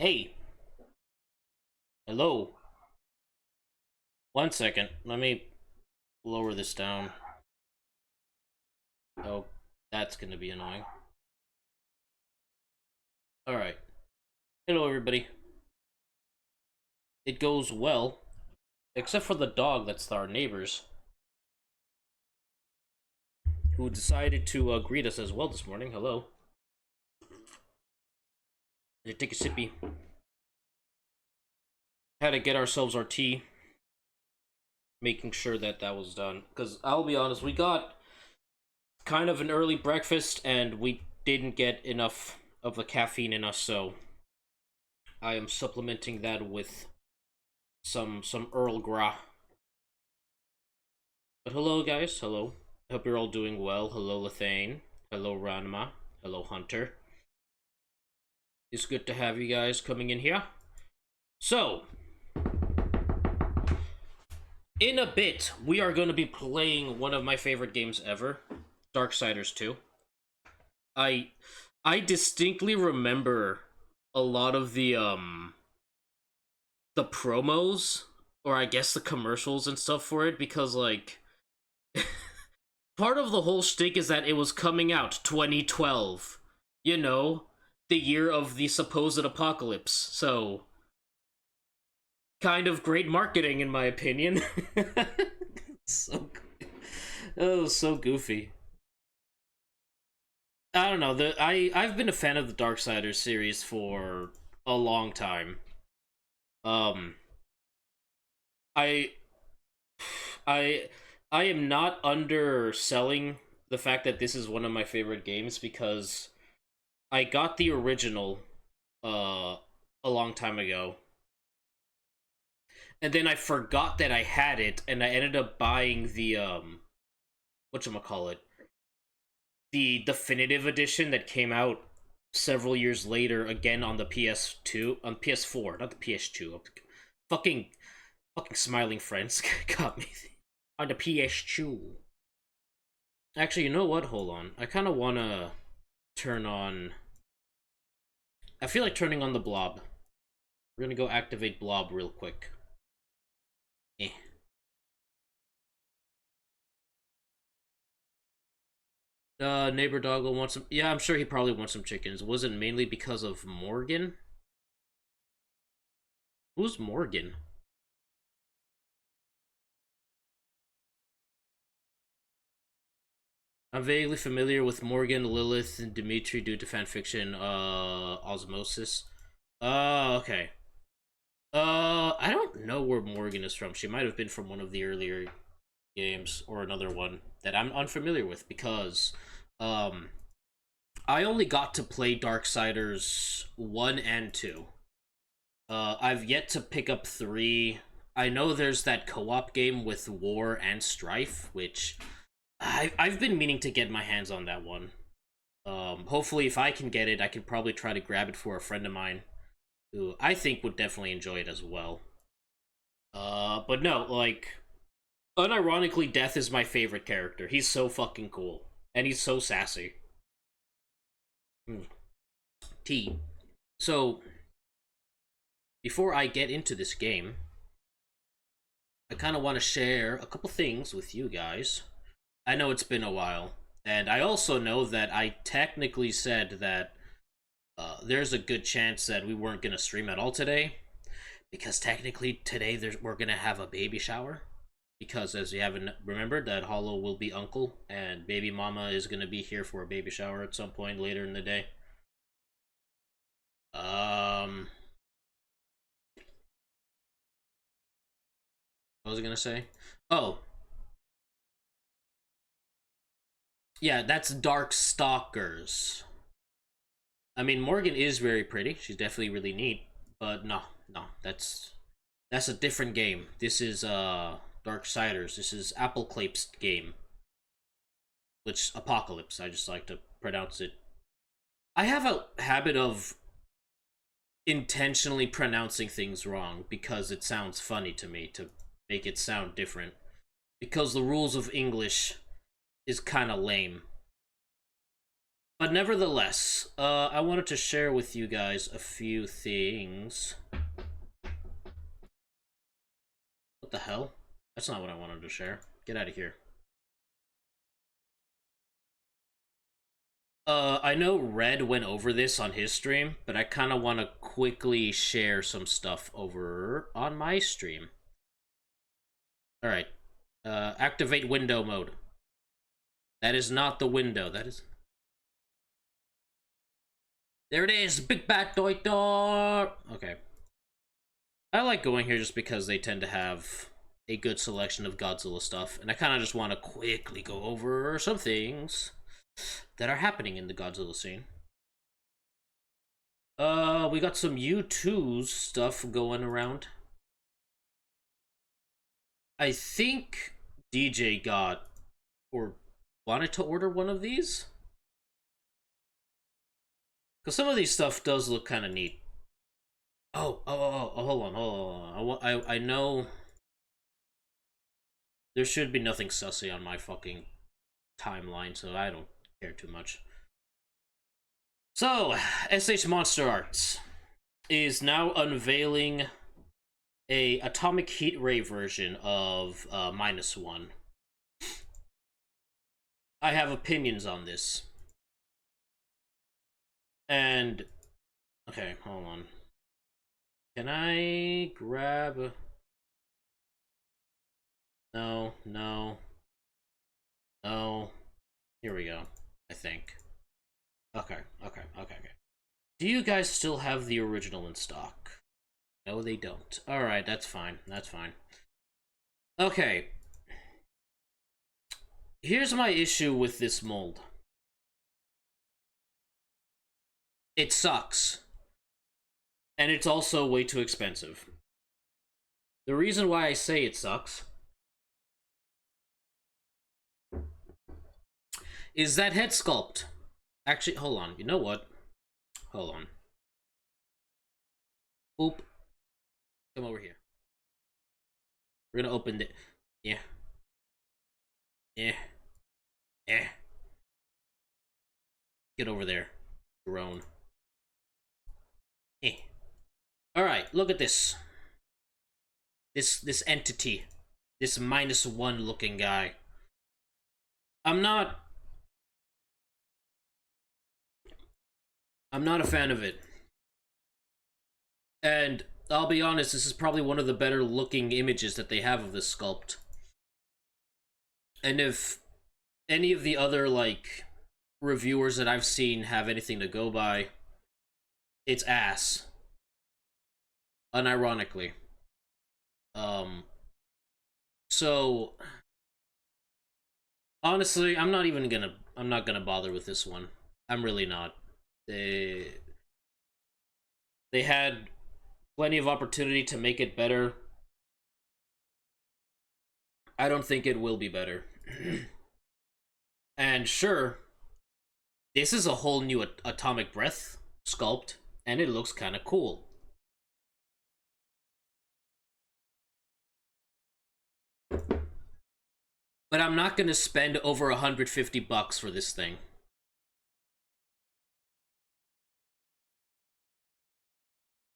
Hey, hello. 1 second. Let me lower this down. Oh, that's gonna be annoying. Alright. Hello, everybody. It goes well, except for the dog that's our neighbors, who decided to greet us as well this morning. Hello. Did take a sippy. Had to get ourselves our tea, making sure that that was done. Because I'll be honest, we got kind of an early breakfast and we didn't get enough of the caffeine in us, so I am supplementing that with some Earl Grey. But hello, guys. Hello. Hope you're all doing well. Hello, Lethane. Hello, Ranma. Hello, Hunter. It's good to have you guys coming in here. So, in a bit, we are going to be playing one of my favorite games ever, Darksiders 2. I distinctly remember a lot of the promos, or I guess the commercials and stuff for it, because like part of the whole shtick is that it was coming out 2012, you know, the year of the supposed apocalypse. So kind of great marketing in my opinion. so oh, so goofy. I don't know. I've been a fan of the Darksiders series for a long time. Um I I I am not underselling the fact that this is one of my favorite games because I got the original uh a long time ago. And then I forgot that I had it and I ended up buying the whatchamacallit, the definitive edition that came out several years later again on the PS2, on PS4, not the PS2. Fucking fucking smiling friends got me on the PS2. Actually, you know what? Hold on. I kind of want to turn on... I feel like turning on the blob. We're going to go activate blob real quick. Eh. Neighbor dog will want some... Yeah, I'm sure he probably wants some chickens. Was it mainly because of Morgan? Who's Morgan? I'm vaguely familiar with Morgan, Lilith, and Dimitri due to fanfiction, Osmosis. Okay. I don't know where Morgan is from. She might have been from one of the earlier games or another one that I'm unfamiliar with because, I only got to play Darksiders 1 and 2. I've yet to pick up 3. I know there's that co-op game with War and Strife, which I've been meaning to get my hands on that one. Hopefully, if I can get it, I can probably try to grab it for a friend of mine who I think would definitely enjoy it as well. But no, like, unironically, Death is my favorite character. He's so fucking cool. And he's so sassy. T. So, before I get into this game, I kind of want to share a couple things with you guys. I know it's been a while, and I also know that I technically said that there's a good chance that we weren't going to stream at all today, because technically today we're going to have a baby shower, because as you haven't remembered, that Hollow will be uncle, and baby mama is going to be here for a baby shower at some point later in the day. What was I going to say? Oh, yeah, that's Darkstalkers. I mean, Morgan is very pretty. She's definitely really neat. But no, no, that's a different game. This is Darksiders. This is Appleclapse game, which Apocalypse. I just like to pronounce it. I have a habit of intentionally pronouncing things wrong because it sounds funny to me to make it sound different. Because the rules of English is kind of lame. But nevertheless, I wanted to share with you guys a few things. What the hell? That's not what I wanted to share. Get out of here. I know Red went over this on his stream, but I kind of want to quickly share some stuff over on my stream. Alright. Activate window mode. That is not the window. That is... There it is! Big bad toy door! Okay. I like going here just because they tend to have a good selection of Godzilla stuff, and I kind of just want to quickly go over some things that are happening in the Godzilla scene. We got some U2's stuff going around. I think DJ got or wanted to order one of these, because some of these stuff does look kind of neat. Oh, hold on. I know there should be nothing sussy on my fucking timeline, so I don't care too much. So, SH Monster Arts is now unveiling a Atomic Heat Ray version of -1. I have opinions on this. And, okay, hold on. Can I grab... No. Here we go, I think. Okay. Do you guys still have the original in stock? No, they don't. Alright, that's fine. Okay. Here's my issue with this mold. It sucks. And it's also way too expensive. The reason why I say it sucks is that head sculpt. Actually, hold on. You know what? Hold on. Boop. Come over here. We're gonna open it. Yeah. Get over there, drone. Alright, look at this. This entity. This -1 looking guy. I'm not a fan of it. And I'll be honest, this is probably one of the better looking images that they have of this sculpt. And if any of the other, like, reviewers that I've seen have anything to go by, it's ass. Unironically. So honestly, I'm not gonna bother with this one. I'm really not. They had plenty of opportunity to make it better. I don't think it will be better. And sure, this is a whole new atomic breath sculpt, and it looks kind of cool. But I'm not gonna spend over $150 for this thing.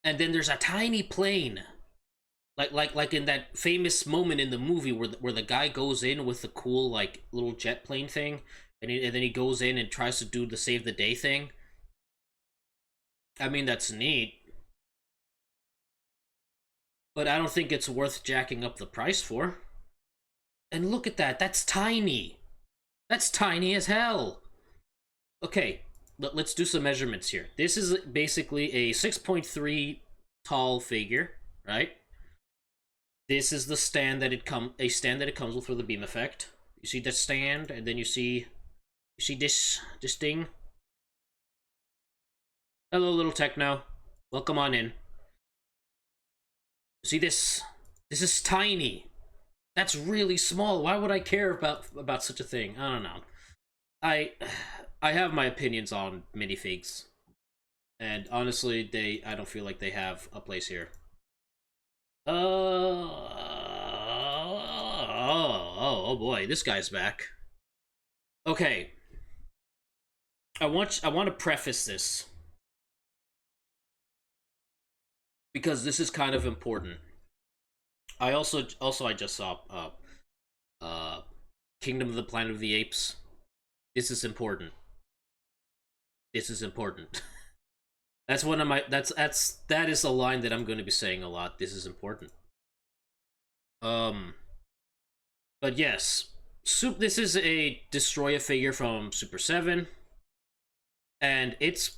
And then there's a tiny plane, like in that famous moment in the movie where the guy goes in with the cool, like, little jet plane thing, and then he goes in and tries to do the save the day thing. I mean, that's neat, but I don't think it's worth jacking up the price for. And look at that. That's tiny. That's tiny as hell. Okay, let's do some measurements here. This is basically a 6.3 tall figure, right? This is the stand that it comes with for the beam effect. You see the stand, and then you see this thing. Hello, little techno. Welcome on in. See this? This is tiny. That's really small. Why would I care about such a thing? I don't know. I have my opinions on minifigs, and honestly, I don't feel like they have a place here. Oh boy, this guy's back. Okay. I want to preface this because this is kind of important. I just saw uh Kingdom of the Planet of the Apes. This is important. This is important. That's one of my that is a line that I'm going to be saying a lot. This is important. Um but yes, this is a Destroyer figure from Super 7 and it's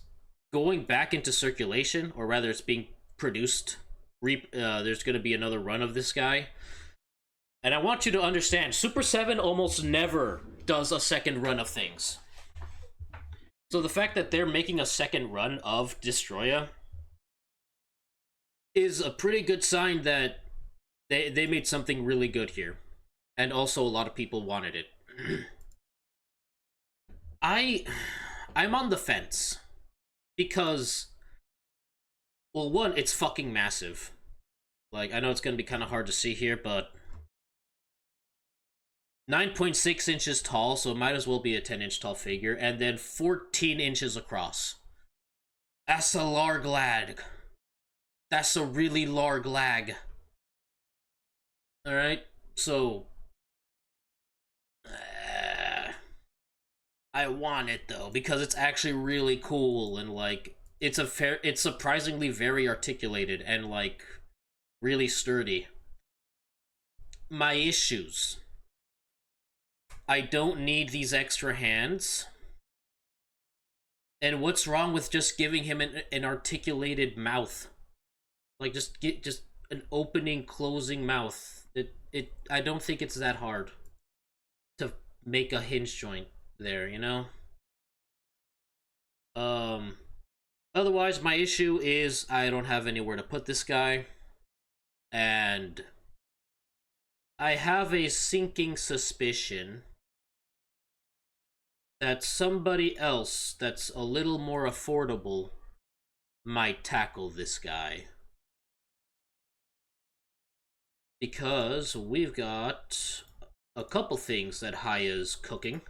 going back into circulation, or rather it's being produced. There's going to be another run of this guy. And I want you to understand, Super 7 almost never does a second run of things. So the fact that they're making a second run of Destroyer is a pretty good sign that they made something really good here. And also a lot of people wanted it. I'm on the fence. Because, well, one, it's fucking massive. Like, I know it's gonna be kind of hard to see here, but 9.6 inches tall, so it might as well be a 10-inch tall figure, and then 14 inches across. That's a larg lag. That's a really larg lag. Alright, so... I want it, though, because it's actually really cool, and, like, it's surprisingly very articulated, and, like, really sturdy. My issues. I don't need these extra hands. And what's wrong with just giving him an articulated mouth? Like, just an opening, closing mouth. I don't think it's that hard to make a hinge joint there, you know? Otherwise, my issue is I don't have anywhere to put this guy. And I have a sinking suspicion that somebody else that's a little more affordable might tackle this guy. Because we've got a couple things that Haya's cooking.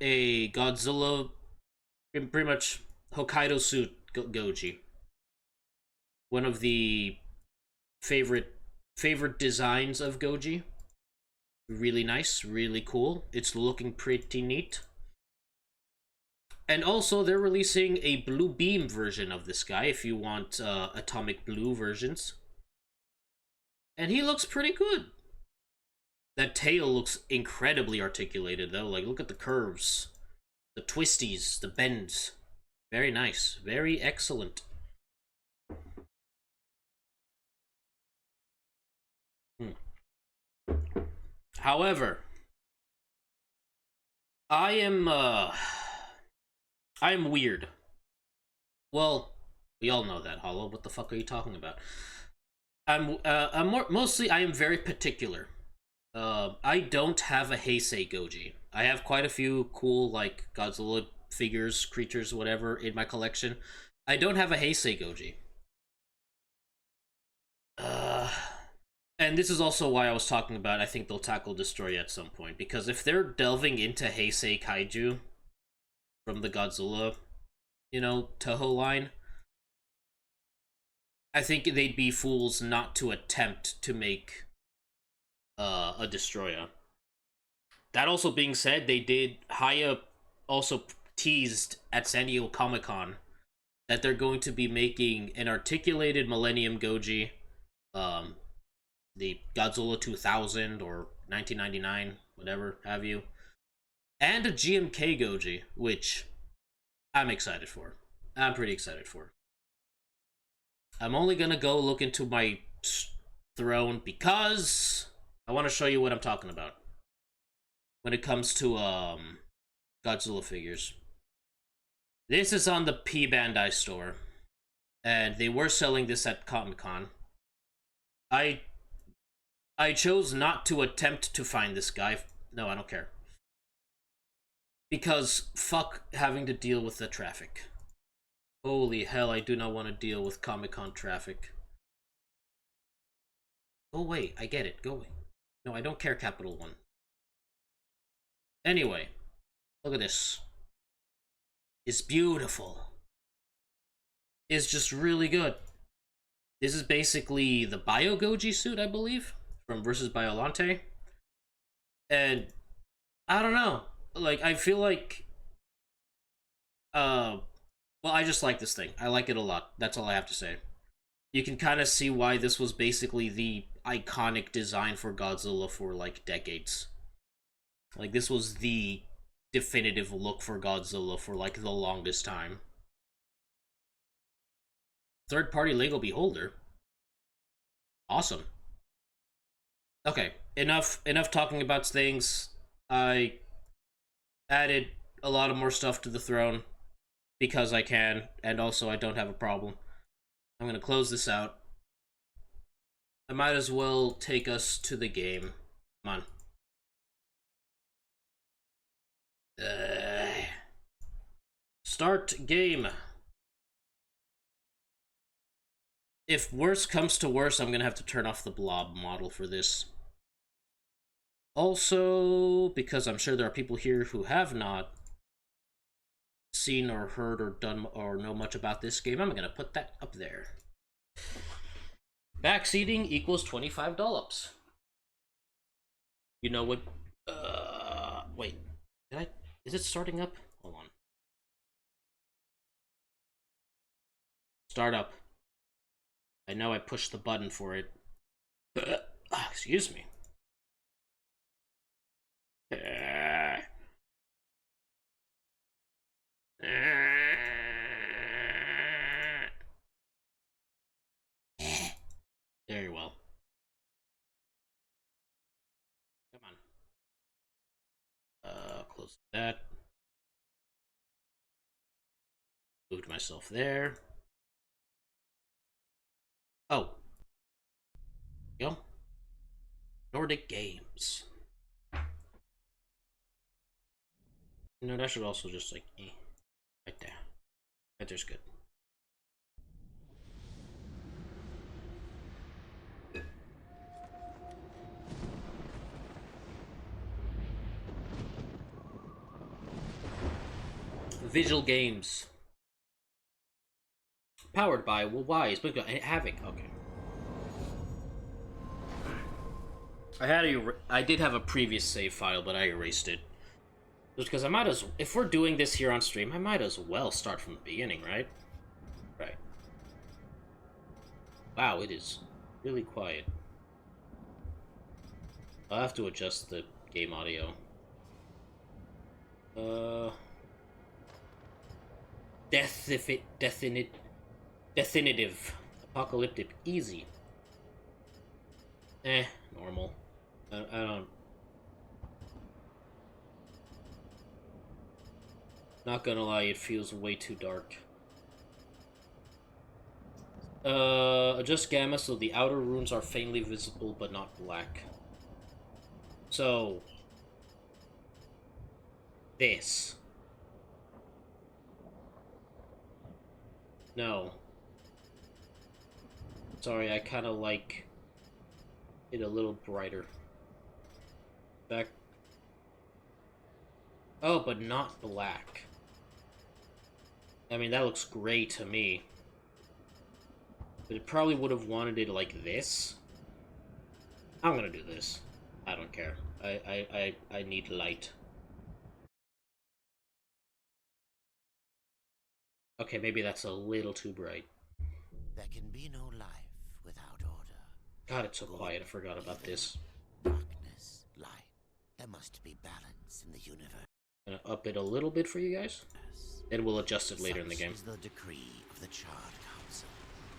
A Godzilla, pretty much Hokkaido suit Goji. One of the favorite designs of Goji. Really nice, really cool. It's looking pretty neat. And also, they're releasing a blue beam version of this guy if you want atomic blue versions. And he looks pretty good. That tail looks incredibly articulated, though. Like, look at the curves, the twisties, the bends. Very nice. Very excellent. However, I am weird. Well, we all know that, Hollow. What the fuck are you talking about? Mostly I am very particular. I don't have a Heisei Goji. I have quite a few cool, like, Godzilla figures, creatures, whatever, in my collection. I don't have a Heisei Goji. And this is also why I was talking about I think they'll tackle Destroy at some point. Because if they're delving into Heisei Kaiju from the Godzilla, you know, Toho line, I think they'd be fools not to attempt to make a Destroyer. That also being said, Haya also teased at San Diego Comic-Con that they're going to be making an articulated Millennium Goji, the Godzilla 2000 or 1999, whatever have you, and a GMK Goji, which I'm excited for. I'm pretty excited for. I'm only gonna go look into my throne because I want to show you what I'm talking about when it comes to Godzilla figures. This is on the P Bandai store, and they were selling this at Comic-Con. I chose not to attempt to find this guy. No, I don't care. Because fuck having to deal with the traffic. Holy hell, I do not want to deal with Comic-Con traffic. Oh wait, I get it. Go away. No, I don't care, capital one. Anyway, look at this. It's beautiful. It's just really good. This is basically the Bio Goji suit, I believe, from versus Biolante. And I don't know. Like, I feel like well, I just like this thing. I like it a lot. That's all I have to say. You can kind of see why this was basically the iconic design for Godzilla for like decades. Like, this was the definitive look for Godzilla for like the longest time. Third-party Lego Beholder. Awesome. Okay, enough talking about things. I added a lot of more stuff to the throne because I can, and also I don't have a problem. I'm gonna close this out. I might as well take us to the game. Come on. Start game. If worse comes to worse, I'm gonna have to turn off the blob model for this. Also, because I'm sure there are people here who have not seen or heard or done or know much about this game, I'm gonna put that up there. Backseating equals $25. You know what? Wait. Is it starting up? Hold on. Start up. I know I pushed the button for it. Excuse me. Very well. Come on. Close that. Moved myself there. Oh. Go. Nordic Games. No, that should also just like right there. Right there's good. Visual Games. Powered by, well, why? It's been Havoc. Okay. I did have a previous save file, but I erased it. Just because I might as, if we're doing this here on stream, I might as well start from the beginning, right? Right. Wow, it is really quiet. I'll have to adjust the game audio. Definitive. Apocalyptic. Easy. Normal. I don't... Not gonna lie, it feels way too dark. Adjust gamma so the outer runes are faintly visible but not black. So... this. No. Sorry, I kind of like it a little brighter. Back. Oh, but not black. I mean, that looks gray to me. But it probably would have wanted it like this. I'm gonna do this. I don't care. I need light. Okay, maybe that's a little too bright. There can be no life without order. God, it's so quiet. I forgot about this. Darkness, light. There must be balance in the universe. I'm gonna up it a little bit for you guys. Then we'll adjust it later in the game. Such is the decree of the Charred Council,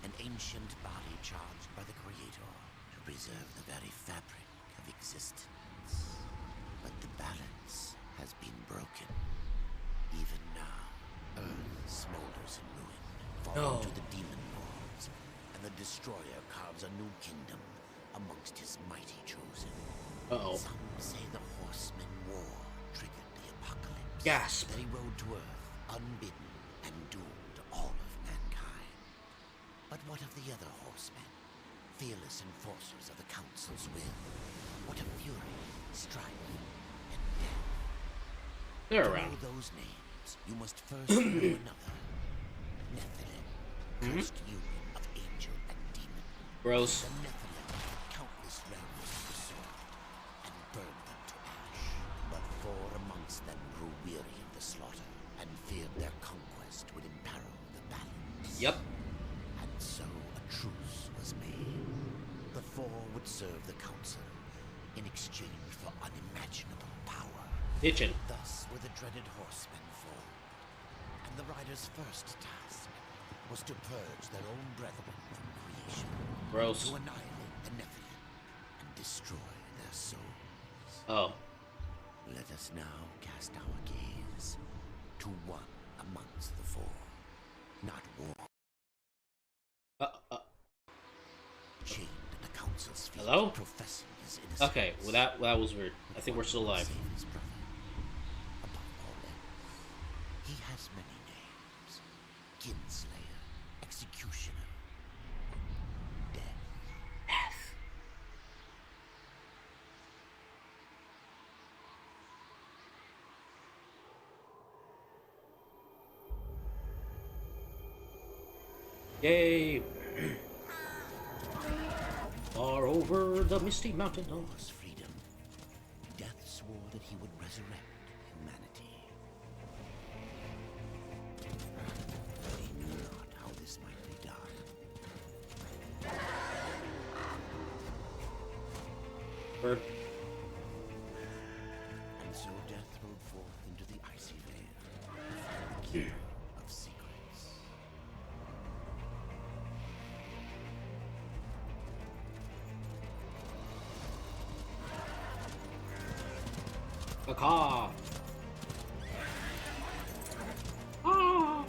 an ancient body charged by the Creator to preserve the very fabric of existence. But the balance has been broken. Even now, Earth smolders in ruin, falling to the demon lords, and the Destroyer carves a new kingdom amongst his mighty chosen. Some say the Horseman War triggered the apocalypse. Gasp. That he rode to Earth, unbidden, and doomed all of mankind. But what of the other horsemen? fearless enforcers of the Council's will. What a fury, strife, and death. They're To around. know those names, you must first know another. Nephilim, cursed union of angel and demon. Gross. The Nephilim had countless realms to sword and burned them to ash. But four amongst them grew weary of the slaughter and feared their conquest would imperil the balance. Yep. And so a truce was made. The four would serve the Council in exchange for unimaginable power. Itchin'. Thus were the dreaded horsemen formed, and the riders' first task was to purge their own brethren from creation, Gross. to annihilate the Nephilim and destroy their souls. Oh. Let us now cast our gaze to one amongst the four, not war. Chained at the Council's feet, Hello? professing his innocence. Okay, well that was weird. I think we're still alive. Save his brother. Above all else, he has many names: Kinslayer, Executioner, Death. Yay! Far over the misty mountain. Oh. Was freedom. Death swore that he would resurrect humanity. But he knew not how this might be done. Bird. And so Death rode forth into the icy veil to find the keeper of secrets. Caw. Ah.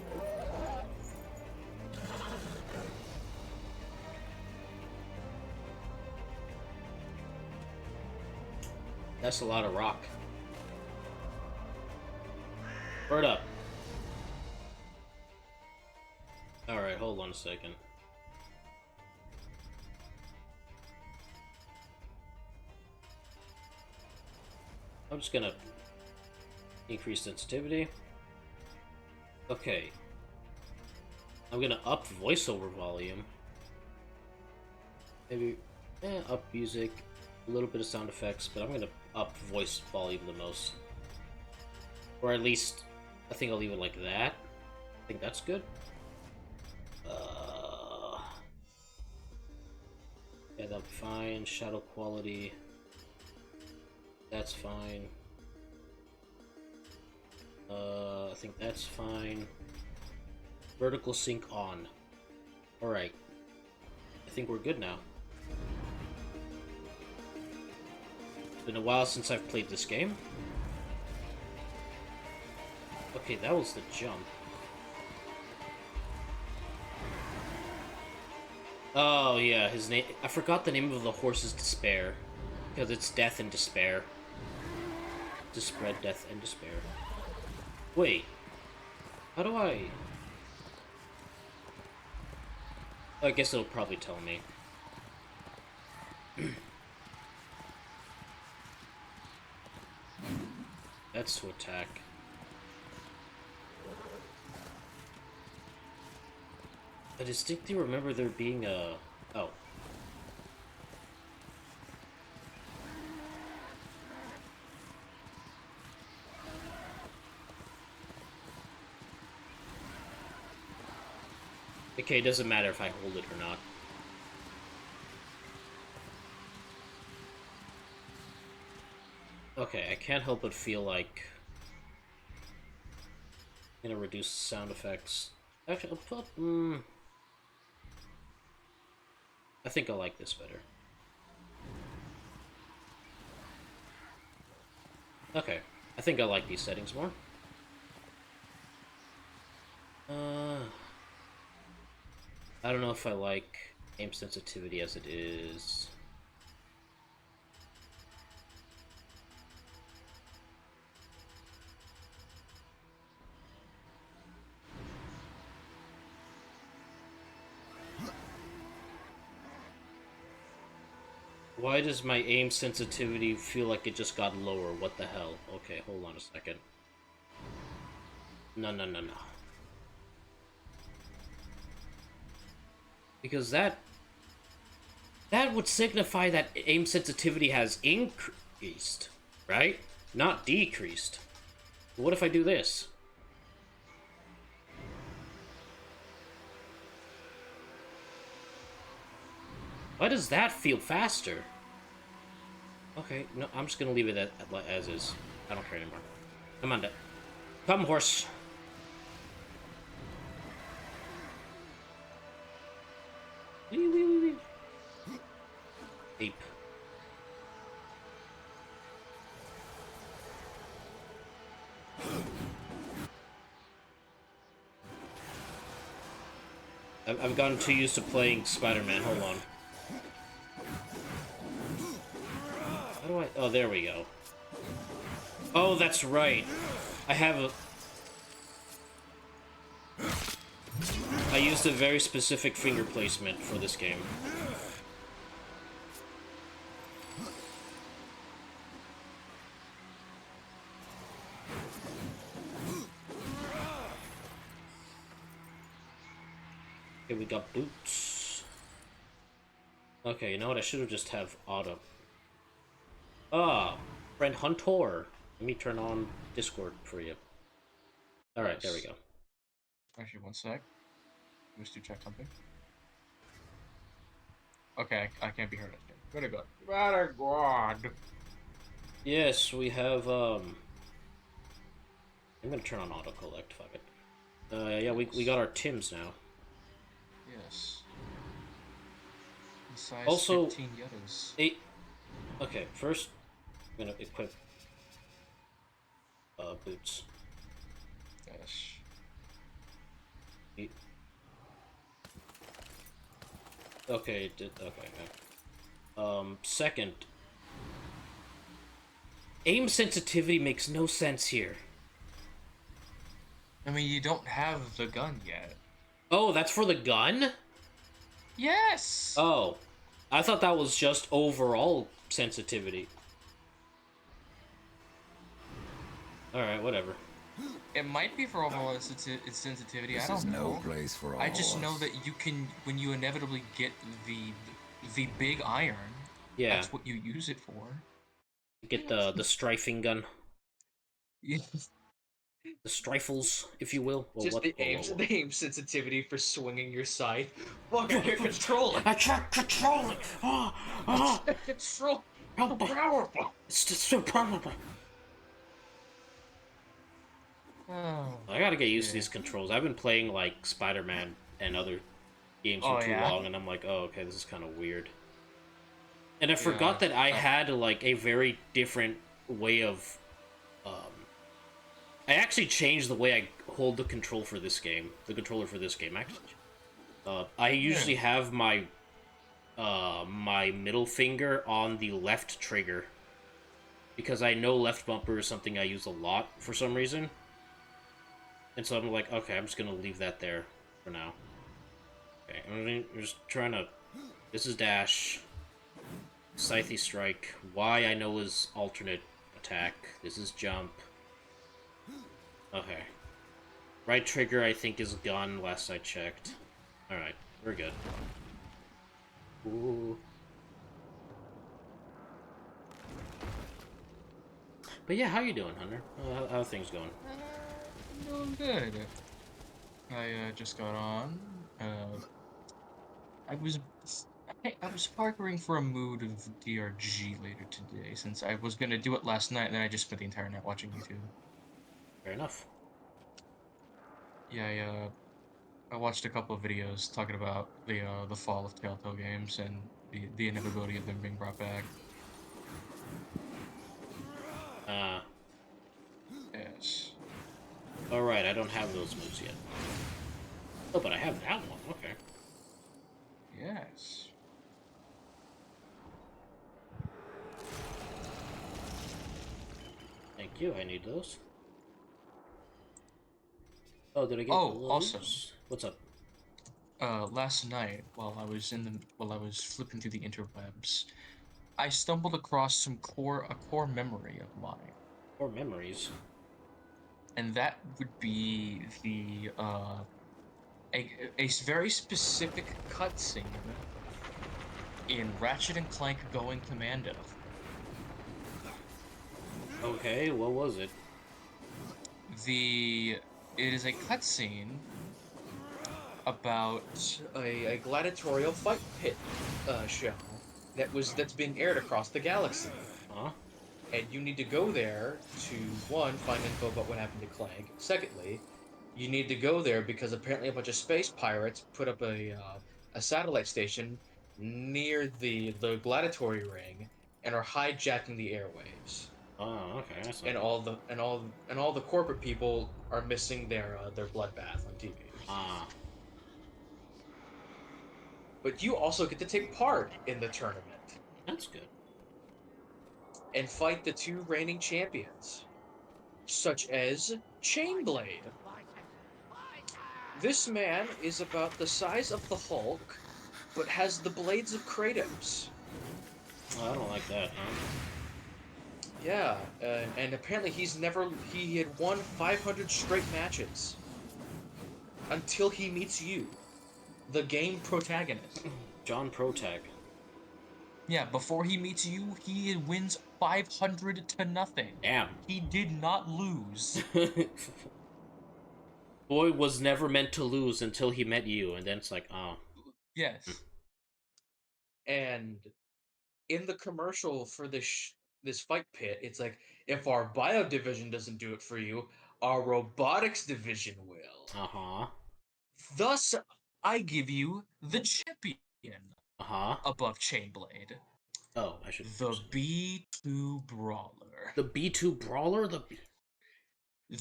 That's a lot of rock. Bird up. Alright, hold on a second. I'm just gonna increase sensitivity. Okay. I'm gonna up voiceover volume. Maybe up music, a little bit of sound effects, but I'm gonna up voice volume the most. Or at least, I think I'll leave it like that. I think that's good. Yeah, that'll be fine. Shadow quality. That's fine. I think that's fine. Vertical sync on. Alright. I think we're good now. It's been a while since I've played this game. Okay, that was the jump. Oh, yeah, his name... I forgot the name of the horse's despair. Because it's death and despair. To spread death and despair. Wait. How do I... I guess it'll probably tell me. That's to attack. I distinctly remember there being a... Oh. Okay, it doesn't matter if I hold it or not. Okay, I can't help but feel like I'm gonna reduce sound effects. Actually, I'll put, I think I like this better. Okay, I think I like these settings more. I don't know if I like aim sensitivity as it is. Why does my aim sensitivity feel like it just got lower? What the hell? Okay, hold on a second. No, no, no, no. Because that would signify that aim sensitivity has increased, right? Not decreased. What if I do this? Why does that feel faster? Okay, no, I'm just gonna leave it as is. I don't care anymore. Come on, come, horse. Wee, wee, wee, wee. Ape. I've gotten too used to playing Spider-Man. Hold on. How do I... Oh, there we go. Oh, that's right. I have a... I used a very specific finger placement for this game. Okay, we got boots. Okay, you know what? I should have just have auto. Ah, friend Hunter. Let me turn on Discord for you. Alright, there we go. Actually, one sec. Wish to check something. Okay, I can't be heard. Very good. Very good. Yes, we have, I'm gonna turn on auto-collect, fuck it. Yeah, we got our Tims now. Yes. The size Also, 15 Yetas. Okay, first, I'm gonna equip, boots. Yes. Okay, okay. Second, aim sensitivity makes no sense here. I mean, you don't have the gun yet. Oh, that's for the gun? Yes! Oh, I thought that was just overall sensitivity. Alright, whatever. It might be for overall sensitivity, I don't know. No place for all I just of know us. that you can, when you inevitably get the big iron, Yeah. that's what you use it for. Get the strifing gun. Yes. The strifles, if you will. Well, Just what? the aim sensitivity for swinging your scythe. Fuck, I can't control it. I can't control it. Control. Help me. Powerful. It's just so powerful. Oh. I gotta get used to these controls. I've been playing like Spider-Man and other games for too long, and I'm like, oh, okay, this is kind of weird. And I forgot that I had like a very different way of. I actually changed the way I hold the control for this game. The controller for this game, actually. I usually have my my middle finger on the left trigger because I know left bumper is something I use a lot for some reason. And so I'm like, okay, I'm just gonna leave that there for now. Okay, I'm just trying to. This is dash. Scythe strike. Y I know is alternate attack. This is jump. Okay. Right trigger I think is gun. Last I checked. All right, we're good. Ooh. But yeah, how you doing, Hunter? How are things going? Doing good. I just got on. I was harboring for a mood of DRG later today, since I was gonna do it last night, and then I just spent the entire night watching YouTube. Fair enough. Yeah, I watched a couple of videos talking about the fall of Telltale games and the inevitability of them being brought back. Yes. Alright, I don't have those moves yet. Oh, but I have that one. Okay. Yes. Thank you, I need those. Oh, did I get Oh, those? also, What's up? last night while I was flipping through the interwebs, I stumbled across a core memory of mine, Or memories. and that would be a very specific cutscene in Ratchet and Clank Going Commando. Okay, what was it? The it is a cutscene about a gladiatorial fight pit show that's being aired across the galaxy. Huh? And you need to go there to, one, find info about what happened to Clank. Secondly, you need to go there because apparently a bunch of space pirates put up a satellite station near the gladiatory ring and are hijacking the airwaves. Oh, okay, that's not And good. all the corporate people are missing their bloodbath on TV. Ah, But you also get to take part in the tournament that's good. and fight the two reigning champions, such as Chainblade. This man is about the size of the Hulk, but has the blades of Kratos. Oh, I don't like that, huh? Yeah, and apparently he had won 500 straight matches until he meets you, the game protagonist. John Protag. Yeah, before he meets you, he wins 500 to nothing. Damn. He did not lose. Boy was never meant to lose until he met you, and then it's like, oh. Yes. And in the commercial for this fight pit, it's like, if our bio division doesn't do it for you, our robotics division will. Uh-huh. Thus, I give you the champion Uh-huh. above Chainblade, Oh, I should the use it. B2 Brawler, The B2 Brawler? The B...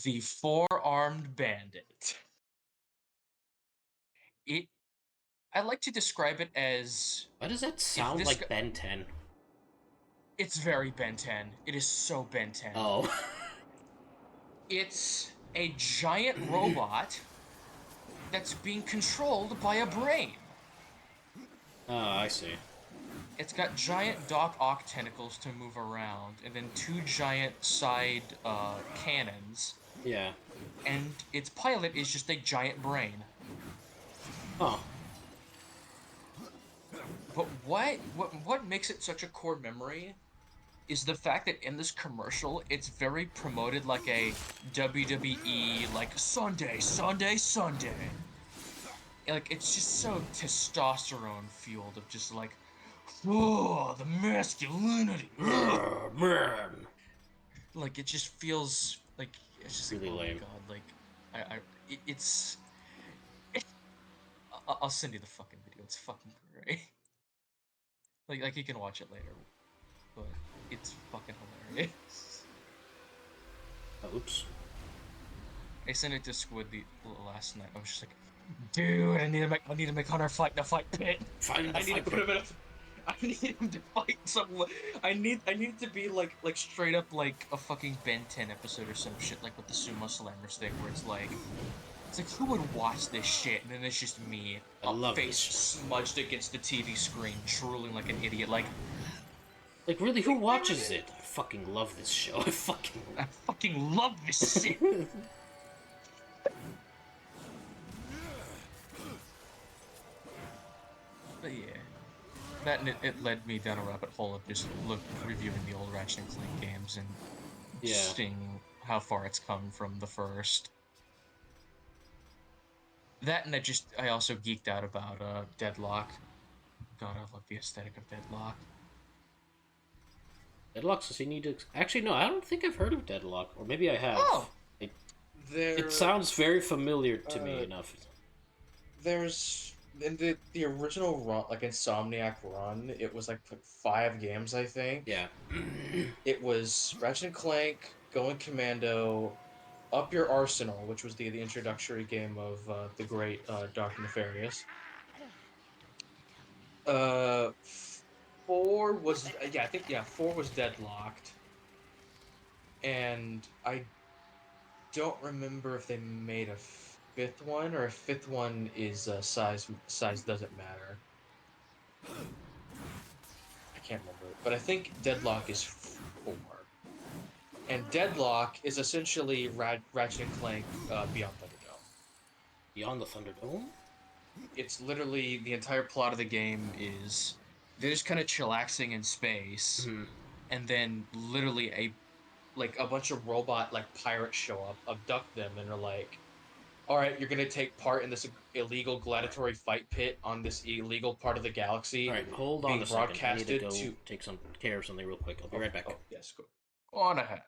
the four-armed bandit. It. I like to describe it as Why does that if sound this. like Ben 10? It's very Ben 10. It is so Ben 10. Oh. It's a giant robot that's being controlled by a brain. Oh, I see. It's got giant Doc Ock tentacles to move around, and then two giant side cannons, Yeah. and its pilot is just a giant brain. Huh. But what makes it such a core memory is the fact that in this commercial, it's very promoted like a WWE, like, Sunday, Sunday, Sunday. And, like, it's just so testosterone fueled of just like, oh, the masculinity. Man. Like, it just feels like, it's just like, Really oh my lame. god, like, it's, I'll send you the fucking video, it's fucking great. Like, you can watch it later, but it's fucking hilarious. Oops. I sent it to Squid last night. I was just like, dude, I need to make Hunter fight in a fight pit. Find the I need to fight put him in a. I need him to fight someone. I need it to be like straight up like a fucking Ben 10 episode or some shit, like with the sumo slammer stick, where it's like who would watch this shit? And then it's just me, I love face this. smudged against the TV screen, drooling like an idiot. Like Like, really, who watches it? I fucking love this show. I fucking love this shit. But yeah, that and it led me down a rabbit hole of just reviewing the old Ratchet and Clank games and Yeah. seeing how far it's come from the first. That and I also geeked out about Deadlock. God, I love the aesthetic of Deadlock. Deadlock, does he need to... Actually, no, I don't think I've heard of Deadlock. Or maybe I have. Oh! It sounds very familiar to me enough. There's in the original run, like Insomniac run, it was like 5 games, I think. Yeah. It was Ratchet and Clank, Going Commando, Up Your Arsenal, which was the introductory game of the great Dark and Nefarious. 4 was I think 4 was Deadlocked, and I don't remember if they made a 5th one or a 5th one is size doesn't matter. I can't remember, but I think Deadlock is 4. And Deadlock is essentially Ratchet and Clank Beyond Thunderdome. Beyond the Thunderdome? It's literally the entire plot of the game is they're just kind of chillaxing in space, Hmm. and then literally a bunch of robot like pirates show up, abduct them, and are like, "All right, you're gonna take part in this illegal gladiatory fight pit on this illegal part of the galaxy, Alright, hold on being a second. I need to broadcasted go to." take some care of something real quick. I'll be right back. Oh yes, go on ahead.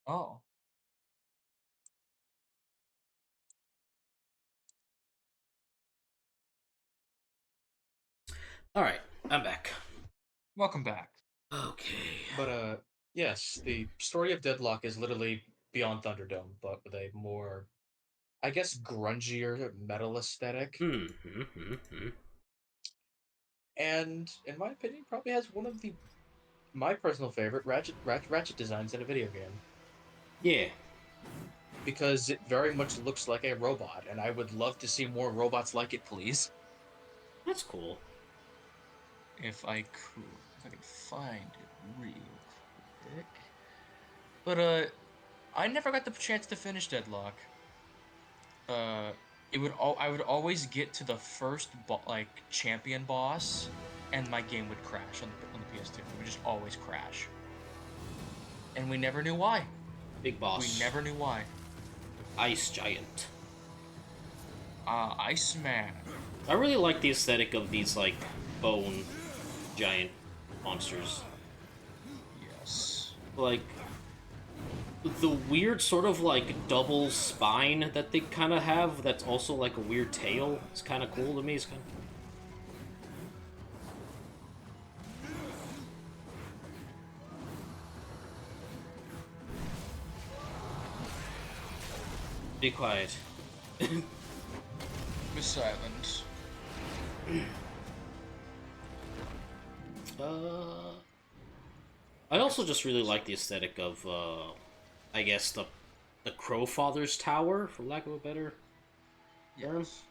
Oh, Alright, I'm back. welcome back. Okay. But yes, the story of Deadlock is literally Beyond Thunderdome, but with a more, I guess, grungier metal aesthetic. And in my opinion, probably has one of the my personal favorite Ratchet designs in a video game, Yeah, because it very much looks like a robot, and I would love to see more robots like it, please. that's cool. If I could, if I could find it real quick. But I never got the chance to finish Deadlock. Uh, I would always get to the first champion boss, and my game would crash on the PS2. It would just always crash, and we never knew why. Big We boss. never knew why. Ice Giant. Iceman. I really like the aesthetic of these, like, bone giant monsters. Yes. Like, the weird sort of, like, double spine that they kind of have that's also, like, a weird tail. It's kind of cool to me. It's kind of... Be quiet. Be silent. Uh... I also just really like the aesthetic of, I guess the Crowfather's Tower, for lack of a better term. Yes.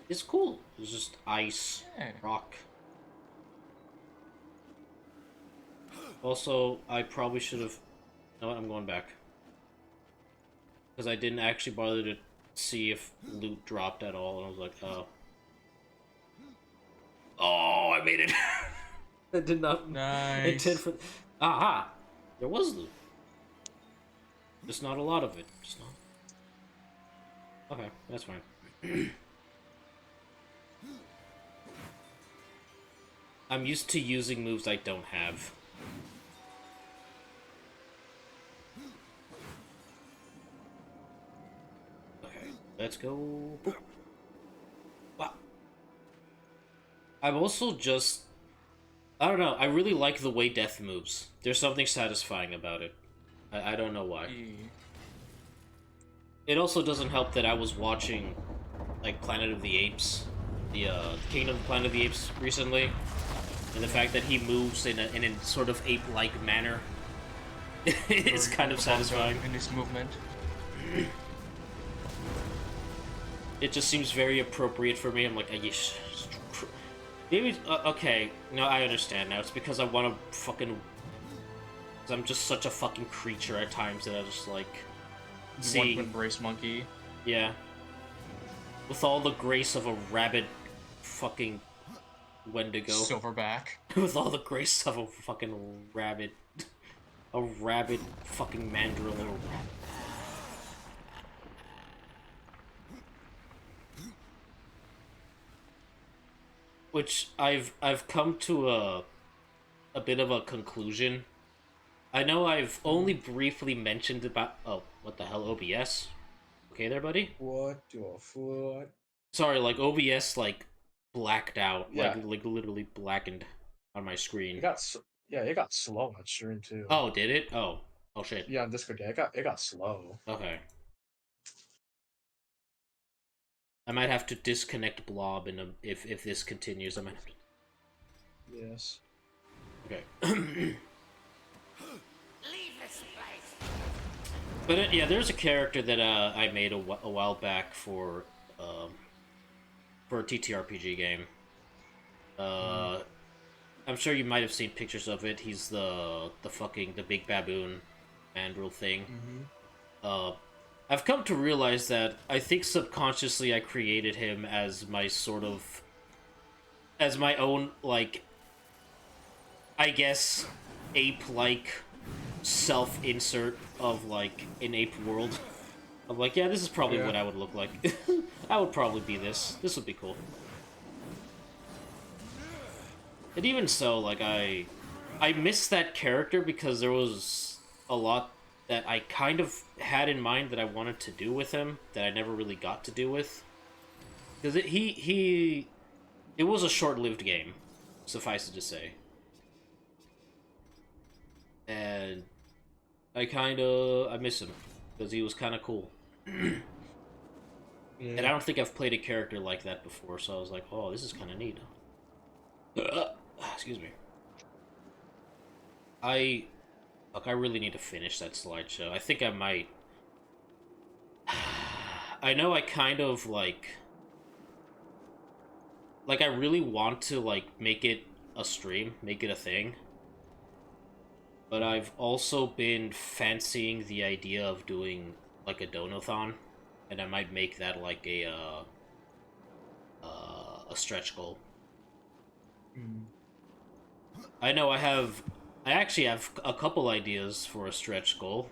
It's cool. It's just ice, Yeah. rock. Also, I probably should have. No, I'm going back because I didn't actually bother to see if loot dropped at all, and I was like, oh, oh, I made it. I did not intend Nice. for. Aha! There was loot. Just not a lot of it. Just not. Okay, that's fine. I'm used to using moves I don't have. Okay, let's go. Wow. I'm also just. I don't know, I really like the way Death moves. There's something satisfying about it. I don't know why. It also doesn't help that I was watching, like, Planet of the Apes, the Kingdom of Planet of the Apes recently, and the fact that he moves in a sort of ape-like manner is kind of satisfying. In this movement. It just seems very appropriate for me. I'm like, maybe, okay, no, I understand now. It's because I want to fucking... Because I'm just such a fucking creature at times that I just, like... You want to embrace monkey. Yeah. With all the grace of a rabid fucking Wendigo. Silverback. With all the grace of a fucking rabid... A rabid fucking mandrill little rabbit. Which I've come to a bit of a conclusion. I know I've only briefly mentioned about... Oh, what the hell, OBS? Okay there, buddy? What the fuck? Sorry, like, OBS, like, blacked out. Yeah. Like literally blackened on my screen. It got slow on stream too. Oh, did it? Oh. Oh, shit. Yeah, on Discord, yeah, it got slow. Okay. I might have to disconnect Blob if this continues. I might have to... Yes. Okay. Leave this place. But yeah, there's a character that I made a while back for a TTRPG game. I'm sure you might have seen pictures of it. He's the big baboon mandrill thing. I've come to realize that I think subconsciously I created him as my own, like, I guess, ape-like self-insert of, like, an ape world. I'm like, yeah, this is probably what I would look like. I would probably be this. This would be cool. And even so, like, I miss that character because there was a lot that I kind of had in mind that I wanted to do with him that I never really got to do with. Because it was a short-lived game, suffice it to say. And I miss him because he was kind of cool. And I don't think I've played a character like that before, so I was like, oh, this is kind of neat. Excuse me. Look, I really need to finish that slideshow. I think I might. I know I kind of, like, I really want to, like, make it a stream, make it a thing. But I've also been fancying the idea of doing, like, a donathon. And I might make that, like, a stretch goal. I know I actually have a couple ideas for a stretch goal.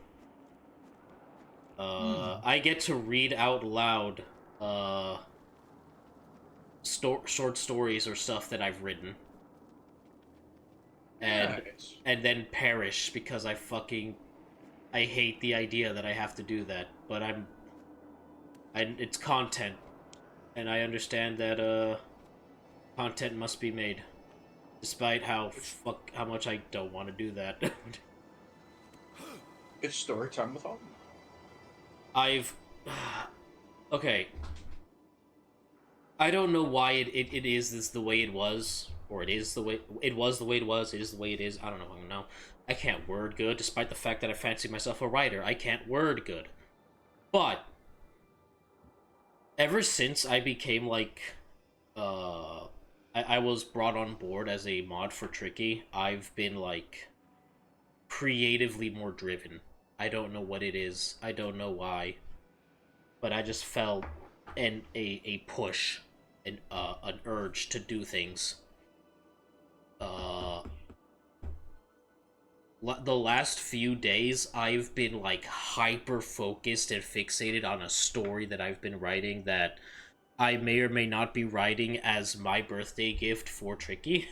I get to read out loud short stories or stuff that I've written. And then perish because I hate the idea that I have to do that, but it's content, and I understand that content must be made. Despite how much I don't want to do that. It's story time with all. Okay. I don't know why it is the way it was or it was the way it was, it is the way it is. I don't know. I can't word good, despite the fact that I fancy myself a writer. I can't word good. But ever since I became like, I was brought on board as a mod for Tricky, I've been like creatively more driven. I don't know what it is. I don't know why, but I just felt a push, an urge to do things. The last few days, I've been like hyper focused and fixated on a story that I've been writing that I may or may not be writing as my birthday gift for Tricky.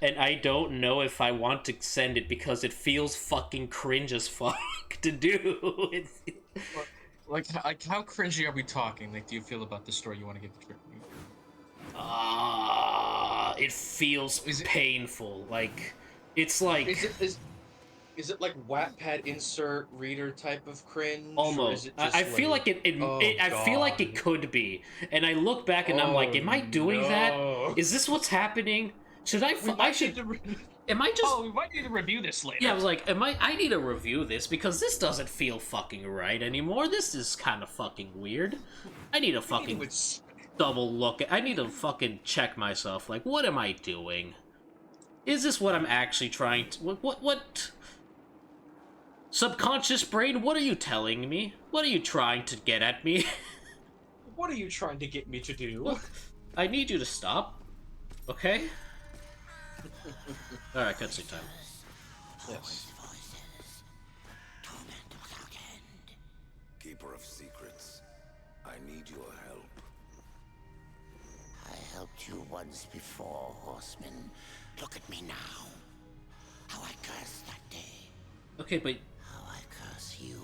And I don't know if I want to send it because it feels fucking cringe as fuck to do. Like how cringy are we talking? Like, do you feel about the story you want to give to Tricky? It feels Is it- painful. Like, it's like Is it like Wattpad insert reader type of cringe? Or almost. is it just I feel like Oh, I feel like it God. could be, and I look back and I'm like, am I doing that? no. Is this what's happening? Should I? We I might should. need to Am I just? Oh, we might need to review this later. Yeah, I was like, I need to review this because this doesn't feel fucking right anymore. This is kind of fucking weird. I need to fucking double look. I need to fucking check myself. Like, what am I doing? Is this what I'm actually trying to... What? Subconscious brain, what are you telling me? What are you trying to get at me? What are you trying to get me to do? Look, I need you to stop. Okay? Alright, cutscene time. Yes. Keeper of secrets, I need your help. I helped you once before, Horseman. Look at me now. How I cursed that day. Okay, but How I curse you.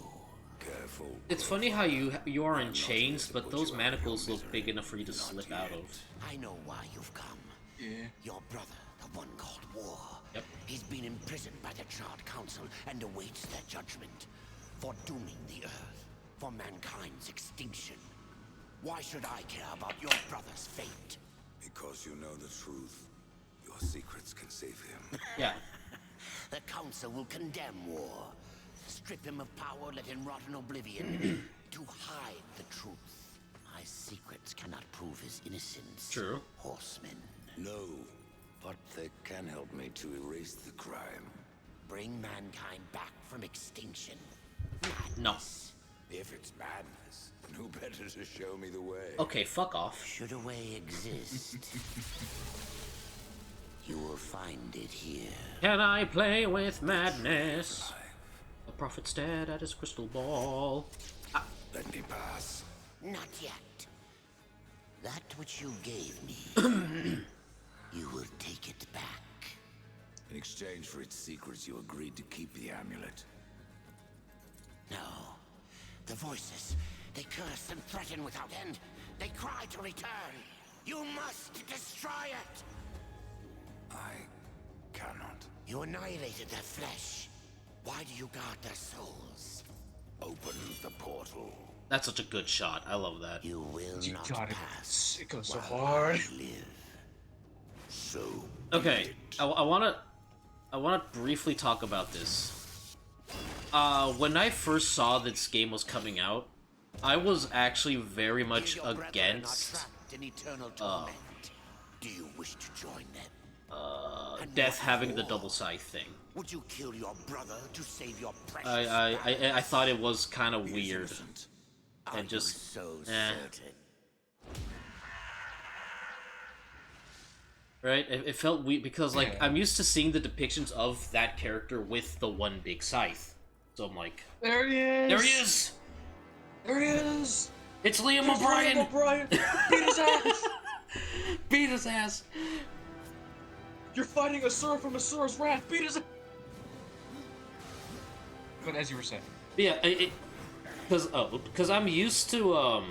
Careful. it's funny how you are in chains, but those manacles look big enough for you to slip out of. I know why you've come. Yeah. Your brother, the one called War. Yep. He's been imprisoned by the Charred Council and awaits their judgment. For dooming the Earth. For mankind's extinction. Why should I care about your brother's fate? Because you know the truth. Your secrets can save him. Yeah. The Council will condemn War. Strip him of power, let him rot in oblivion. To hide the truth. My secrets cannot prove his innocence. True. Horsemen. No, but they can help me to erase the crime. Bring mankind back from extinction. No. Madness. If it's madness, then who better to show me the way? Okay, fuck off. Should a way exist, you will find it here. Can I play with madness? The prophet stared at his crystal ball. Let me pass. Not yet. That which you gave me, you will take it back. In exchange for its secrets, you agreed to keep the amulet. No. The voices, they curse and threaten without end. They cry to return. You must destroy it. I cannot. You annihilated their flesh. Why do you guard their souls? Open the portal. That's such a good shot. I love that. You will You not got it. pass. It goes so while hard. I live. So Okay, I wanna briefly talk about this. When I first saw this game was coming out, I was actually very much Your brethren are against trapped in eternal torment. Do you wish to join them? And Death what having the for? double scythe thing. Would you kill your brother to save your precious I thought it was kind of weird. Are and you just so eh. certain? Right? It felt weird because like Yeah. I'm used to seeing the depictions of that character with the one big scythe. So I'm like, There he is. there he is. There he is. It's Liam There's O'Brien. Liam O'Brien. Beat his ass. Beat his ass. You're fighting a Asura from Asura's wrath. Beat his. But as you were saying, Yeah, because I'm used to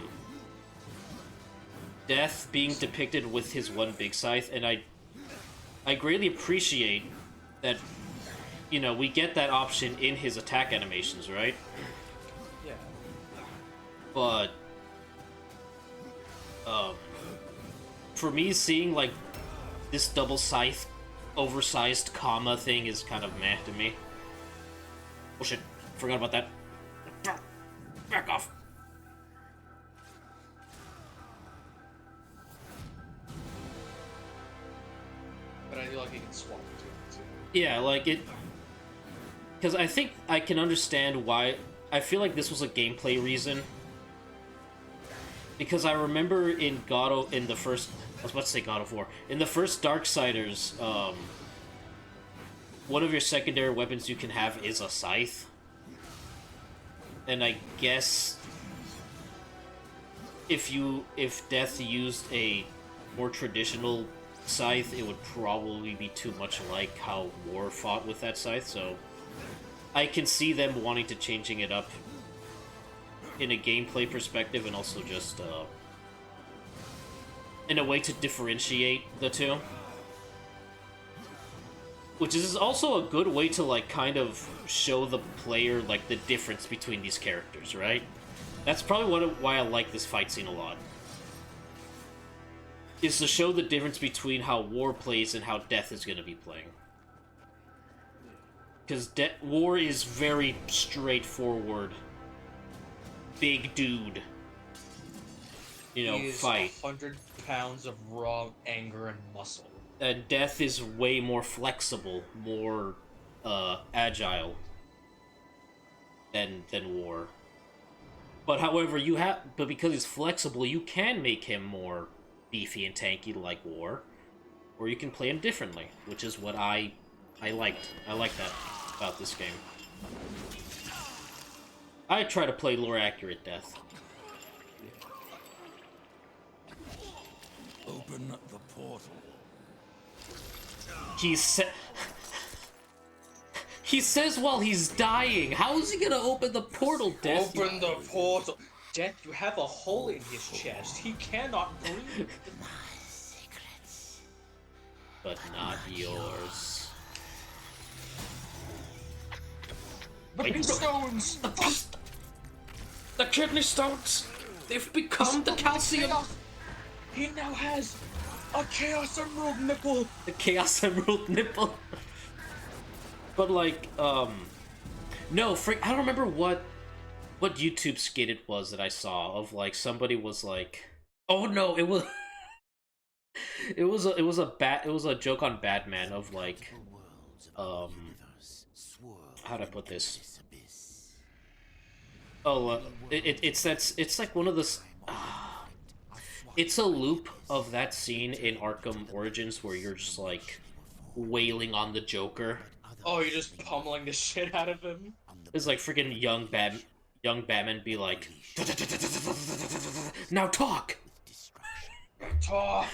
Death being depicted with his one big scythe, and I greatly appreciate that, you know, we get that option in his attack animations, right? Yeah. But for me, seeing like this double scythe oversized comma thing is kind of meh to me. Oh shit, forgot about that. Back off. But I feel like you can swap between the two. Yeah, like it... Because I think I can understand why... I feel like this was a gameplay reason. Because I remember in in the first... I was about to say God of War. In the first Darksiders, one of your secondary weapons you can have is a scythe. And I guess... If Death used a more traditional scythe, it would probably be too much like how War fought with that scythe, so I can see them wanting to changing it up in a gameplay perspective and also just in a way to differentiate the two. Which is also a good way to like kind of show the player like the difference between these characters, right? That's probably why I like this fight scene a lot. Is to show the difference between how War plays and how Death is going to be playing. Because War is very straightforward. Big dude. You know, He's fight. 100 pounds of raw anger and muscle. And Death is way more flexible, more agile than War. But however, but because he's flexible, you can make him more beefy and tanky like War, or you can play him differently, which is what I liked. I like that about this game. I try to play lore accurate Death. Open the portal. He says while he's dying. How is he gonna open the portal, Death? Open the portal! Death, you have a hole in his chest. He cannot breathe. My secrets. But not yours. The Wait, pink stones! The kidney stones! They've become the calcium! He now has a Chaos Emerald nipple! The Chaos Emerald nipple. But like, no, I don't remember what YouTube skit it was that I saw of like somebody was like, oh no, it was it was a joke on Batman of like, how'd I put this? Oh, it's like one of the. It's a loop of that scene in Arkham Origins where you're just like wailing on the Joker. Oh, you're just pummeling the shit out of him? It's like freaking young Batman be like, now talk. Talk!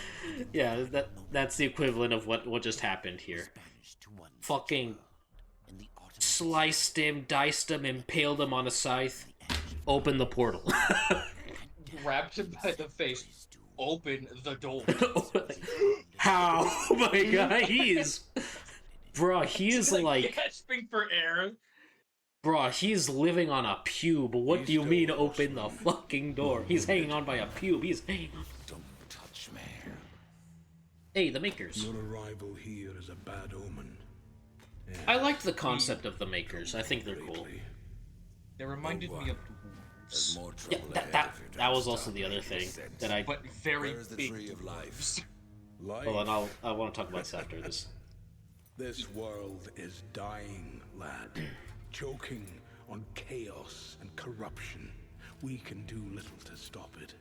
Yeah, that's the equivalent of what just happened here. Fucking sliced him, diced him, impaled him on a scythe. Open the portal. Grabbed him by the face. Open the door. How? Oh my god, he is... Bruh, he is like... Gasping for air. Bruh, he's living on a pube. What do you mean open the fucking door? He's hanging on by a pube. He's hanging on... Don't touch me. Hey, the Makers. Your arrival here is a bad omen. I like the concept of the Makers. I think they're cool. They reminded me of There's dwarves, more Yeah, trouble ahead that if you that don't was stop also the other making thing sense. that I... but very Where's the big tree of life? dwarves. Life, Hold on, I want to talk about this after this. this world is dying, lad. Choking on chaos and corruption. We can do little to stop it.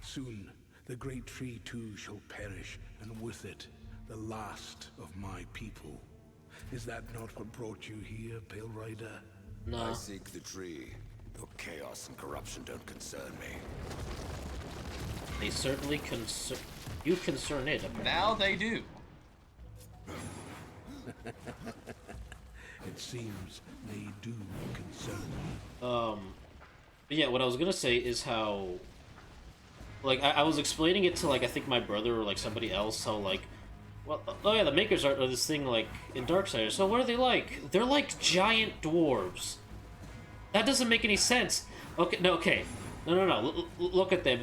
Soon, the great tree too shall perish, and with it, the last of my people. Is that not what brought you here, Pale Rider? No. I seek the tree. Your chaos and corruption don't concern me. They certainly you concern it. Now they do. It seems they do concern me. But yeah, what I was gonna say is how, like, I was explaining it to, like, I think my brother or, like, somebody else, how, like, well, oh yeah, the Makers are this thing, like, in Darksiders. So what are they like? They're like giant dwarves. That doesn't make any sense. Okay, no, okay. Look at them.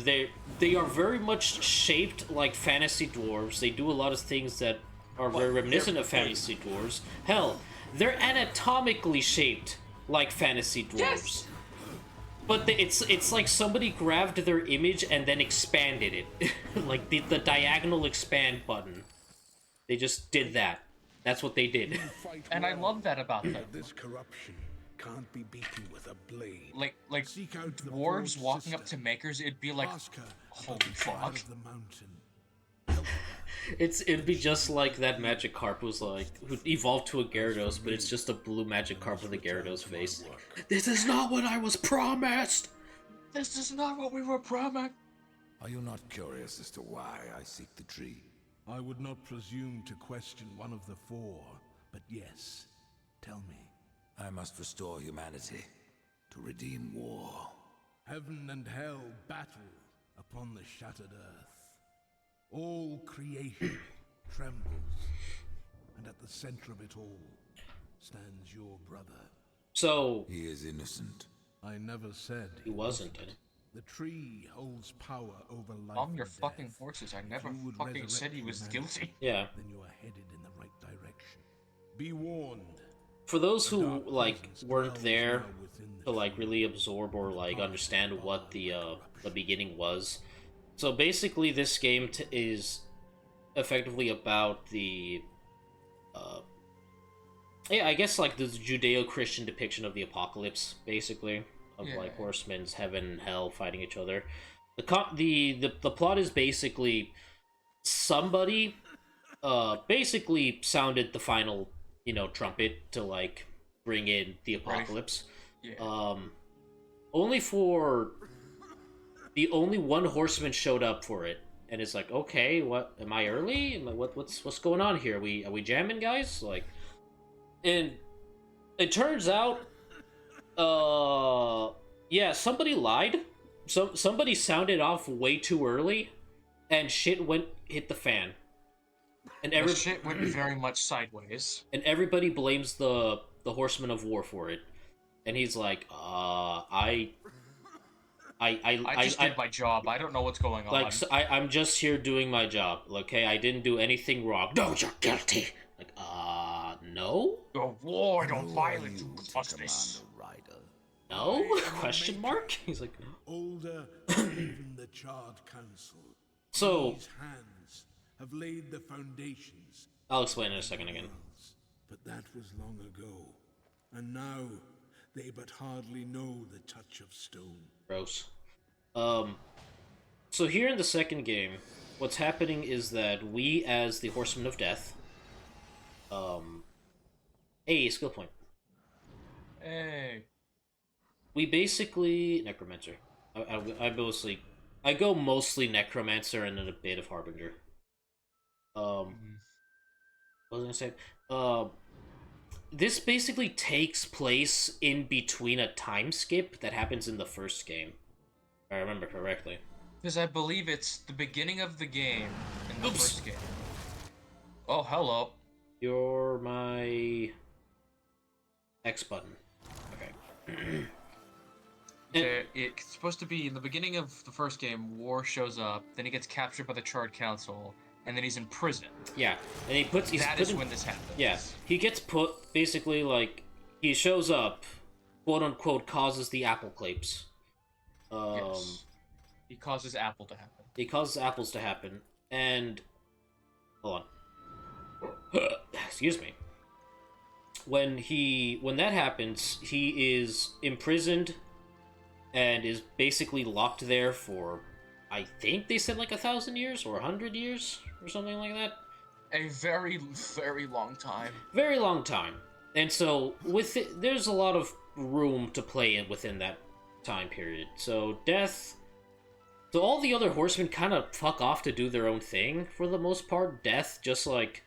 They are very much shaped like fantasy dwarves. They do a lot of things that are very reminiscent of fantasy dwarves. Hell, they're anatomically shaped like fantasy dwarves. Yes! But it's like somebody grabbed their image and then expanded it. Like the diagonal expand button. They just did that. That's what they did. And I love that about them. This corruption can't be beaten with a blade. Like Seek out the dwarves Forge walking up Sister. to makers, it'd be like, Ask her holy about the cloud fuck. of the mountain. It'd be just like that Magikarp was like, who evolved to a Gyarados, but it's just a blue Magikarp with a Gyarados face. This is not what I was promised! This is not what we were promised. Are you not curious as to why I seek the tree? I would not presume to question one of the four, but yes, tell me. I must restore humanity to redeem war. Heaven and hell battle upon the shattered earth. All creation trembles, and at the center of it all stands your brother. So, He is innocent. I never said he wasn't. The tree holds power over life. Calm your and fucking death. horses. I If never you would fucking said he resurrect was humanity, guilty. Yeah. Then you are headed in the right direction. Be warned. For those The who, dark like, presence weren't dwells there now within the to, like, tree. really absorb or, like, understand what the beginning was. So basically this game is effectively about the, yeah, I guess, like, the Judeo-Christian depiction of the apocalypse, basically. Of, Yeah. like, horsemen's heaven and hell fighting each other. The plot is basically somebody, basically sounded the final, you know, trumpet to, like, bring in the apocalypse. Yeah. Only for... The only one horseman showed up for it. And it's like, okay, what, am I early? What's going on here? Are we jamming, guys? Like, and it turns out, yeah, somebody lied. Somebody sounded off way too early, and shit hit the fan. And The shit went very much sideways. and everybody blames the Horseman of War for it. And he's like, I just did my job. I don't know what's going on. like, so I'm just here doing my job, okay? I didn't do anything wrong. No, you're guilty. Like, no? The war don't Who are violate you you to justice. command a rider? No? Question mark? He's like, no. Older than even the Charred Council. So, These hands have laid the foundations. I'll explain in a second again. But that was long ago. And now, they but hardly know the touch of stone. Gross. So here in the second game, what's happening is that we, as the Horsemen of Death, hey, skill point. Hey. We basically... Necromancer. I go mostly Necromancer and then a bit of Harbinger. What was I gonna say? This basically takes place in between a time skip that happens in the first game. If I remember correctly. Because I believe it's the beginning of the game in the Oops. first game. Oh, hello. You're my... X button. Okay. It's supposed to be in the beginning of the first game, War shows up, then he gets captured by the Charred Council, and then he's in prison. Yeah, and he's That put is in, when this happens. yeah, he gets put, basically, like, he shows up, quote-unquote, causes the appleclapse. Yes. He causes Apple to happen. He causes apples to happen, and... Hold on. Excuse me. When that happens, he is imprisoned and is basically locked there for, I think they said like 1,000 years or 100 years or something like that. A very, very long time. Very long time. And so with it, there's a lot of room to play in within that time period. So so all the other horsemen kind of fuck off to do their own thing for the most part. Death just like,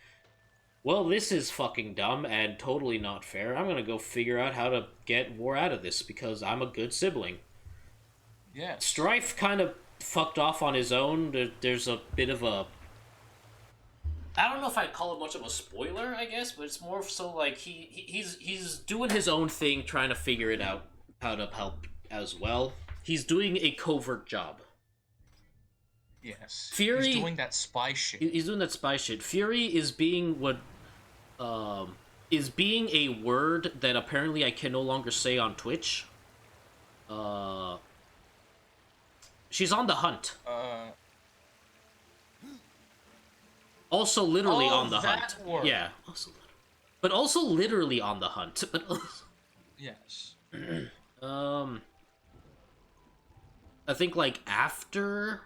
well, this is fucking dumb and totally not fair. I'm gonna go figure out how to get War out of this because I'm a good sibling. Yes. Strife kind of fucked off on his own. There's a bit of a... I don't know if I'd call it much of a spoiler, I guess, but it's more so like he's doing his own thing, trying to figure it out how to help as well. he's doing a covert job. Yes. Fury- He's doing that spy shit. He's doing that spy shit. Fury is being what, is being a word that apparently I can no longer say on Twitch. She's on the hunt. Also, literally on the hunt. Word. Yeah. But also literally on the hunt. But Yes. I think like after.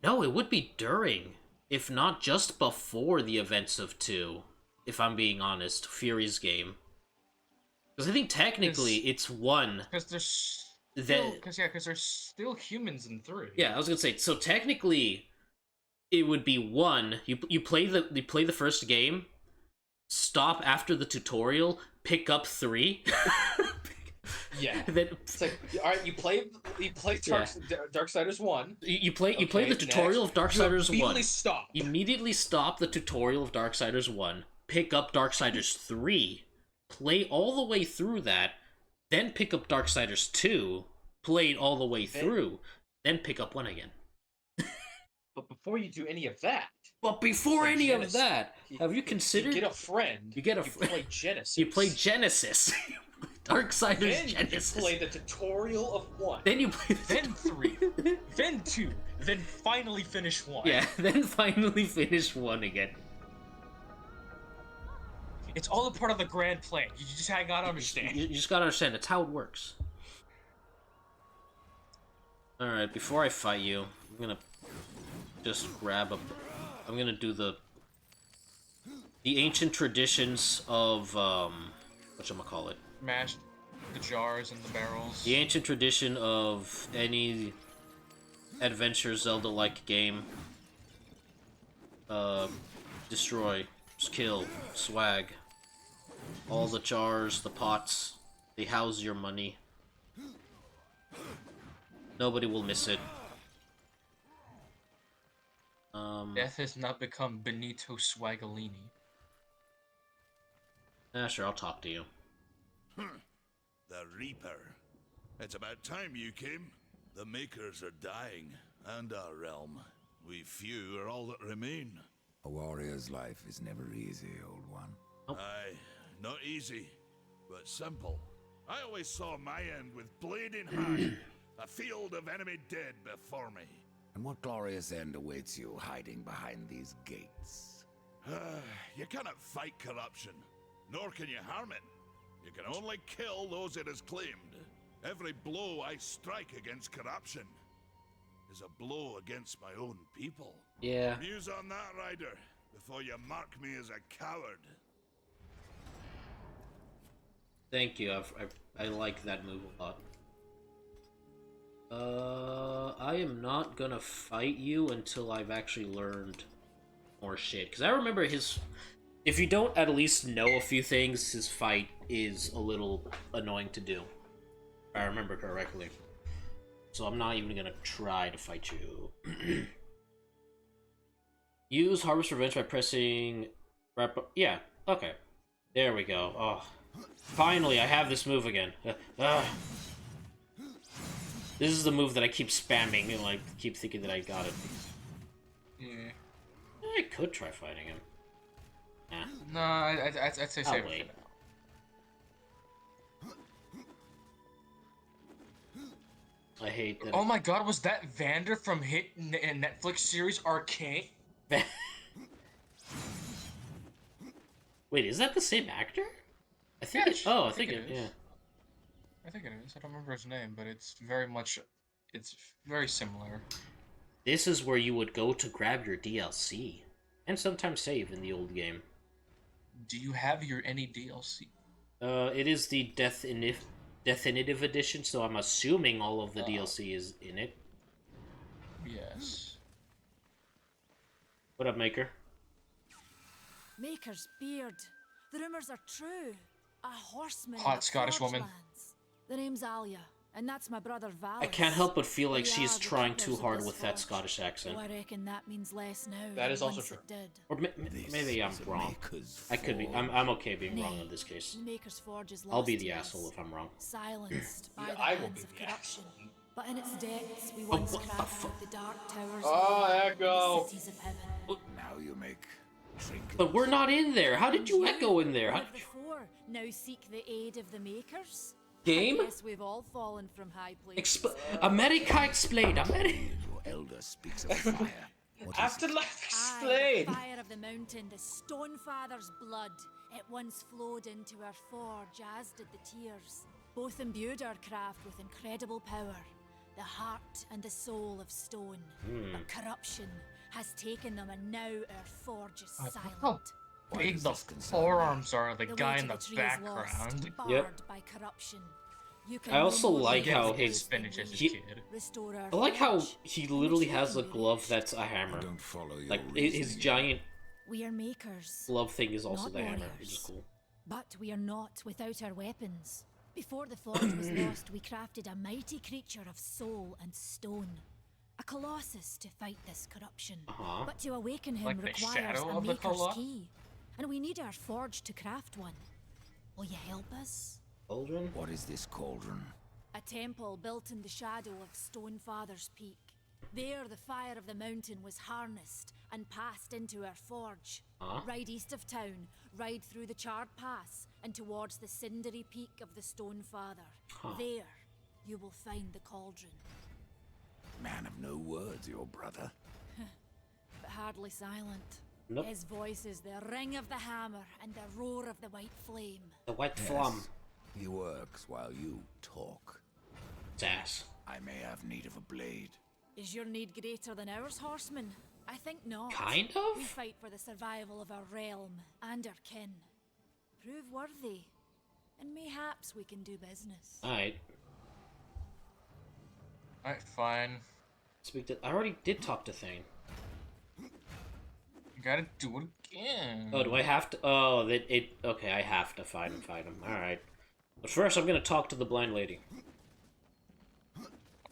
No, it would be during, if not just before the events of 2. If I'm being honest, Fury's game. Because I think technically it's 1. Because there's That because there's still humans in 3. yeah, I was gonna say. So technically, it would be 1. You play the first game, stop after the tutorial, pick up 3. Yeah. Then It's like, all right, you play Darksiders 1. you play Okay, the tutorial of Darksiders 1. Immediately stop. Immediately stop the tutorial of Darksiders 1. Pick up Darksiders 3. Play all the way through that. Then pick up Darksiders 2. Play it all the way through. Then pick up 1 again. But before you do any of that, But before Like any Genesis. of that, have you considered you get a friend. You get a You friend. play Genesis. You play Genesis. Darksiders Then Genesis. you play the tutorial of 1. Then you play Then 3. Then 2. Then finally finish 1. Yeah, then finally finish 1 again. It's all a part of the grand plan. You just gotta understand. You just gotta understand, that's how it works. Alright, before I fight you, I'm gonna just grab a... I'm gonna do the ancient traditions of, whatchamacallit. Mash the jars and the barrels. The ancient tradition of any adventure Zelda-like game. Destroy, kill, swag. All the jars, the pots, they house your money. Nobody will miss it. Death has not become Benito Swagolini. Sure, I'll talk to you. The Reaper. It's about time you came. The Makers are dying, and our realm. We few are all that remain. A warrior's life is never easy, old one. Aye, not easy, but simple. I always saw my end with blade in hand, a field of enemy dead before me. And what glorious end awaits you hiding behind these gates? You cannot fight corruption, nor can you harm it. You can only kill those it has claimed. Every blow I strike against corruption is a blow against my own people. Yeah. Muse on that, Ryder, before you mark me as a coward. Thank you, I like that move a lot. I am not gonna fight you until I've actually learned more shit. Because I remember his... If you don't at least know a few things, his fight is a little annoying to do. If I remember correctly. So I'm not even gonna try to fight you. Use Harvest Revenge by pressing... Yeah, okay. There we go. Oh. Finally, I have this move again. This is the move that I keep spamming and like keep thinking that I got it. Yeah. I could try fighting him. Nah. No, I'd say I'll save wait. it for now. I hate that. Oh my god, was that Vander from hit Netflix series Arcane? Wait, is that the same actor? I think. Yes, I think it. is. Yeah. I think it is. I don't remember his name, but it's very much, it's very similar. This is where you would go to grab your DLC and sometimes save in the old game. Do you have any DLC? It is the Definitive Edition, so I'm assuming all of the DLC is in it. Yes. What up, Maker? Maker's beard. The rumors are true. A horseman. Hot of the Scottish Forge woman. lands. The name's Alia. And that's my brother Val. I can't help but feel like she's trying too hard with that Scottish accent. Oh, I reckon that means less now. That is also once true. it did. Or maybe I'm wrong. I could be. I'm okay being wrong in this case. Maker's Forge is I'll be lost the to asshole us, if I'm wrong. silenced by Yeah, the I will hands be of the corruption. asshole. But in its depths, we Oh, once what the crafted the dark towers Oh, and Echo! the cities of heaven. Now you make trinkets. But we're not in there. How did you echo in there? One How of the four now seek the aid of the Makers. Game? I guess we've all fallen from high places. America explained. America. Your elder speaks of fire. What is Afterlife Aye, explained! the fire of the mountain, the Stonefather's blood. It once flowed into our forge, as did the tears. Both imbued our craft with incredible power, the heart and the soul of stone. But corruption has taken them, and now our forge is How silent. big does the this concern forearms are, the The guy way in to the tree is lost, background. barred Yep. by corruption. You can I also no more like use how the his- spinach as a he- kid. restore our I like how forge, he and the literally tree has a can be glove reached. that's a I hammer. don't follow your Like his reasoning. giant We are makers. glove thing is also Not the hammer, warriors. which is cool. But we are not without our weapons. Before the forge was lost, we crafted a mighty creature of soul and stone. A colossus to fight this corruption. Uh-huh. But to awaken him Like the requires shadow a of the maker's Colossus? key. And we need our forge to craft one. Will you help us? Cauldron? What is this cauldron? A temple built in the shadow of Stonefather's Peak. There, the fire of the mountain was harnessed and passed into our forge. Huh? Ride east of town, ride through the charred pass, and towards the cindery peak of the Stonefather. Huh. There, you will find the cauldron. Man of no words, your brother. But hardly silent. Nope. His voice is the ring of the hammer and the roar of the white flame. The white Yes. flum. He works while you talk. It's ass. I may have need of a blade. Is your need greater than ours, horseman? I think not. Kind We of? fight for the survival of our realm and our kin. Prove worthy, and mayhaps we can do business. Alright. Alright, fine. Speak to. I already did talk to Thane. You gotta do it again. Oh, do I have to? Oh, that it. Okay, I have to fight him. Alright. But first, I'm gonna talk to the blind lady.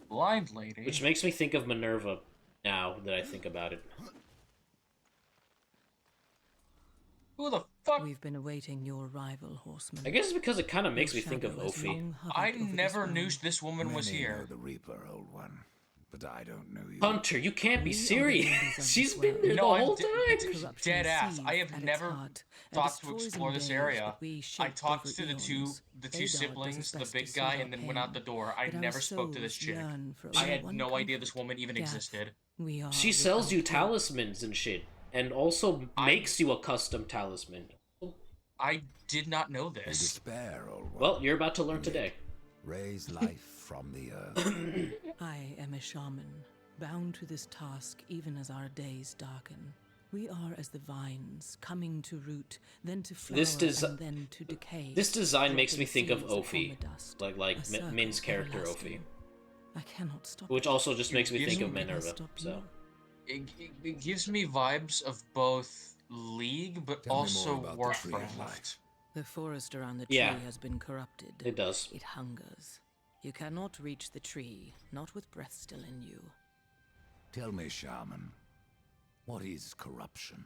Blind lady. Which makes me think of Minerva now that I think about it. Who the fuck? We've been awaiting your arrival, horseman. I guess it's because it kind of makes me Your think of shadow has Ophi. long hovered I over this never knew realm. this woman was Many here. know the Reaper, old one, but I don't know you. Hunter, you can't be We are the serious. leaders of She's this been world. there the No, I'm whole d- time. d- Corruption dead ass. I seethed have at its never heart, and thought to destroys explore and this days area. that we I shaped talked over to the two eons. two Adar does siblings, his the best big to guy, soothe and our then went out the pain, door. I but our never spoke to this souls chick. yearn for I only had one no idea this comfort, woman even death. existed. We are She sells you without hope. talismans and shit. And also makes you a custom talisman. I did not know They this. despair, old one. Well, you're about to learn today. Raise life from the earth. I am a shaman, bound to this task even as our days darken. We are as the vines, coming to root, then to flower, and then to decay. This design makes me dropping think of seeds upon Ophi. the dust, Like a circle Min's character Ophi. everlasting. I cannot stop Which it. also just makes me Gives think of me- Minerva. Stop So you. It gives me vibes of both League, but Tell me also more about the tree of Warcraft. life. The forest around the tree Yeah. has been corrupted. it does. It hungers. You cannot reach the tree, not with breath still in you. Tell me, shaman, what is corruption?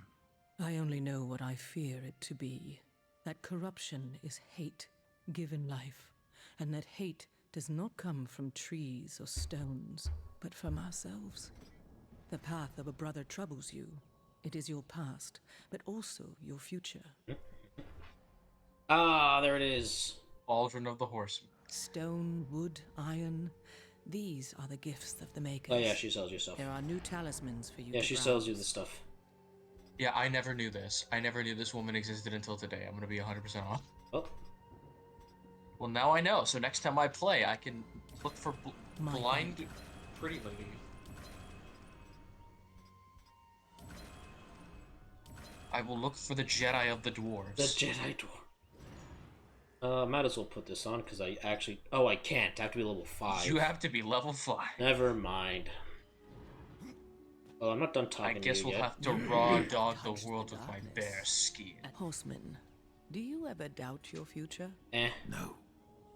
I only know what I fear it to be. That corruption is hate given life, and that hate does not come from trees or stones, but from ourselves. The path of a brother troubles you. It is your past, but also your future. Ah, there it is. Cauldron of the Horseman. Stone, wood, iron, these are the gifts of the makers. Oh yeah, she sells you stuff. There are new talismans for you Yeah, to she sells you the browse. stuff. Yeah, I never knew this. I never knew this woman existed until today. I'm gonna be 100% off. Oh, Well, now I know. So next time I play, I can look for My blind pretty lady. I will look for the Jedi of the Dwarves. the Jedi Dwarf. Might as well put this on because I actually. Oh, I can't. I have to be level 5. You have to be level 5. Never mind. Well, I'm not done talking I guess to you we'll yet. have to raw dog the Touch the world with my darkness. bare skin. Horseman, do you ever doubt your future? Eh. No.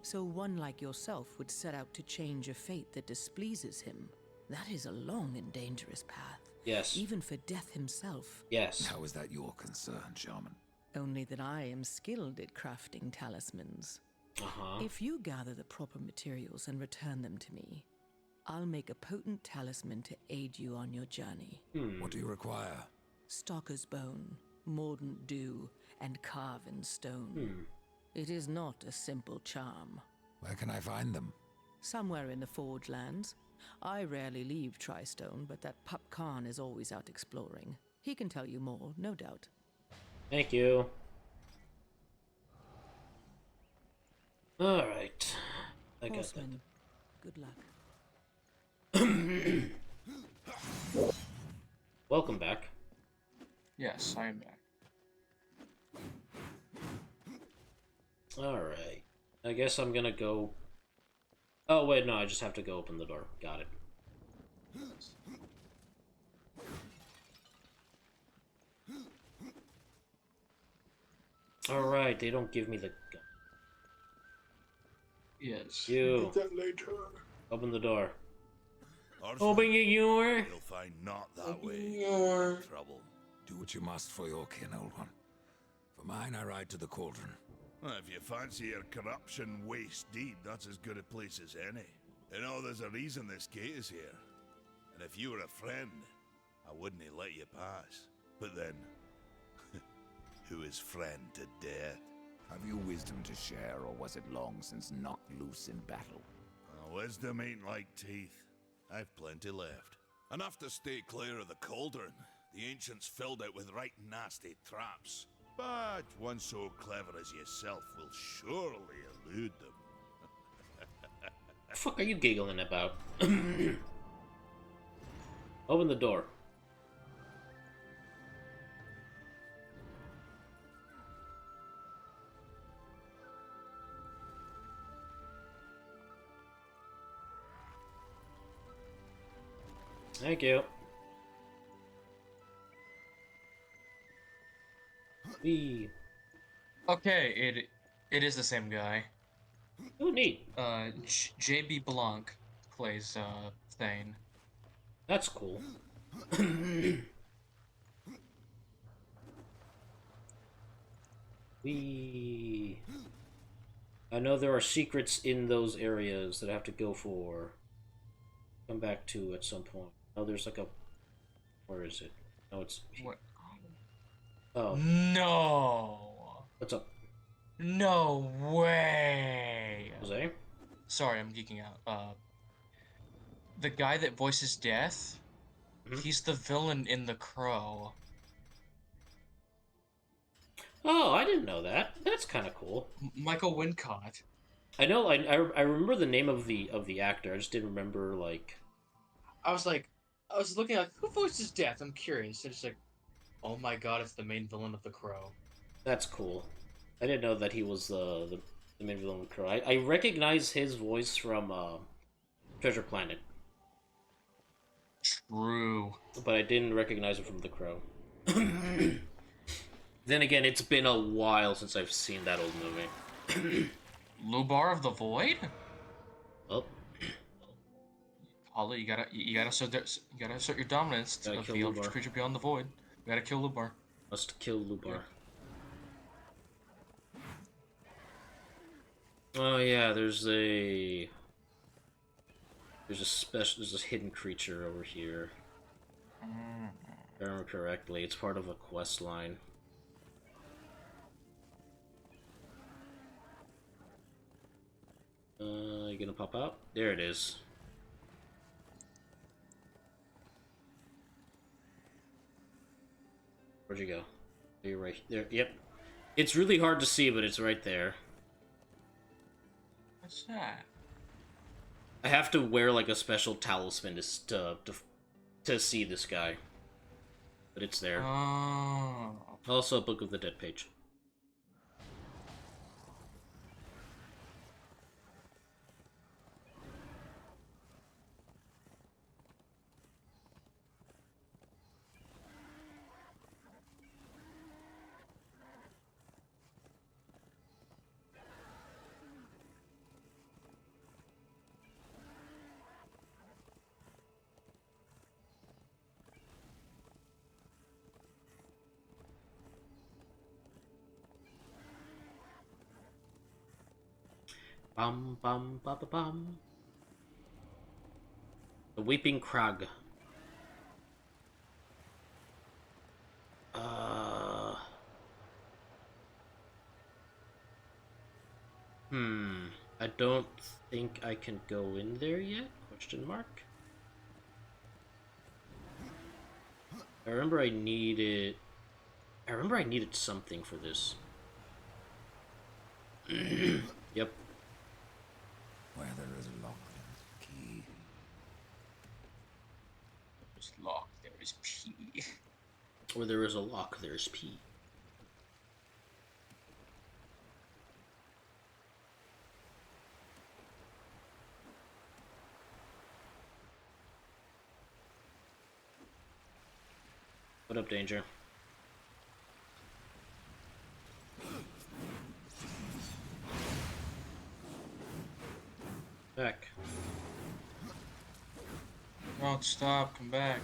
So one like yourself would set out to change a fate that displeases him. That is a long and dangerous path. Yes. Even for Death himself. Yes. How is that your concern, Shaman? Only that I am skilled at crafting talismans. If you gather the proper materials and return them to me, I'll make a potent talisman to aid you on your journey. What do you require? Stalker's bone, mordant dew, and carven stone. It is not a simple charm. Where can I find them? Somewhere in the Forge Lands. I rarely leave Tristone, but that pup Khan is always out exploring. He can tell you more, no doubt. Thank you. Alright. I got that. Horseman, good luck. Welcome back. Yes, I am back. Alright. I guess I'm gonna go... Oh, wait, no, I just have to go open the door. Got it. Alright, they don't give me the gun. Yes. You. Get that later. Open the door. Arthur, Open your... you'll find not that way. Trouble. Do what you must for your kin, old one. For mine, I ride to the cauldron. Well, if you fancy your corruption waist deep, that's as good a place as any. You know, there's a reason this gate is here. And if you were a friend, I wouldn't have let you pass. But then, who is friend to death? Have you wisdom to share, or was it long since knocked loose in battle? Wisdom ain't like teeth. I've plenty left. Enough to stay clear of the cauldron. The ancients filled it with right nasty traps. But one so clever as yourself will surely elude them. What the fuck are you giggling about? Open the door. Thank you. Okay, it is the same guy. Oh, neat. J.B. Blanc plays Thane. That's cool. I know there are secrets in those areas that I have to go for. Come back to at some point. Oh, there's like a... Where is it? Oh, it's... What? Oh. No! What's up? No way! Jose? Sorry, I'm geeking out. The guy that voices Death, he's the villain in The Crow. Oh, I didn't know that. That's kind of cool. Michael Wincott. I know. I remember the name of the actor. I just didn't remember like. I was looking at who voices Death. I'm curious. It's like, oh my god, it's the main villain of The Crow. That's cool. I didn't know that he was the main villain of The Crow. I recognize his voice from Treasure Planet. True. But I didn't recognize him from The Crow. Then again, it's been a while since I've seen that old movie. Lubar of the Void? Oh. Holly, you gotta assert your dominance Gotta of kill the eldritch Lubar. creature beyond the void. You gotta kill Lubar. Must kill Lubar. Oh yeah, there's a hidden creature over here. If I remember correctly, it's part of a quest line. You gonna pop out? There it is. Where'd you go? You're right there. Yep. It's really hard to see, but it's right there. What's that? I have to wear like a special talisman to see this guy. But it's there. Oh. Also a Book of the Dead page. Bum bum ba ba bum. The Weeping Crag. I don't think I can go in there yet? Question mark. I remember I needed something for this. Yep. Where there is lock, there is key. There's lock, there is P. Where there is a lock, there's P. What up, Danger? Back. Don't stop, come back.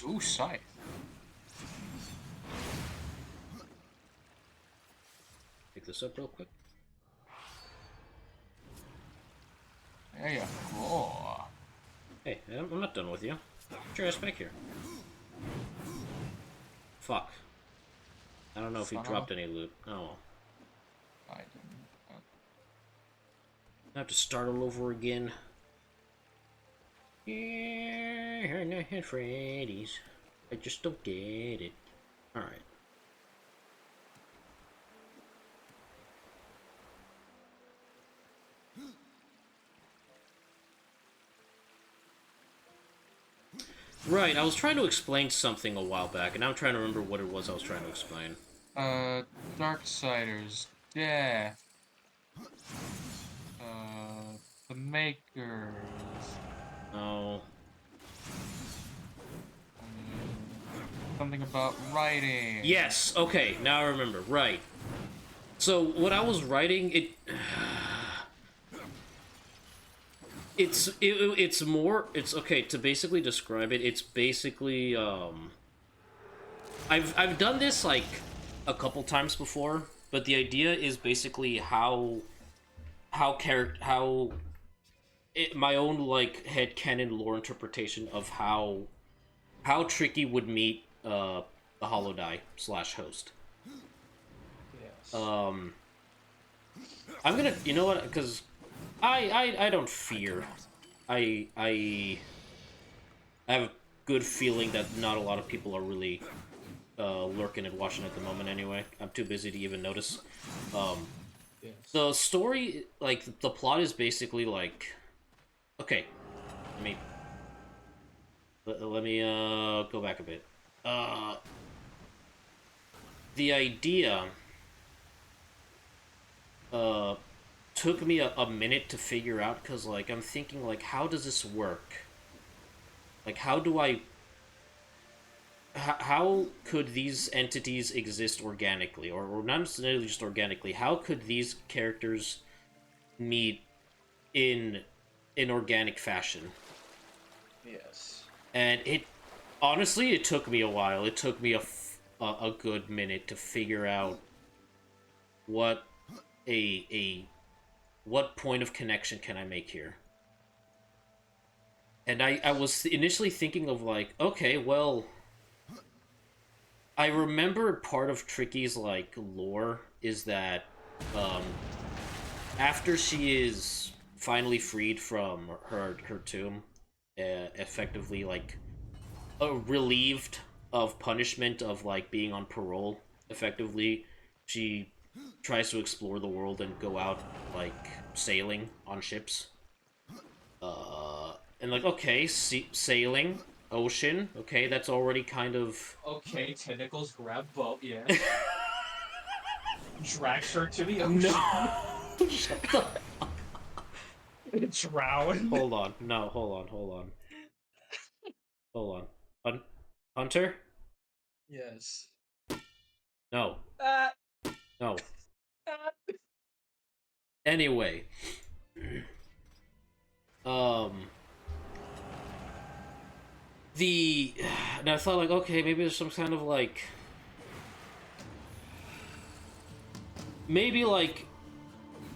Ooh, scythe. Pick this up real quick. There you go. Hey, I'm not done with you. Get your ass back here. Fuck. I don't know if you dropped any loot. Oh well. I didn't. I have to start all over again. Yeah, not Freddy's. I just don't get it. Alright. Right, I was trying to explain something a while back, and now I'm trying to remember what it was I was trying to explain. Darksiders. Yeah. The Makers. Oh. Something about writing. Yes, okay, now I remember. Right. So, what I was writing, it's okay, to basically describe it, it's basically, I've done this, like, a couple times before, but the idea is basically my own, like, headcanon lore interpretation of how Tricky would meet, the Hollow Die / host. Yes. I'm gonna, you know what, because I don't fear. I have a good feeling that not a lot of people are really lurking and watching at the moment anyway. I'm too busy to even notice. Yes. The story, like, the plot is basically like... Okay, let me go back a bit. The idea took me a minute to figure out, because, like, I'm thinking, like, how does this work? Like, how could these entities exist organically? Or not necessarily just organically. How could these characters meet in organic fashion? Yes. And honestly, it took me a while. It took me a good minute to figure out what what point of connection can I make here. And I was initially thinking of, like, okay, well, I remember part of Tricky's, like, lore is that after she is finally freed from her tomb, effectively, like, relieved of punishment of, like, being on parole, effectively, she tries to explore the world and go out, like, sailing on ships. And, like, okay, sailing, ocean, okay, that's already kind of... Okay, tentacles grab boat, yeah. Drags her to the ocean. No! Shut the... Drown. Hold on, no, hold on. Hold on. Hunter? Yes. No. Ah. No. Ah. Anyway. the and I thought like, okay, maybe there's some kind of like maybe like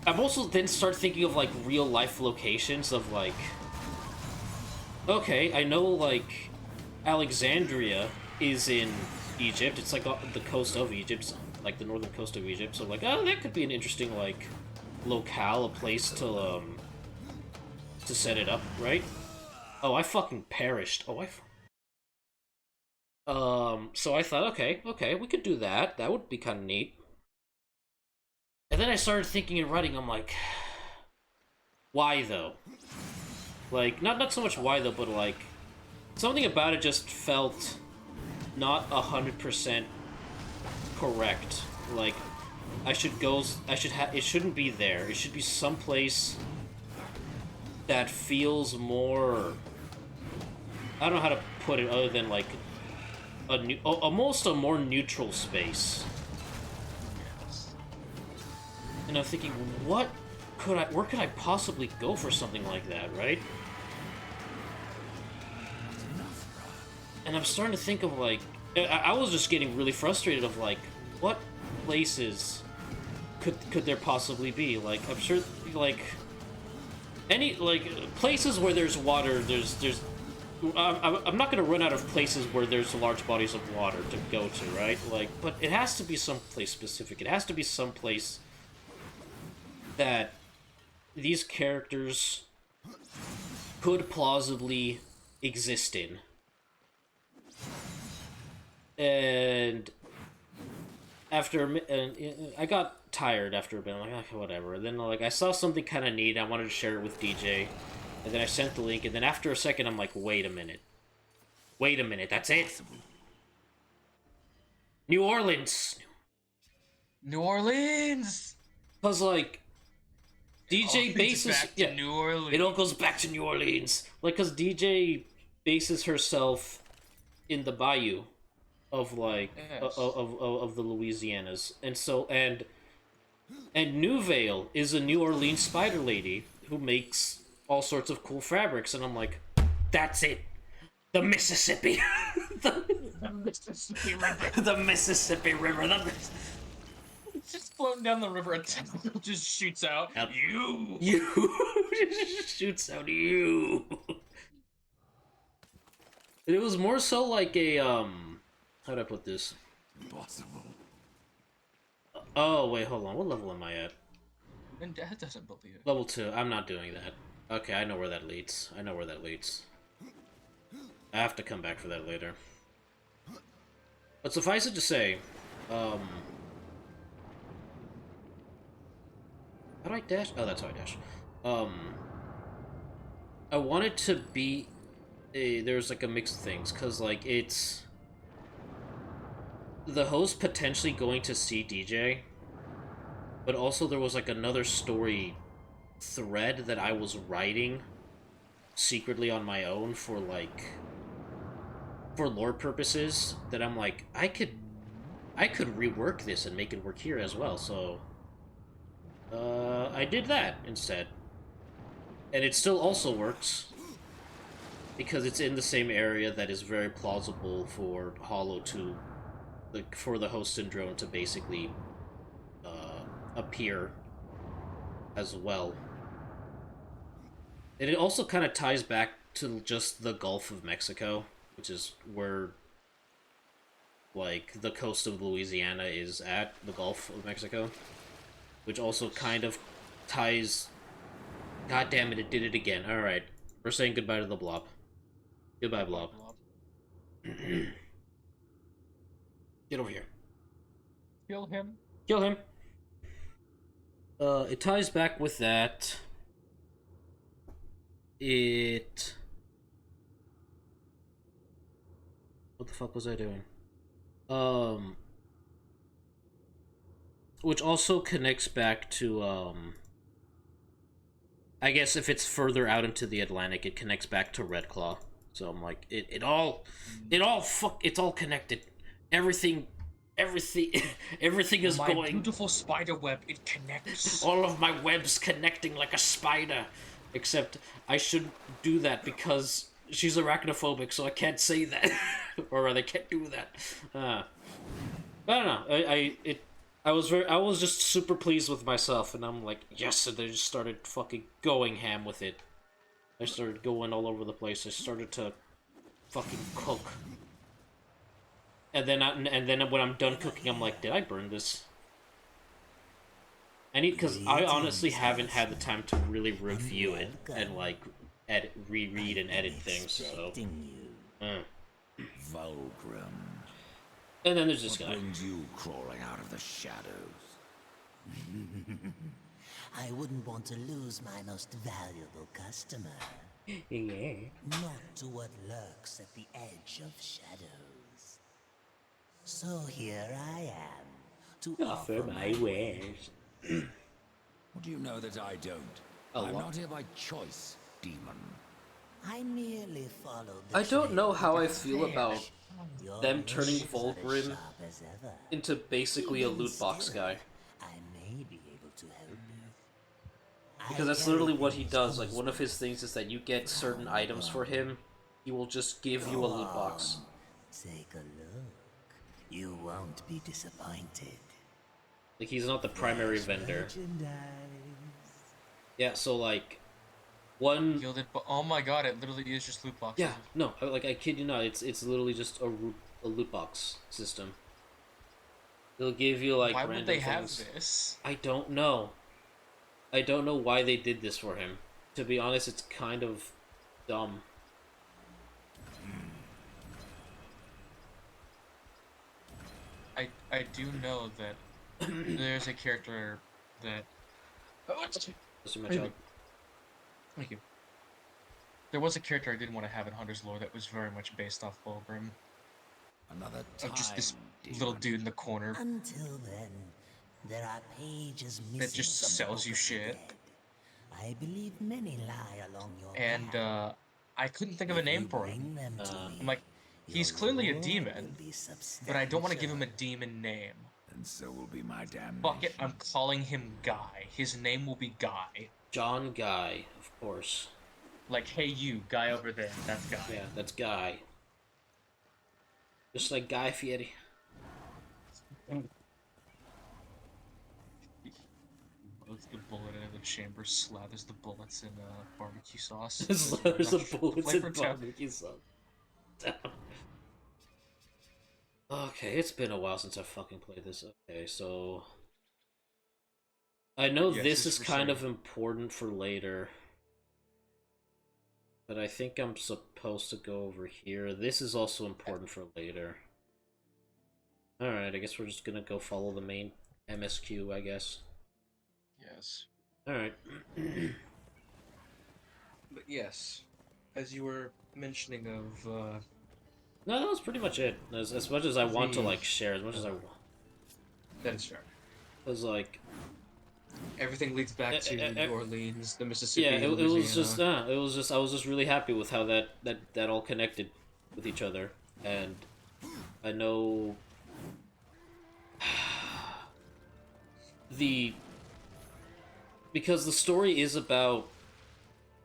I'm also then start thinking of like real life locations of like, okay, I know like Alexandria is in Egypt. It's like the coast of Egypt, like the northern coast of Egypt. So like, oh, that could be an interesting like locale, a place to set it up, right? Oh, I fucking perished. So I thought, okay, we could do that. That would be kind of neat. And then I started thinking and writing, I'm like, why though? Like, not so much why though, but like, something about it just felt not 100% correct. Like, it shouldn't be there. It should be someplace that feels more, I don't know how to put it other than like almost a more neutral space. And I'm thinking, where could I possibly go for something like that, right? And I'm starting to think of like, I was just getting really frustrated of like, what places could there possibly be? Like, I'm sure like any like places where there's water, I'm not gonna run out of places where there's large bodies of water to go to, right? Like, but it has to be someplace specific. It has to be someplace that these characters could plausibly exist in. And I got tired after a bit. I'm like, okay, whatever. And then like I saw something kind of neat. I wanted to share it with DJ, and then I sent the link. And then after a second, I'm like, wait a minute, that's it. New Orleans. Cause like DJ bases New Orleans. It all goes back to New Orleans. Like, cause DJ bases herself in the bayou of like of the Louisianas, and so and Newvale is a New Orleans spider lady who makes all sorts of cool fabrics, and I'm like, that's it, the Mississippi, the Mississippi River. the Mississippi River, It's just floating down the river, a tentacle just shoots out. You shoots out you. It was more so like a how do I put this? Impossible. Oh wait, hold on. What level am I at? And Dad doesn't believe it. Level 2. I'm not doing that. Okay, I know where that leads. I have to come back for that later. But suffice it to say, how do I dash? Oh, that's how I dash. I want it to be there's like a mix of things, cause like it's the host potentially going to see DJ, but also there was like another story thread that I was writing secretly on my own for lore purposes that I'm like, I could rework this and make it work here as well, so I did that instead. And it still also works because it's in the same area that is very plausible for Hollow to for the host syndrome to basically appear as well. And it also kind of ties back to just the Gulf of Mexico, which is where like the coast of Louisiana is at, the Gulf of Mexico, which also kind of ties. God damn it, it did it again. Alright, we're saying goodbye to the blob. Goodbye, blob. Get over here. Kill him. Kill him. It ties back with that. What the fuck was I doing? Which also connects back to, I guess if it's further out into the Atlantic, it connects back to Red Claw. So I'm like, it's all connected. Everything is My going. beautiful spider web, it connects. All of my webs connecting like a spider. Except I shouldn't do that because she's arachnophobic, so I can't say that, or rather, can't do that. I don't know. I was just super pleased with myself, and I'm like, yes, and I just started fucking going ham with it. I started going all over the place. I started to fucking cook. And then when I'm done cooking, I'm like, did I burn this? Because I honestly haven't had the time to really review it and like reread and edit things. So, Vulgrim. And then there's this guy. What brings you crawling out of the shadows? I wouldn't want to lose my most valuable customer. Yeah. Not to what lurks at the edge of shadows. So here I am to offer my wares. What do you know that I don't? I'm not here by choice, demon. I merely followed the I don't know trail how I of feel affairs. about Your them turning wishes are as Vulgrim sharp as ever. into basically a Even loot box still, guy. I may be able to help you. Because that's literally what he does. Like, one of his things is that you get certain items for him, he will just give you a loot box. Take a look. You won't be disappointed. Like, he's not the primary vendor. Merchandise. Yeah, so, like, one... Gilded, but oh my god, it literally is just loot boxes. Yeah, no, like, I kid you not, it's literally just a loot box system. They'll give you, like, Why random would they things. have this? I don't know. I don't know why they did this for him. To be honest, it's kind of dumb. I do know that there's a character that... Mr. Mitchell. Thank you. There was a character I didn't want to have in Hunter's lore that was very much based off Fulgrim. Another time, Of just this demon. little dude in the corner Until then, there are pages missing that just from the sells Book you of the shit. Dead. I believe many lie along your And, path. I couldn't think of a If you name for him. bring them to me, I'm like, he's your clearly a reward demon, will be but I don't want to give him a substantial. demon name. And so will be my damnation. Fuck it, I'm calling him Guy. His name will be Guy. John Guy, of course. Like, hey you, Guy over there, that's Guy. Yeah, that's Guy. Just like Guy Fieri. Loads the bullet out of the chamber, slathers the bullets in barbecue sauce. Slathers the bullets in Flavor town. barbecue sauce. Okay, it's been a while since I fucking played this. Okay, so... I know Yes, this it's is for kind sure. of important for later. But I think I'm supposed to go over here. This is also important for later. Alright, I guess we're just gonna go follow the main MSQ, I guess. Yes. Alright. But yes, as you were mentioning of, No, that was pretty much it. As much as I want to, like, share, as much as I want. that is fair. Because, like... Everything leads back to New Orleans, the Mississippi. Yeah, it was Louisiana. just, I was just really happy with how that all connected with each other. And I know... Because the story is about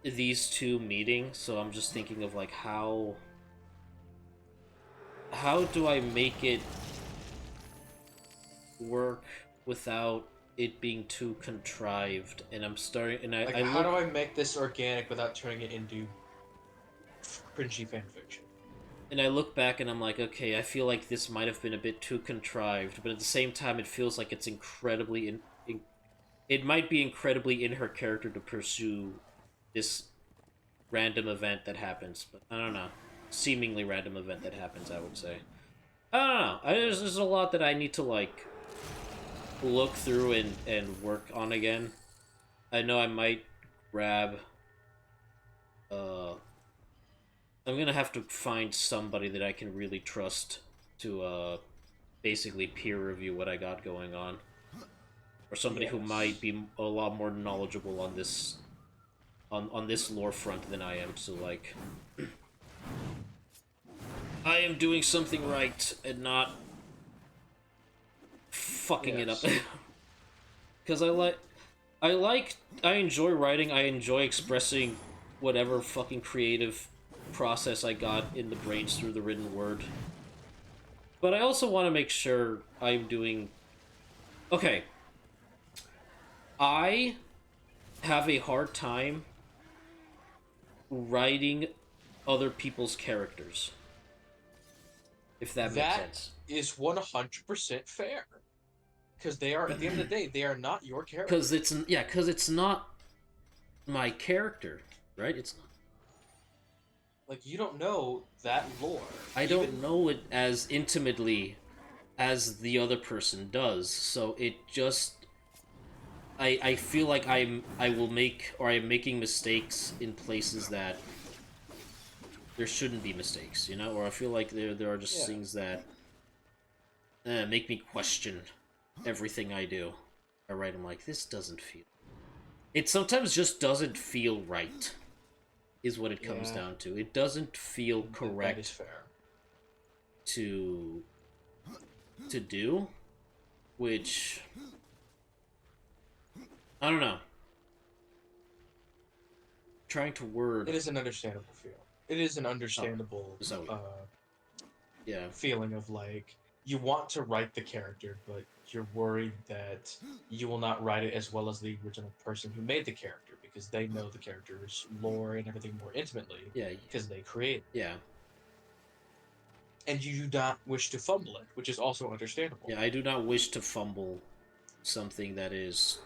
these two meeting, so I'm just thinking of, like, how do I make it work without it being too contrived? And I'm starting, and Like, I how look, do I make this organic without turning it into cringy fanfiction? and I look back and I'm like, okay, I feel like this might have been a bit too contrived, but at the same time, it feels like it's incredibly it might be incredibly in her character to pursue this random event that happens, but I don't know. Seemingly random event that happens, I would say. I don't know. There's a lot that I need to, like, look through and work on again. I know I might grab... I'm gonna have to find somebody that I can really trust to, basically peer review what I got going on. Or somebody who might be a lot more knowledgeable on this... on this lore front than I am, so, like... I am doing something right and not fucking it up. Because I enjoy writing, I enjoy expressing whatever fucking creative process I got in the brains through the written word. But I also want to make sure I'm doing... Okay. I have a hard time writing other people's characters. If that makes sense. That is 100% fair. Because they are, at the end of the day, they are not your character. Because it's not my character, right? It's not. Like, you don't know that lore. I don't know it as intimately as the other person does, so it just... I feel like I'm making mistakes in places that there shouldn't be mistakes, you know? Or I feel like there are just things that make me question everything I do. I write, I'm like, this doesn't feel... It sometimes just doesn't feel right, is what it comes down to. It doesn't feel correct. That is fair. To do, which... I don't know. Trying to word... It is an understandable feel. It is an understandable feeling of, like, you want to write the character, but you're worried that you will not write it as well as the original person who made the character, because they know the character's lore and everything more intimately. Yeah. Because they create it. Yeah. And you do not wish to fumble it, which is also understandable. Yeah, I do not wish to fumble something that is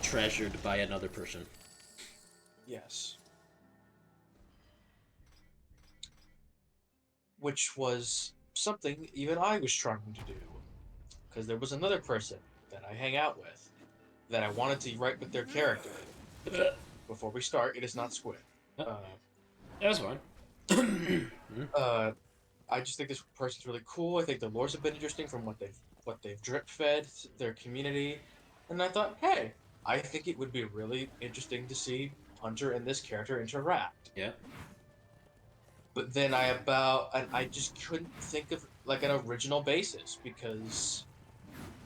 treasured by another person. Yes. Which was something even I was trying to do. Because there was another person that I hang out with that I wanted to write with their character. Before we start, it is not Squid. That's fine. I just think this person's really cool. I think their lores have been interesting from what they've drip fed their community. And I thought, hey, I think it would be really interesting to see Hunter and this character interact. Yeah. But then I just couldn't think of like an original basis, because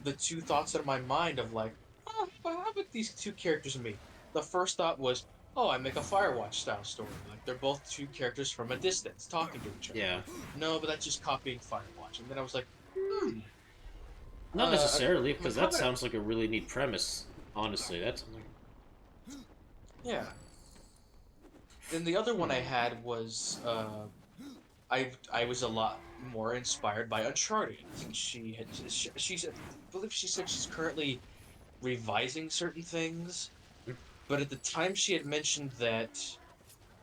the two thoughts in my mind of like, how would these two characters meet? The first thought was, oh, I make a Firewatch style story. Like, they're both two characters from a distance talking to each other. Yeah. No, but that's just copying Firewatch. And then I was like, Not necessarily, because that sounds like a really neat premise. Honestly, that sounds like... Yeah. Then the other one I had was, I was a lot more inspired by Uncharted. I believe she said she's currently revising certain things, but at the time she had mentioned that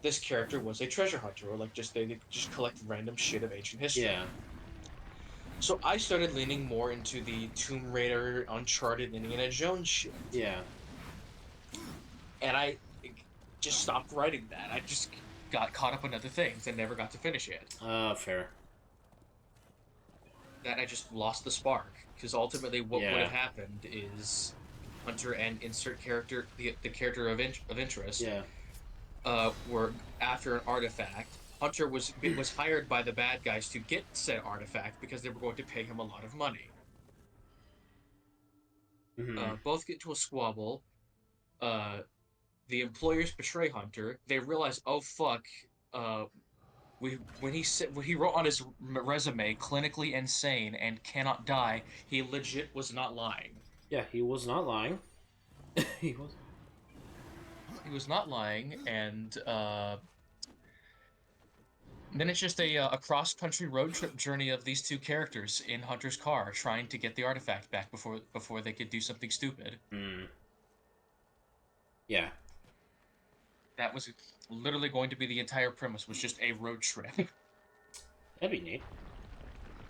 this character was a treasure hunter, or like they just collect random shit of ancient history. Yeah. So I started leaning more into the Tomb Raider, Uncharted, Indiana Jones shit. Yeah. And I just stopped writing that. I just got caught up in other things and never got to finish it. Fair. That I just lost the spark, because ultimately what would have happened is Hunter and insert character, the character of interest, were after an artifact. Hunter was hired by the bad guys to get said artifact because they were going to pay him a lot of money. Mm-hmm. Both get to a squabble. The employers betray Hunter. They realize, oh fuck, when he wrote on his resume, clinically insane and cannot die, he legit was not lying. Yeah, he was not lying. He was not lying, and then it's just a cross-country road trip journey of these two characters in Hunter's car trying to get the artifact back before they could do something stupid. Yeah. That was literally going to be the entire premise, was just a road trip. That'd be neat.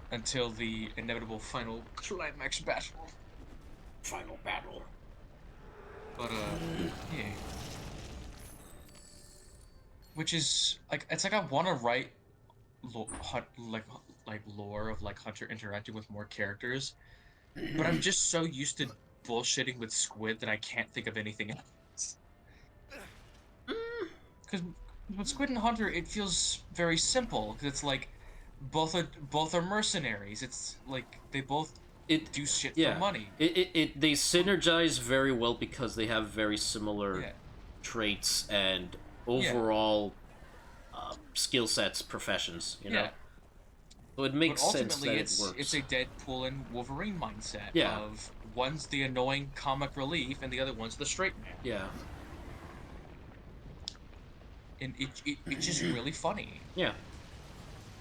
Until the inevitable final climax battle. Final battle. But, yeah. Which is, like, it's like I want to write, lore of, like, Hunter interacting with more characters, but I'm just so used to bullshitting with Squid that I can't think of anything else. Because with Squid and Hunter, it feels very simple, because it's like, both are mercenaries. It's like, they both do shit for money. They synergize very well because they have very similar traits and overall skill sets, professions, you know? Yeah. So it makes But sense that ultimately, it works. it's a Deadpool and Wolverine mindset Yeah. of one's the annoying comic relief and the other one's the straight man. Yeah. And it's just really funny. Yeah.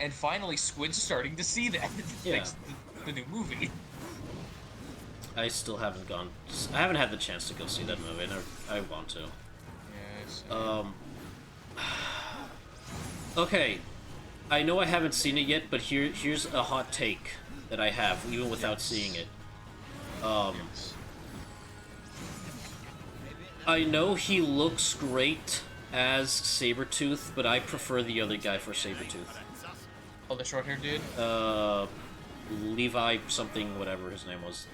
And finally, Squid's starting to see that. Yeah. Thanks to the new movie. I still haven't gone... I haven't had the chance to go see that movie, and I want to. Yes. Okay. I know I haven't seen it yet, but here's a hot take that I have, even without seeing it. I know he looks great as Sabretooth, but I prefer the other guy for Sabretooth. Oh, the short-haired dude? Levi something, whatever his name was.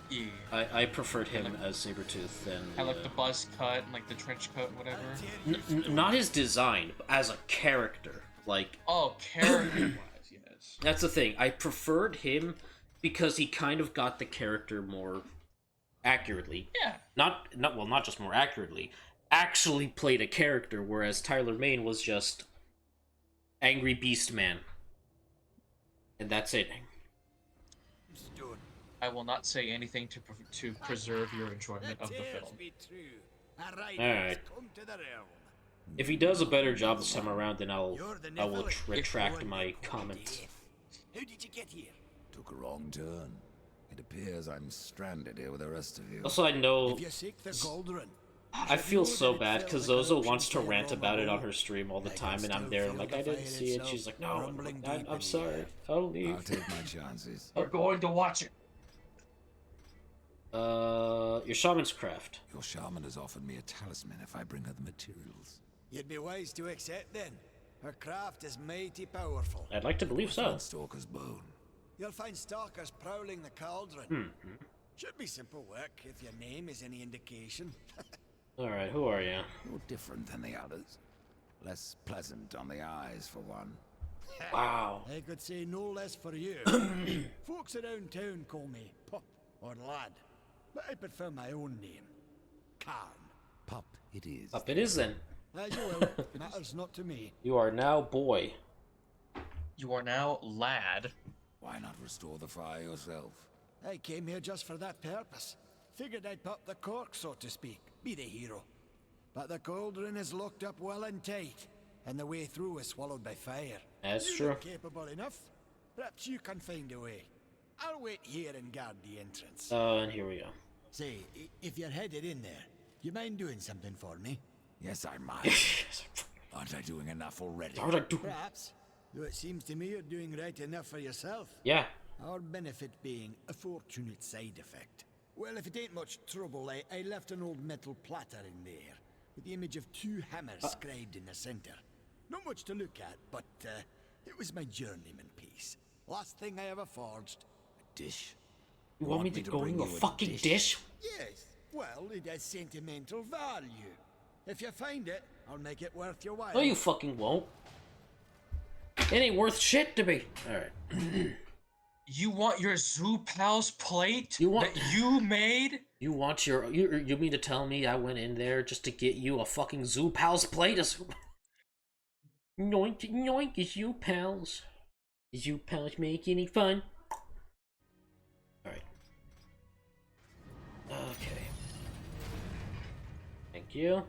Yeah. I preferred him as Sabretooth than... I like the buzz cut and like the trench coat and whatever. Not his design, but as a character. Like... Oh, character-wise, yes. That's the thing. I preferred him because he kind of got the character more accurately. Yeah. Not just more accurately. Actually played a character, whereas Tyler Mane was just Angry Beast Man. And that's it. I will not say anything to preserve your enjoyment of the film. Alright. If he does a better job this time around, then I will retract my comments. How did you get here? Took a wrong turn. It appears I'm stranded here with the rest of you. Also, I know... If you seek the cauldron, I feel so bad because Zozo wants to rant about it on her stream all the time, and I'm there. I'm like, I didn't see it. She's like, no, I'm sorry. I'll leave. I'll take my chances. We're going to watch it. Your shaman's craft. Your shaman has offered me a talisman if I bring her the materials. you'd be wise to accept then. Her craft is mighty powerful. I'd like to believe so. Stalker's bone. You'll find stalkers prowling the cauldron. Should be simple work if your name is any indication. Alright, who are you? You're different than the others. Less pleasant on the eyes, for one. Wow. I could say no less for you. Folks around town call me Pup or Lad, but I prefer my own name. Karn. Pup it is. Up it is then. As you will. Matters not to me. You are now boy. You are now Lad. Why not restore the fire yourself? I came here just for that purpose. Figured I'd pop the cork, so to speak. Be the hero. But the cauldron is locked up well and tight, and the way through is swallowed by fire. That's You true. look capable enough. Perhaps you can find a way. I'll wait here and guard the entrance. And here we go. Say, if you're headed in there, you mind doing something for me? Yes, I might. Aren't I doing enough already? How would I do? Perhaps. Though it seems to me you're doing right enough for yourself. Yeah. Our benefit being a fortunate side effect. Well, if it ain't much trouble, I left an old metal platter in there, with the image of two hammers scribed in the center. Not much to look at, but it was my journeyman piece. Last thing I ever forged. A dish. You want me to go bring in a you a fucking dish? Yes, well, it has sentimental value. If you find it, I'll make it worth your while. No, you fucking won't. It ain't worth shit to me. Alright. You want your Zoo Pals plate You want- that you made? You want your... You mean to tell me I went in there just to get you a fucking Zoo Pals plate? Yoink, yoink, Zoo Pals. Zoo Pals make any fun? Alright. Okay. Thank you.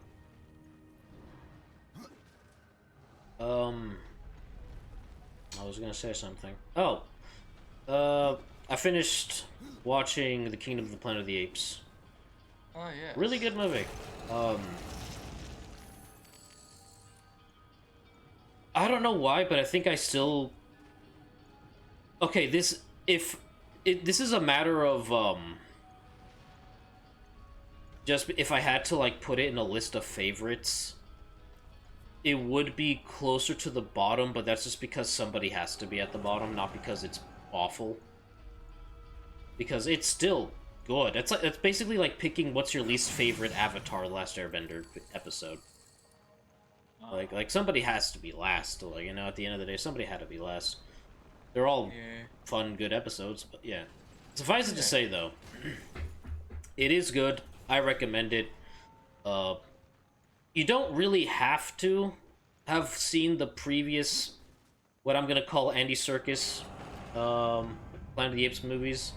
I was gonna say something. Oh! I finished watching The Kingdom of the Planet of the Apes. Oh, yeah. Really good movie. I don't know why, but I think I still... Okay, this is a matter of, just if I had to, like, put it in a list of favorites, it would be closer to the bottom, but that's just because somebody has to be at the bottom, not because it's awful. Because it's still good. It's basically like picking what's your least favorite Avatar: The Last Airbender episode. Like somebody has to be last. Like, you know, at the end of the day, somebody had to be last. They're all fun, good episodes, but yeah. Suffice it to say, though, it is good. I recommend it. You don't really have to have seen the previous, what I'm gonna call Andy Serkis, Planet of the Apes movies,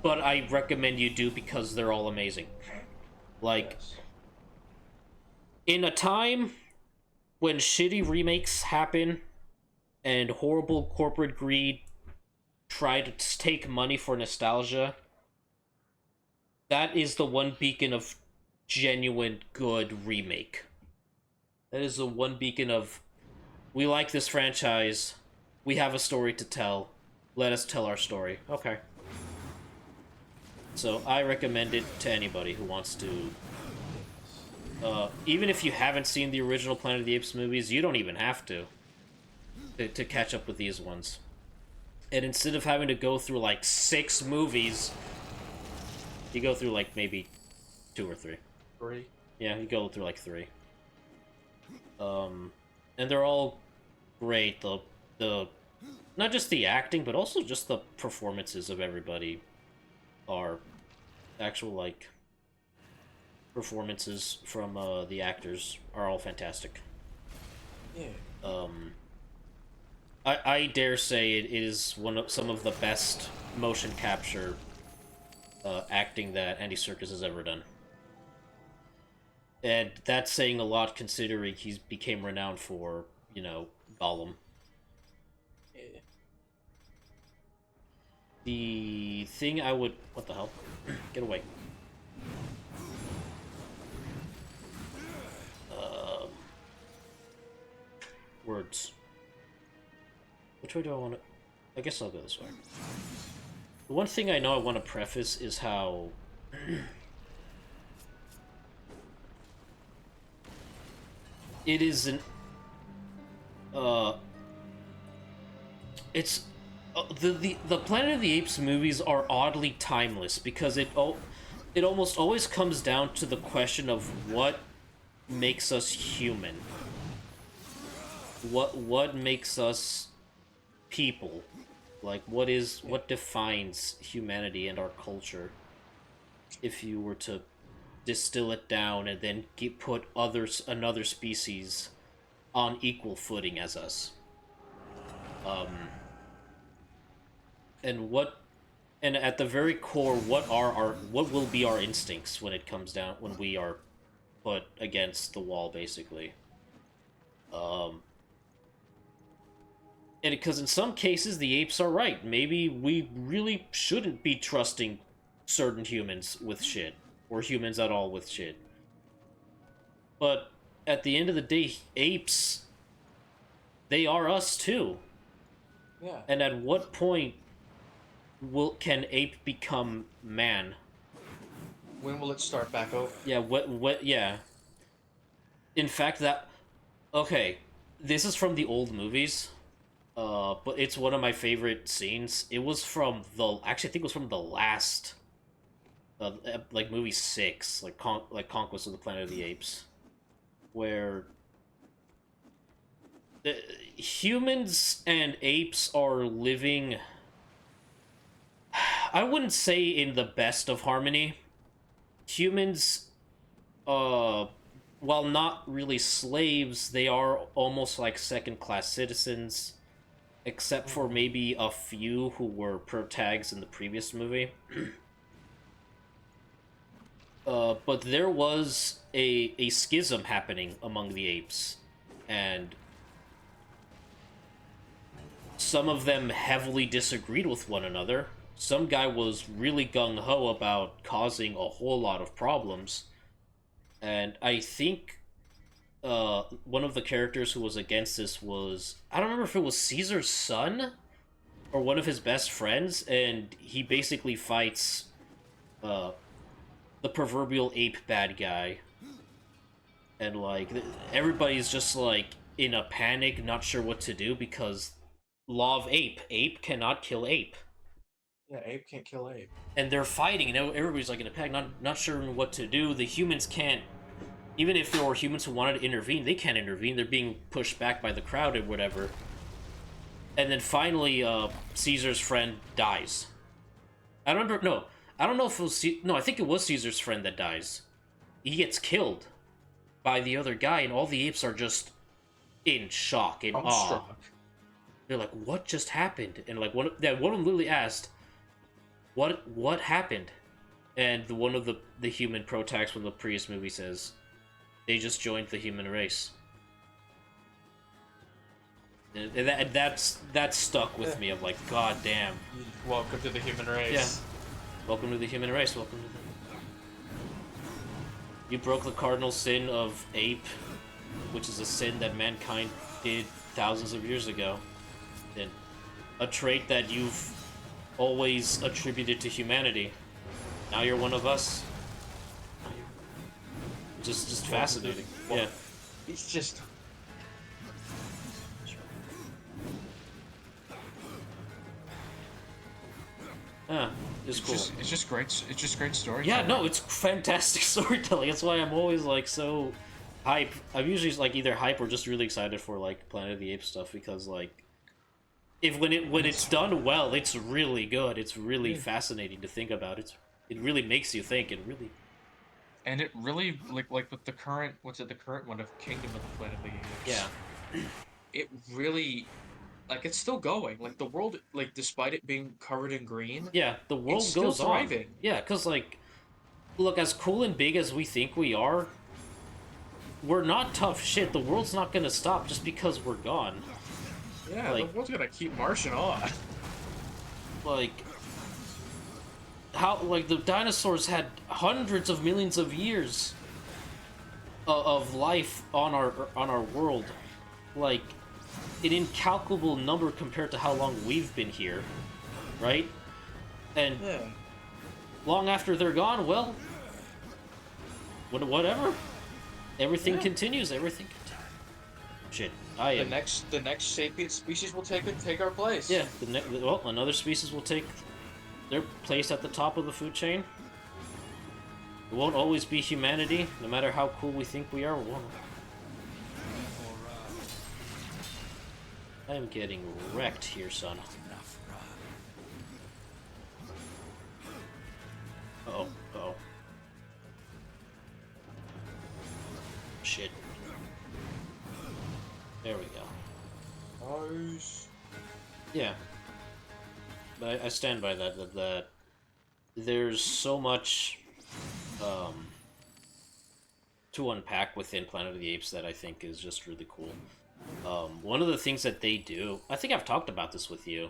but I recommend you do because they're all amazing. Like, Yes. in a time when shitty remakes happen and horrible corporate greed try to take money for nostalgia, that is the one beacon of genuine good remake. That is the one beacon of, we like this franchise, we have a story to tell, let us tell our story. Okay. So I recommend it to anybody who wants to. Even if you haven't seen the original Planet of the Apes movies, you don't even have to catch up with these ones. And instead of having to go through like 6 movies, you go through like maybe 2 or 3. 3. Yeah, you go through like 3. And they're all great. The not just the acting, but also just the performances of everybody are actual like performances from the actors are all fantastic. Yeah. I dare say it is some of the best motion capture acting that Andy Serkis has ever done. And that's saying a lot considering he became renowned for, you know, Gollum. Yeah. The thing I would... What the hell? Get away. Words. Which way do I want to... I guess I'll go this way. The one thing I know I want to preface is how... it is an... It's... the Planet of the Apes movies are oddly timeless because it almost always comes down to the question of what makes us human. What makes us people? Like, what defines humanity and our culture? If you were to distill it down and then put another species on equal footing as us. And at the very core, what will be our instincts when it comes down, when we are put against the wall, basically. And because in some cases the apes are right. Maybe we really shouldn't be trusting certain humans with shit, or humans at all with shit. But at the end of the day, apes, they are us too. Yeah. And at what point can ape become man? When will it start back over? Yeah, yeah. In fact, okay, this is from the old movies, but it's one of my favorite scenes. It was from actually, I think it was from the last, like movie 6, like Conquest of the Planet of the Apes, where the humans and apes are living, I wouldn't say in the best of harmony. Humans, while not really slaves, they are almost like second-class citizens, except for maybe a few who were protags in the previous movie. But there was a schism happening among the apes, and some of them heavily disagreed with one another. Some guy was really gung-ho about causing a whole lot of problems. And I think one of the characters who was against this was... I don't remember if it was Caesar's son or one of his best friends. And he basically fights the proverbial ape bad guy. And, like, everybody's just, like, in a panic, not sure what to do because law of ape. Ape cannot kill ape. Yeah, ape can't kill ape. And they're fighting, and everybody's like in a panic, not sure what to do. The humans can't, even if there were humans who wanted to intervene, they can't intervene. They're being pushed back by the crowd or whatever. And then finally, Caesar's friend dies. I don't know if it was, I think it was Caesar's friend that dies. He gets killed by the other guy, and all the apes are just in shock, in I'm awe. struck. They're like, "What just happened?" And like one of them literally asked, "What happened?" And one of the human protags from the previous movie says, "They just joined the human race." And that's stuck with me. Of like, God damn. Welcome to the human race. Yeah. Welcome to the human race. Welcome to the. You broke the cardinal sin of ape, which is a sin that mankind did thousands of years ago. And a trait that you've always attributed to humanity. Now you're one of us. Just fascinating. Yeah. It's just. Yeah, it's cool. It's just great. It's just great story. Yeah, no, it's fantastic storytelling. That's why I'm always like so hype. I'm usually like either hype or just really excited for like Planet of the Apes stuff because like when it's done well, it's really good. It's really fascinating to think about. It really makes you think. And it really like with the current the current one of Kingdom of the Planet of the Apes. Yeah. It really like it's still going. Like the world, like despite it being covered in green. Yeah, the world it's still goes on. thriving. Yeah, because like, look, as cool and big as we think we are, we're not tough shit. The world's not gonna stop just because we're gone. Yeah, like, the world's gonna keep marching on. Like, how like the dinosaurs had hundreds of millions of years of life on our world, like an incalculable number compared to how long we've been here, right? And long after they're gone, well, whatever. Everything continues. Everything continues. Shit, The next sapient species will take our place. Yeah, well, another species will take their place at the top of the food chain. It won't always be humanity, no matter how cool we think we are. I am getting wrecked here, son. Uh-oh, uh-oh. Shit. There we go. Nice. Yeah. But I stand by that there's so much to unpack within Planet of the Apes that I think is just really cool. One of the things that they do, I think I've talked about this with you,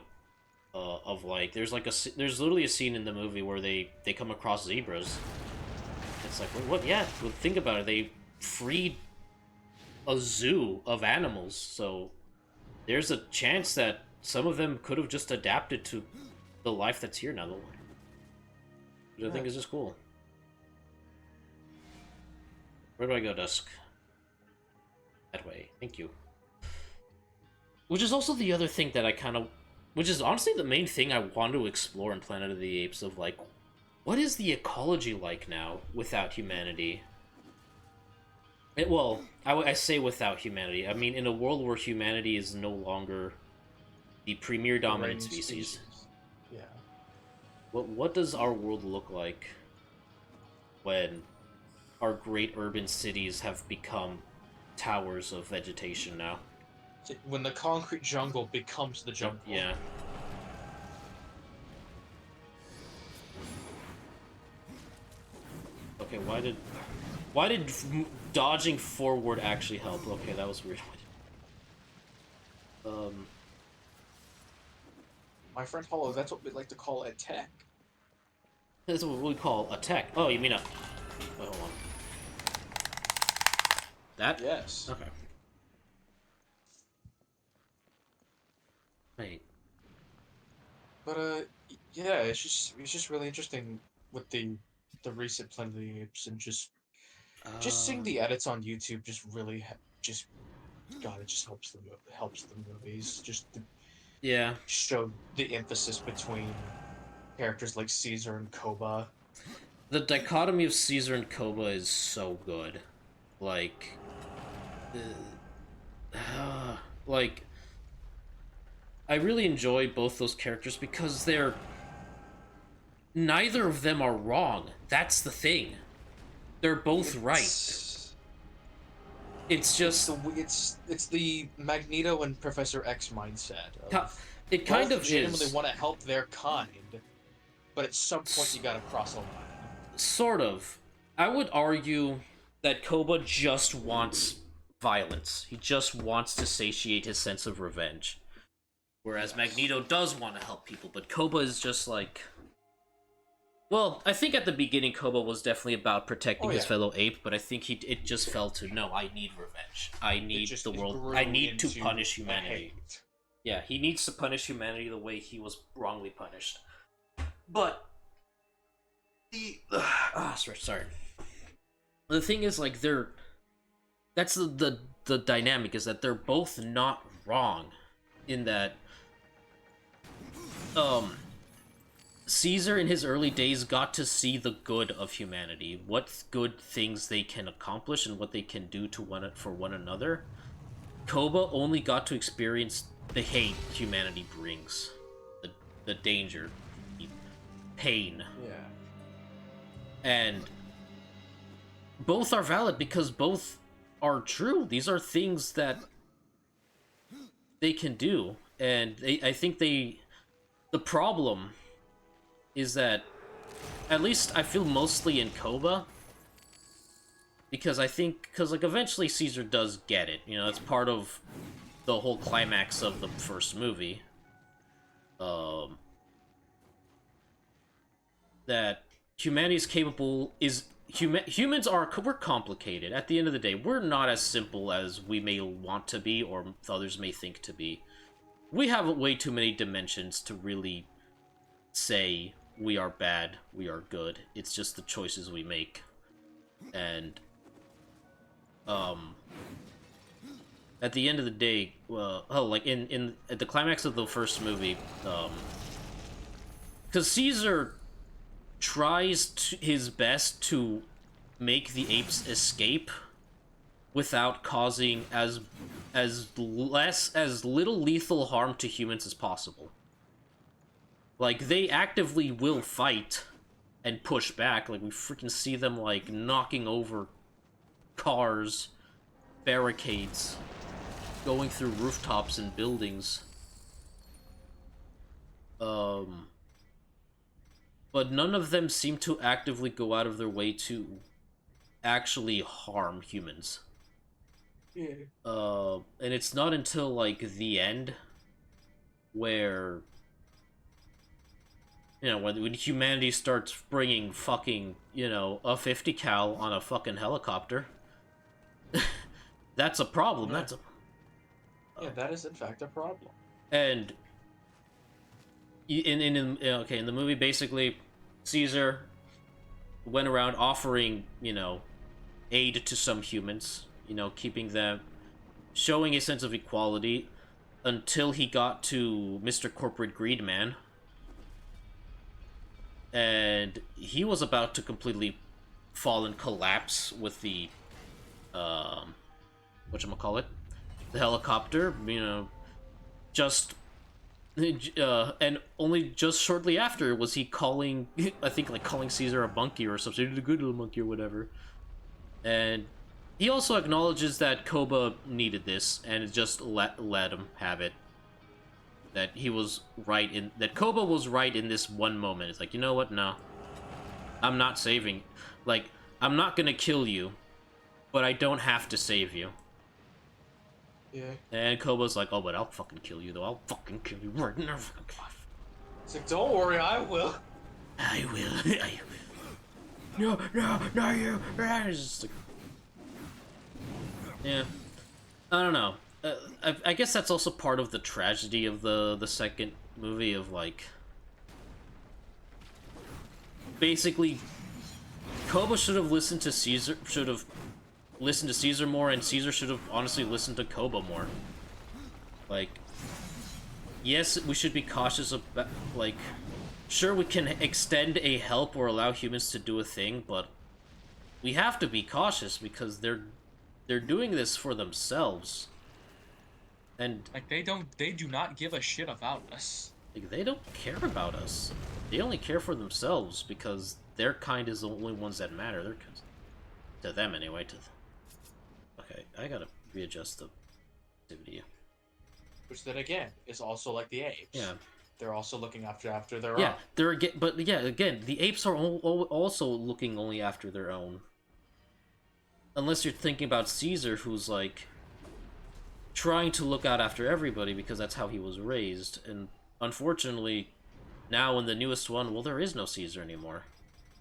of like, there's literally a scene in the movie where they come across zebras. It's like, what? Yeah, well, think about it. They freed a zoo of animals, so there's a chance that some of them could have just adapted to the life that's here now, which I think is just cool. Where do I go, Dusk? That way. Thank you. Which is also the other thing that I kind of... Which is honestly the main thing I want to explore in Planet of the Apes, of like, what is the ecology like now without humanity? Well, I say without humanity. I mean, in a world where humanity is no longer the premier dominant species. Yeah. What does our world look like when our great urban cities have become towers of vegetation now? When the concrete jungle becomes the jungle. Yeah. Okay, why did dodging forward actually help? Okay, that was weird. My friend Hollow, that's what we like to call a tech. That's what we call a tech. Oh, you mean a... Wait, hold on. That? Yes. Okay. Wait. But yeah, it's just really interesting with the recent Planet of the Apes, and just seeing the edits on YouTube just really God, it just helps the movies just to show the emphasis between characters like Caesar and Koba. The dichotomy of Caesar and Koba is so good. Like, like, I really enjoy both those characters because neither of them are wrong. That's the thing. They're both right. It's just It's the Magneto and Professor X mindset of it kind both of genuinely is want to help their kind, but at some point you gotta cross a line. sort of. I would argue that Koba just wants violence. He just wants to satiate his sense of revenge. Whereas Magneto does want to help people, but Koba is just like. Well, I think at the beginning Koba was definitely about protecting his fellow ape, but I think it just fell to no. I need revenge. I need the world. I need to punish humanity. Yeah, he needs to punish humanity the way he was wrongly punished. But sorry. The thing is, like, that's the dynamic, is that they're both not wrong in that Caesar in his early days got to see the good of humanity, what good things they can accomplish and what they can do for one another. Koba only got to experience the hate humanity brings, the danger, the pain. Yeah. And both are valid because both are true. These are things that they can do, and I think the problem is that, at least I feel mostly in Koba, because like eventually Caesar does get it. You know, it's part of the whole climax of the first movie. That humanity is capable humans we're complicated. At the end of the day, we're not as simple as we may want to be or others may think to be. We have way too many dimensions to really say we are bad, we are good. It's just the choices we make. And at the end of the day, like at the climax of the first movie, because Caesar tries his best to make the apes escape without causing as little lethal harm to humans as possible. Like, they actively will fight and push back. Like, we freaking see them, like, knocking over cars, barricades, going through rooftops and buildings. But none of them seem to actively go out of their way to actually harm humans. Yeah. And it's not until, like, the end where, you know, when humanity starts bringing fucking, you know, a 50 cal on a fucking helicopter, that's a problem. Yeah. That's a... Yeah, that is in fact a problem. And in the movie, basically, Caesar went around offering, you know, aid to some humans, you know, keeping them, showing a sense of equality, until he got to Mr. Corporate Greed Man, and he was about to completely fall and collapse with the whatchamacallit, the helicopter, you know, just and only just shortly after was he calling, I think, like, calling Caesar a monkey or something, the good little monkey or whatever. And he also acknowledges that Koba needed this, and it just let him have it. That he was right that Koba was right in this one moment. It's like, you know what? No, I'm not saving. Like, I'm not gonna kill you, but I don't have to save you. Yeah. And Koba's like, oh, but I'll fucking kill you, though. I'll fucking kill you right now. It's like, don't worry, I will. I will. No, you. It's just like... Yeah. I don't know. I guess that's also part of the tragedy of the second movie, of, like... Basically, Koba should have listened to Caesar, more, and Caesar should have honestly listened to Koba more. Like, yes, we should be cautious about, like, sure, we can extend a help or allow humans to do a thing, but we have to be cautious because they're doing this for themselves. And Like, they do not give a shit about us. like, they don't care about us. They only care for themselves because their kind is the only ones that matter. To them anyway, to the Okay, I gotta readjust the activity. Which then again is also like the apes. Yeah. They're also looking after their Yeah, own. they're again, but yeah, again, the apes are also looking only after their own. Unless you're thinking about Caesar, who's like trying to look out after everybody because that's how he was raised, and unfortunately, now in the newest one, well, there is no Caesar anymore.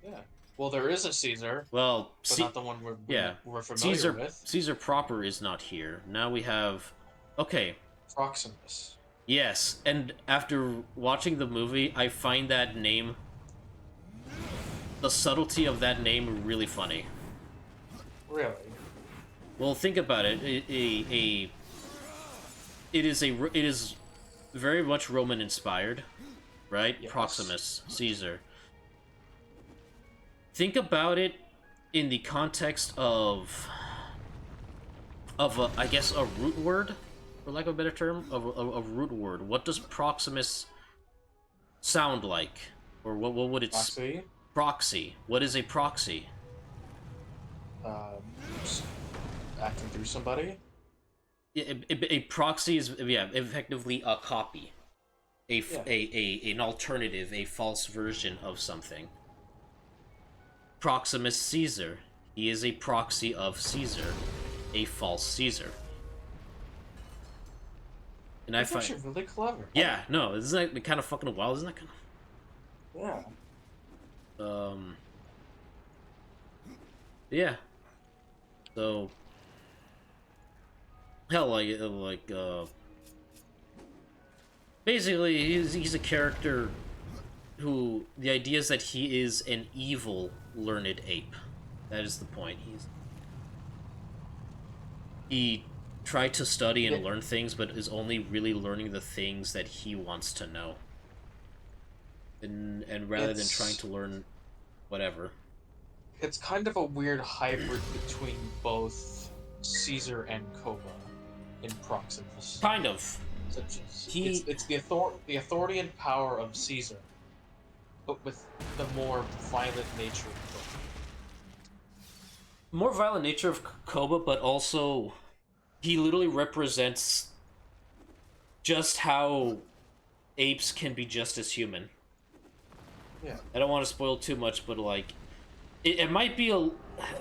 Yeah. Well, there is a Caesar. Well, but not the one we're familiar with. Caesar proper is not here. Now we have, okay. Proximus. Yes, and after watching the movie, I find that name, the subtlety of that name, really funny. Really? Well, think about it. It is very much Roman inspired, right? Yes. Proximus, Caesar. Think about it in the context of I guess a root word, for lack of a better term, of a root word. What does Proximus sound like, or what would it? Proxy. Proxy. What is a proxy? Acting through somebody. Yeah, a proxy is effectively a copy, an alternative, a false version of something. Proximus Caesar. He is a proxy of Caesar, a false Caesar. And That's I find actually really clever. yeah, no, isn't that kind of fucking wild? Isn't that kind Yeah. of yeah. So hell, basically he's a character who the idea is that he is an evil learned ape. That is the point. He tried to study and learn things, but is only really learning the things that he wants to know. And rather than trying to learn whatever. It's kind of a weird hybrid between both Caesar and Koba in Proximus. Kind of. It's the authority and power of Caesar, but with the more violent nature of Koba. More violent nature of Koba, but also he literally represents just how apes can be just as human. Yeah. I don't want to spoil too much, but like it might be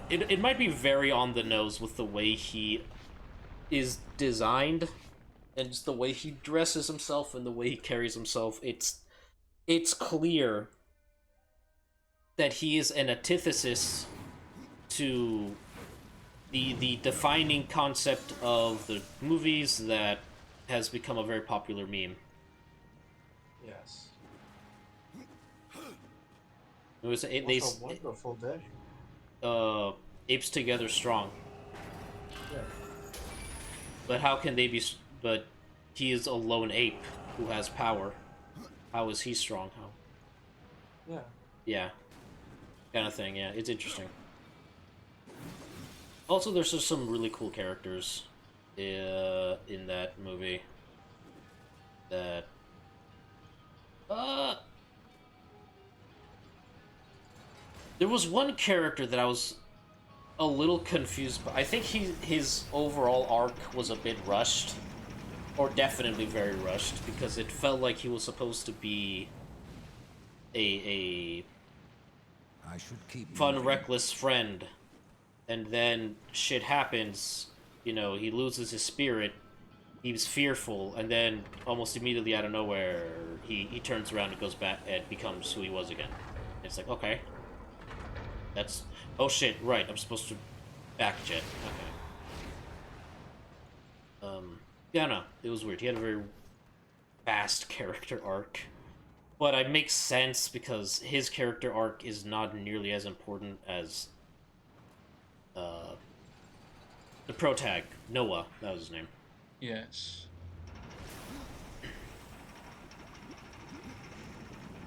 it might be very on the nose with the way he is designed and just the way he dresses himself and the way he carries himself. It's clear that he is an antithesis to the defining concept of the movies that has become a very popular meme. Yes. It was What a wonderful day. apes together strong. Yeah. But how can they be? But he is a lone ape who has power. How is he strong? How? Yeah. Yeah. Kind of thing. Yeah, it's interesting. Also, there's just some really cool characters in that movie. That there was one character that I was a little confused by. I think his overall arc was a bit rushed, or definitely very rushed, because it felt like he was supposed to be a I should keep fun, moving. reckless friend, and then shit happens. You know, he loses his spirit. He's fearful, and then almost immediately out of nowhere, he turns around and goes back and becomes who he was again. It's like, okay, that's oh shit, right? I'm supposed to backjet. Okay. Yeah, no, it was weird. He had a very fast character arc. But it makes sense because his character arc is not nearly as important as the protag, Noah, that was his name. Yes.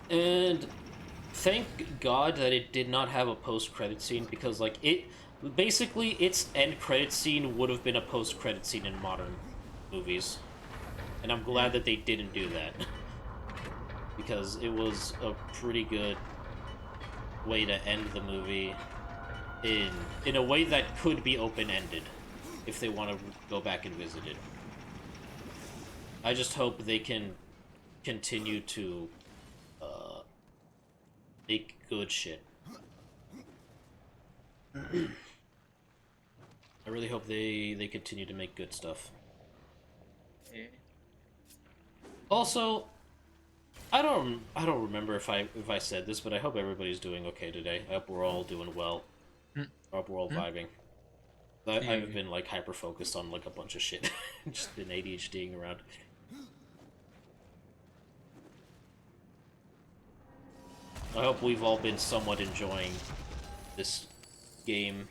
And thank God that it did not have a post-credit scene, because like basically its end credit scene would have been a post-credit scene in modern movies. And I'm glad that they didn't do that. Because it was a pretty good way to end the movie in a way that could be open-ended. if they want to go back and visit it. I just hope they can continue to make good shit. I really hope they continue to make good stuff. Also, I don't remember if I said this, but I hope everybody's doing okay today. I hope we're all doing well. I hope we're all vibing. I've been like hyper focused on like a bunch of shit. Just been ADHDing around. I hope we've all been somewhat enjoying this game.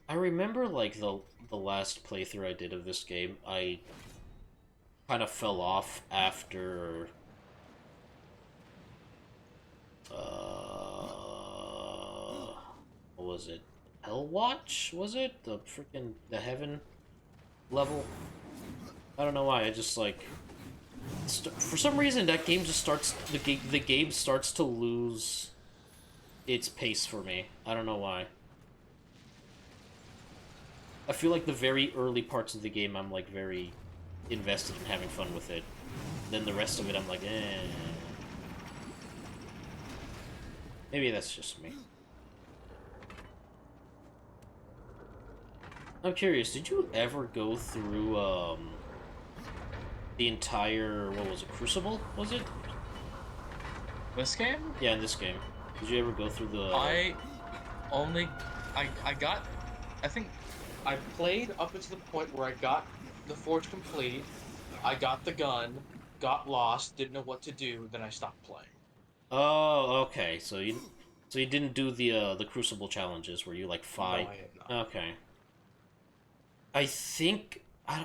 I remember like the last playthrough I did of this game, I kind of fell off after what was it? Hellwatch? Was it? The freaking the heaven level? I don't know why, I just like for some reason that game just starts the game starts to lose its pace for me. I don't know why. I feel like the very early parts of the game I'm like very invested in having fun with it. Then the rest of it I'm like, eh. Maybe that's just me. I'm curious, did you ever go through the entire, what was it, Crucible, was it? This game? Yeah, in this game. Did you ever go through the... I think I played up until the point where I got the forge complete, I got the gun, got lost, didn't know what to do, then I stopped playing. Oh, okay. So you didn't do the Crucible challenges where you like fight. No, I had not. Okay. I think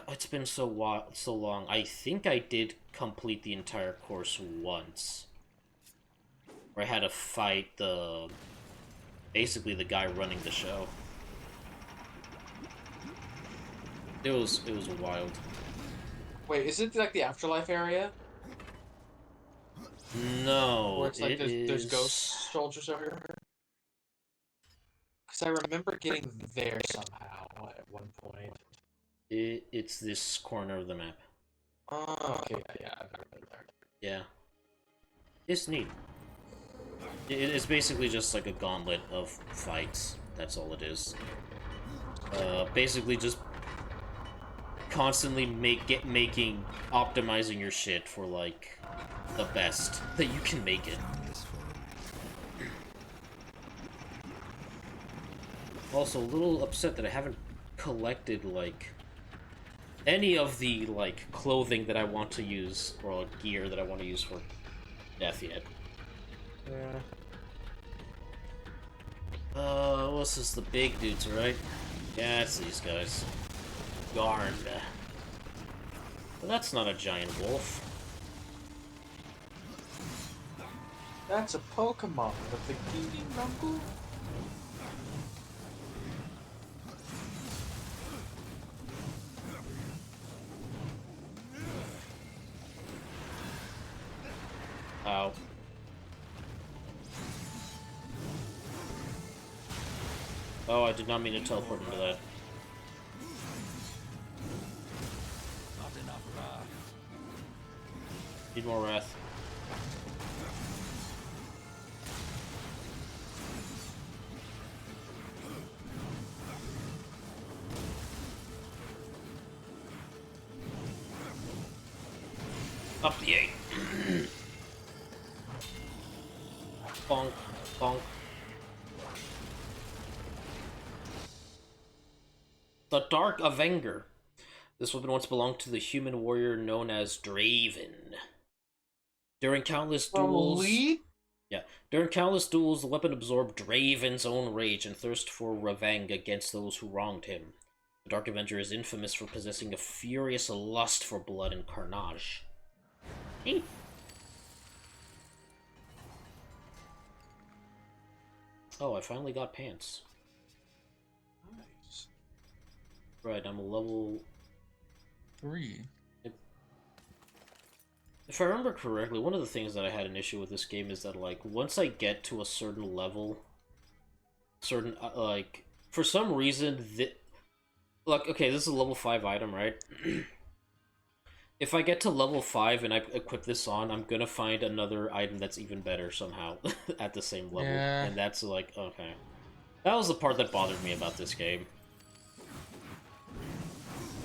it's been so long. I think I did complete the entire course once, where I had to fight basically the guy running the show. It was wild. Wait, is it like the afterlife area? No, Where it's like there's ghost soldiers everywhere? Because I remember getting there somehow at one point. It's this corner of the map. Oh, okay, yeah, I've never been there. Yeah. It's neat. It's basically just like a gauntlet of fights. That's all it is. Basically just constantly optimizing your shit for like the best that you can make it. Also, a little upset that I haven't collected like any of the like clothing that I want to use or like, gear that I want to use for death yet. Yeah. What's this? The big dudes, right? Yeah, it's these guys. Garn. Well, that's not a giant wolf. That's a Pokemon with the cutie rumble. Ow. Oh, I did not mean to teleport into that. Not enough wrath. Need more wrath. Up the 8. Bonk, bonk. The Dark Avenger. This weapon once belonged to the human warrior known as Draven. During countless duels... During countless duels, the weapon absorbed Draven's own rage and thirst for revenge against those who wronged him. The Dark Avenger is infamous for possessing a furious lust for blood and carnage. Hey. Oh, I finally got pants. Nice. Right, I'm a level 3. If I remember correctly, one of the things that I had an issue with this game is that, like, once I get to a certain level, like, for some reason, like, okay, this is a level 5 item, right? If I get to level 5 and I equip this on, I'm gonna find another item that's even better somehow at the same level. Yeah. And that's like, okay. That was the part that bothered me about this game.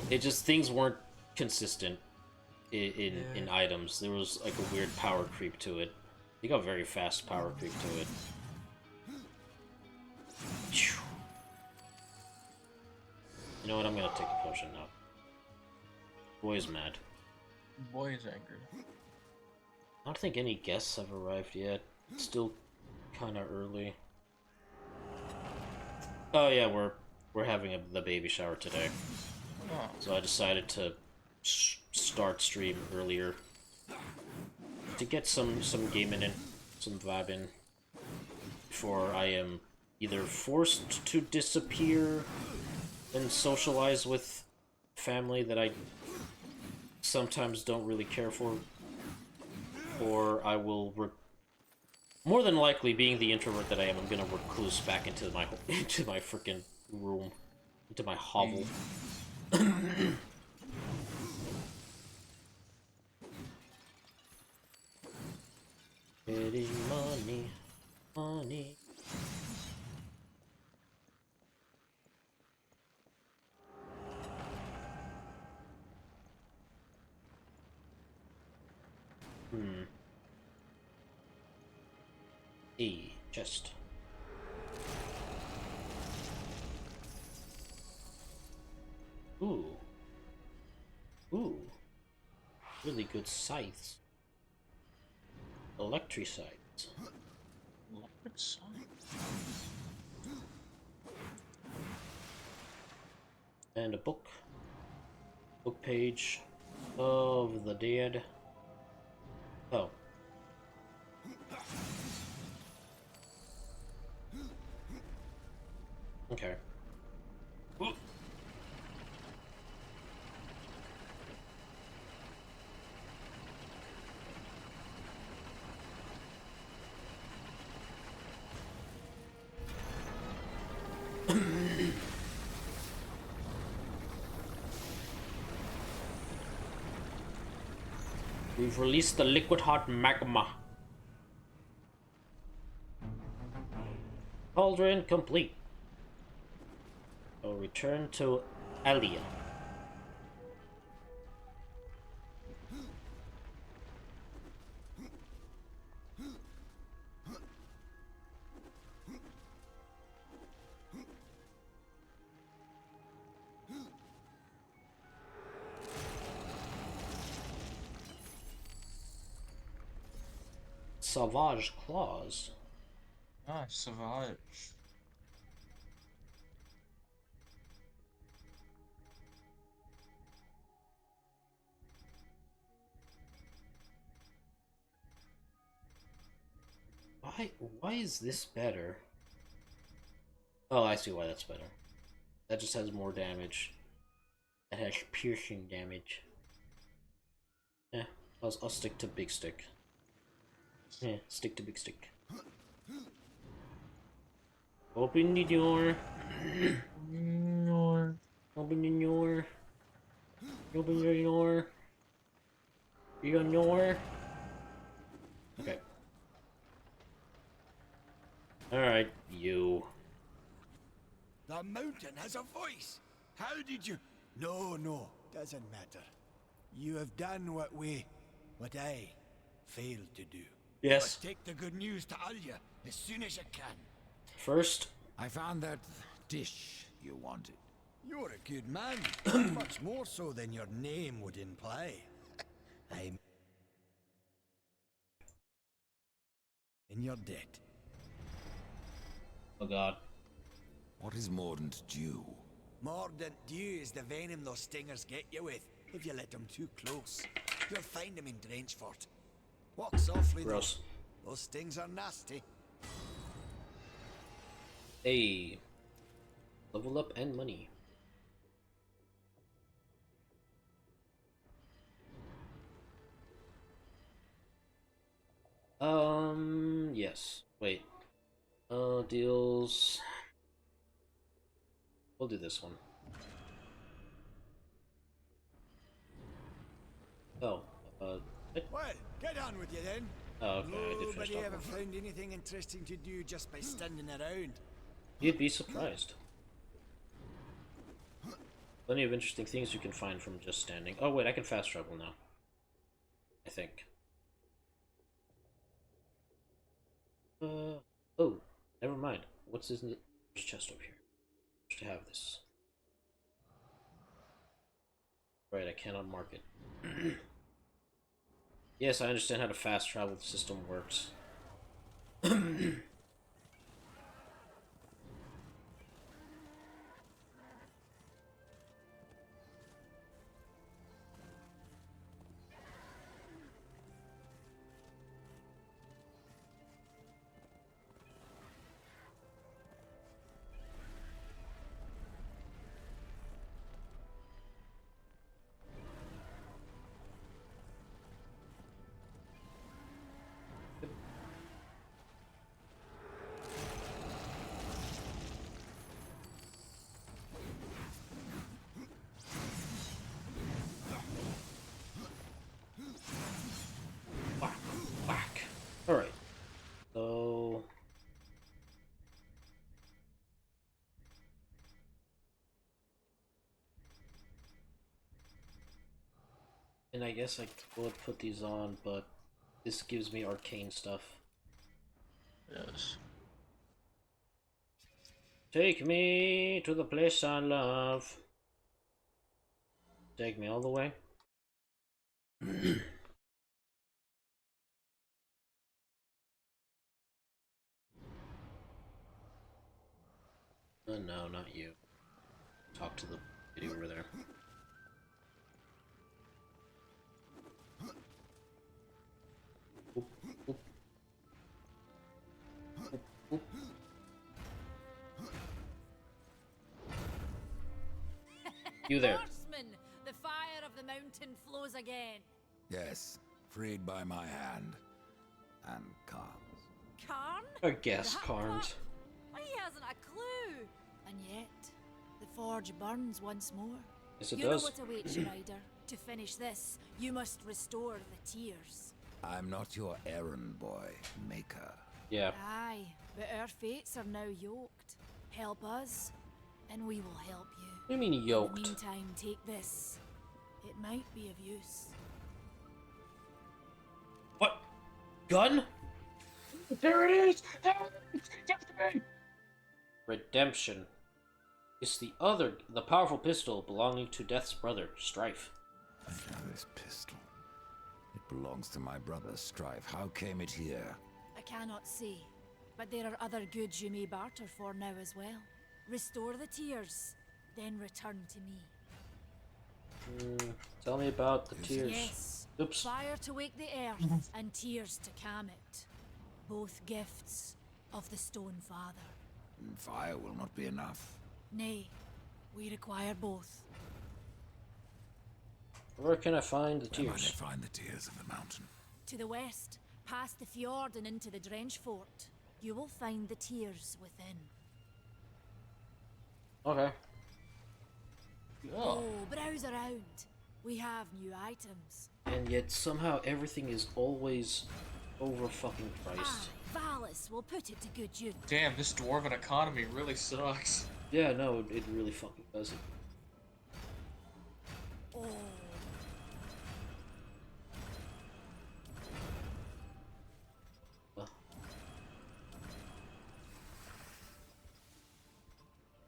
It just, things weren't consistent in items. There was like a weird power creep to it. You got very fast power creep to it. You know what, I'm gonna take a potion now. Boy's mad. Boy is angry. I don't think any guests have arrived yet. It's still kind of early. Oh yeah, we're having the baby shower today. Oh. So I decided to start stream earlier to get some gaming in, some vibing, before I am either forced to disappear and socialize with family that I sometimes don't really care for, or I will more than likely, being the introvert that I am, I'm gonna recluse back into my freaking room, into my hovel. Getting money, money. Chest. Ooh. Ooh. Really good scythes. Electricides. Electric scythe. And a book. Book page of the dead. Oh. Okay. We've released the liquid hot magma. Cauldron complete. I'll return to Alia. Savage claws. Ah, Savage. Why is this better? Oh, I see why that's better. That just has more damage. That has piercing damage. Yeah, I'll stick to big stick. Yeah, stick to big stick. Open the door. Open the door. Open the door. Your door. Okay. Alright, you. The mountain has a voice. How did you... No, doesn't matter. You have done what I failed to do. Yes. But take the good news to Alia as soon as you can. First, I found that dish you wanted. You're a good man, much more so than your name would imply. I'm... in your debt. oh god. What is Mordant Dew? Mordant dew is the venom those stingers get you with. If you let them too close, you'll find them in Drenchfort. Walk softly, Gross. though. Those stings are nasty. Hey. Level up and money. Yes. Wait. Deals... We'll do this one. Oh, Well, get on with you then. oh, okay, I did finish Nobody ever talking. found anything interesting to do just by standing around. You'd be surprised. Plenty of interesting things you can find from just standing. Oh wait, I can fast travel now. I think. Oh, never mind. What's this chest over here? Just to have this. Right, I cannot mark it. Yes, I understand how the fast travel system works. Whack, whack. Alright. So... And I guess I could put these on, but this gives me arcane stuff. Yes. Take me to the place I love. Take me all the way. No, not you. Talk to the lady over there. Oop, oop. Oop, oop. You there. Horsemen, the fire of the mountain flows again. Yes, freed by my hand. And Khan's. Karn? I guess, That Carnes. pup? He hasn't a clue. And yet, the forge burns once more. Yes, it you does. know what awaits you, Ryder. To finish this, you must restore the tears. I'm not your errand boy, Maker. Yeah. Aye, but our fates are now yoked. Help us, and we will help you. What do you mean In the yoked? meantime, take this. It might be of use. What? Gun? There it is! There it is! Give it to me! Redemption. It's the powerful pistol belonging to Death's brother, Strife. I know this pistol. It belongs to my brother, Strife. How came it here? I cannot say, but there are other goods you may barter for now as well. Restore the tears, then return to me. Tell me about the tears. Yes. Oops. Fire to wake the earth, and tears to calm it. Both gifts of the Stone Father. Fire will not be enough. Nay, we require both. Where can I find the Where might I tears? find the tears of the mountain? To the west, past the fjord and into the Drench Fort, you will find the tears within. Okay. Oh, browse around. We have new items. And yet somehow everything is always over fucking priced. Aye, Valis will put it to good use. Damn, this dwarven economy really sucks. Yeah, no, it really fucking doesn't. Oh,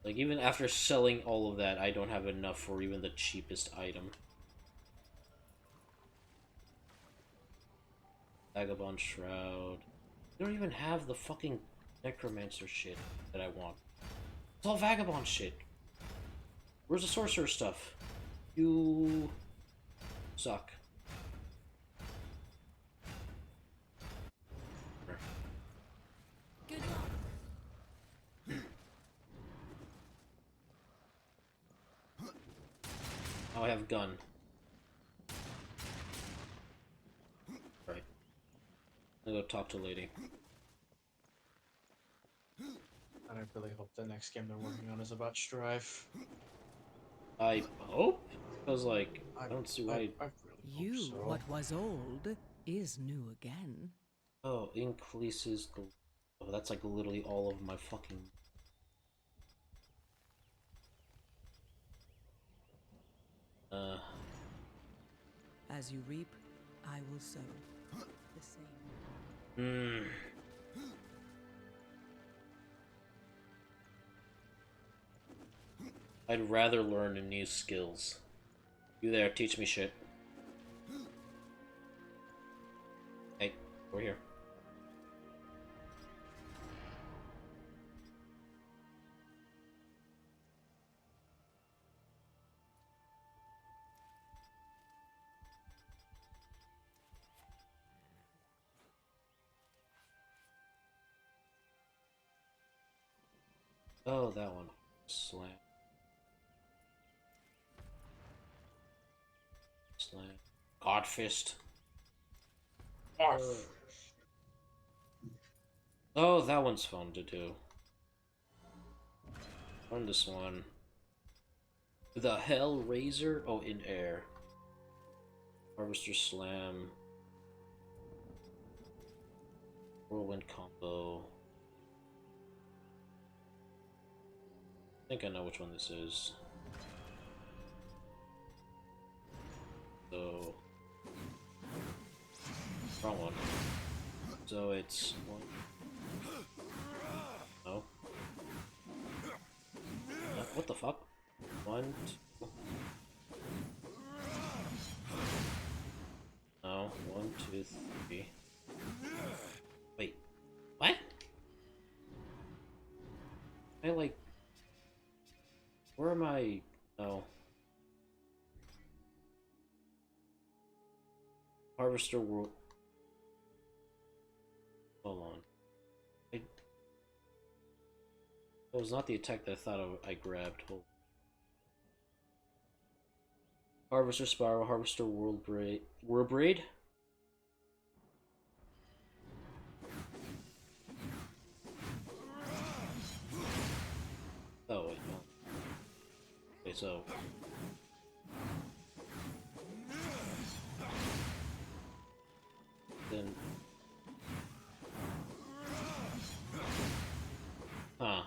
Like, even after selling all of that, I don't have enough for even the cheapest item. Vagabond Shroud. I don't even have the fucking Necromancer shit that I want. It's all Vagabond shit. Where's the Sorcerer stuff? You... suck. good luck. Oh, I have gun. Right. I'm gonna go talk to a lady. And I really hope the next game they're working on is about Strife. I hope? Because, like, I don't see why... I really hope so. What was old is new again. Oh, increases... Oh, that's like literally all of my fucking... As you reap, I will sow. The same. I'd rather learn new skills. You there, teach me shit. Hey, we're here. Oh, that one. Slam. Slam. Godfist. Oh, that one's fun to do. Learn this one. The Hellraiser? Oh, in air. Harvester Slam. Whirlwind combo. I think I know which one this is. So... wrong one. So it's... one... no. What the fuck? 1, 2... no. 1, 2, 3... wait. What? I like... where am I? No. Harvester World. Hold on. That was not the attack that I thought I grabbed. Hold. Harvester Spiral, Harvester World Braid. World Braid? Oh, wait, no. Okay, so... then... huh.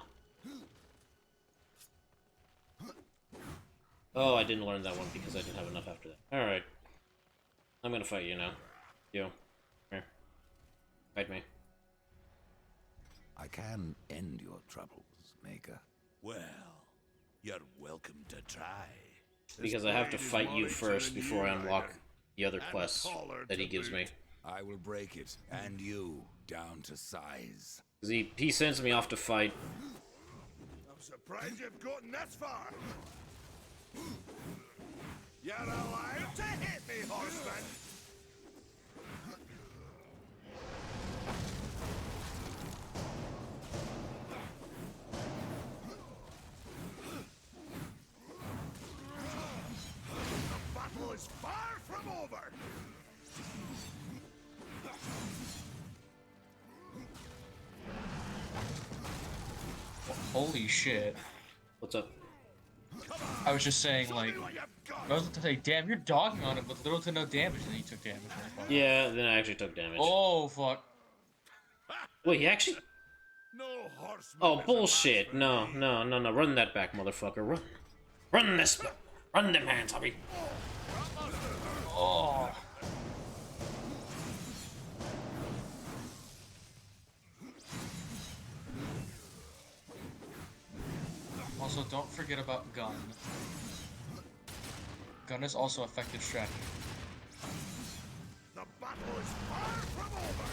Oh, I didn't learn that one because I didn't have enough after that. Alright. I'm gonna fight you now. You. Here. Fight me. I can end your troubles, Maker. Well, you're welcome to try. Because I have to fight you first before I unlock the other quests that he gives me. I will break it, and you, down to size. Because he sends me off to fight. I'm surprised you've gotten this far. You're alive to hit me, horseman! The battle is far from over! Holy shit. What's up? I was just saying, like, I was to say, damn, you're dogging on it with little to no damage, and then you took damage. Yeah, then I actually took damage. Oh, fuck. Wait, he actually... No horseman. oh, bullshit. No, no, no, no. Run that back, motherfucker. Run. Run this back. Run them hands, Hobby. Oh. Also, don't forget about gun. Gun is also effective strategy. The battle is far from over!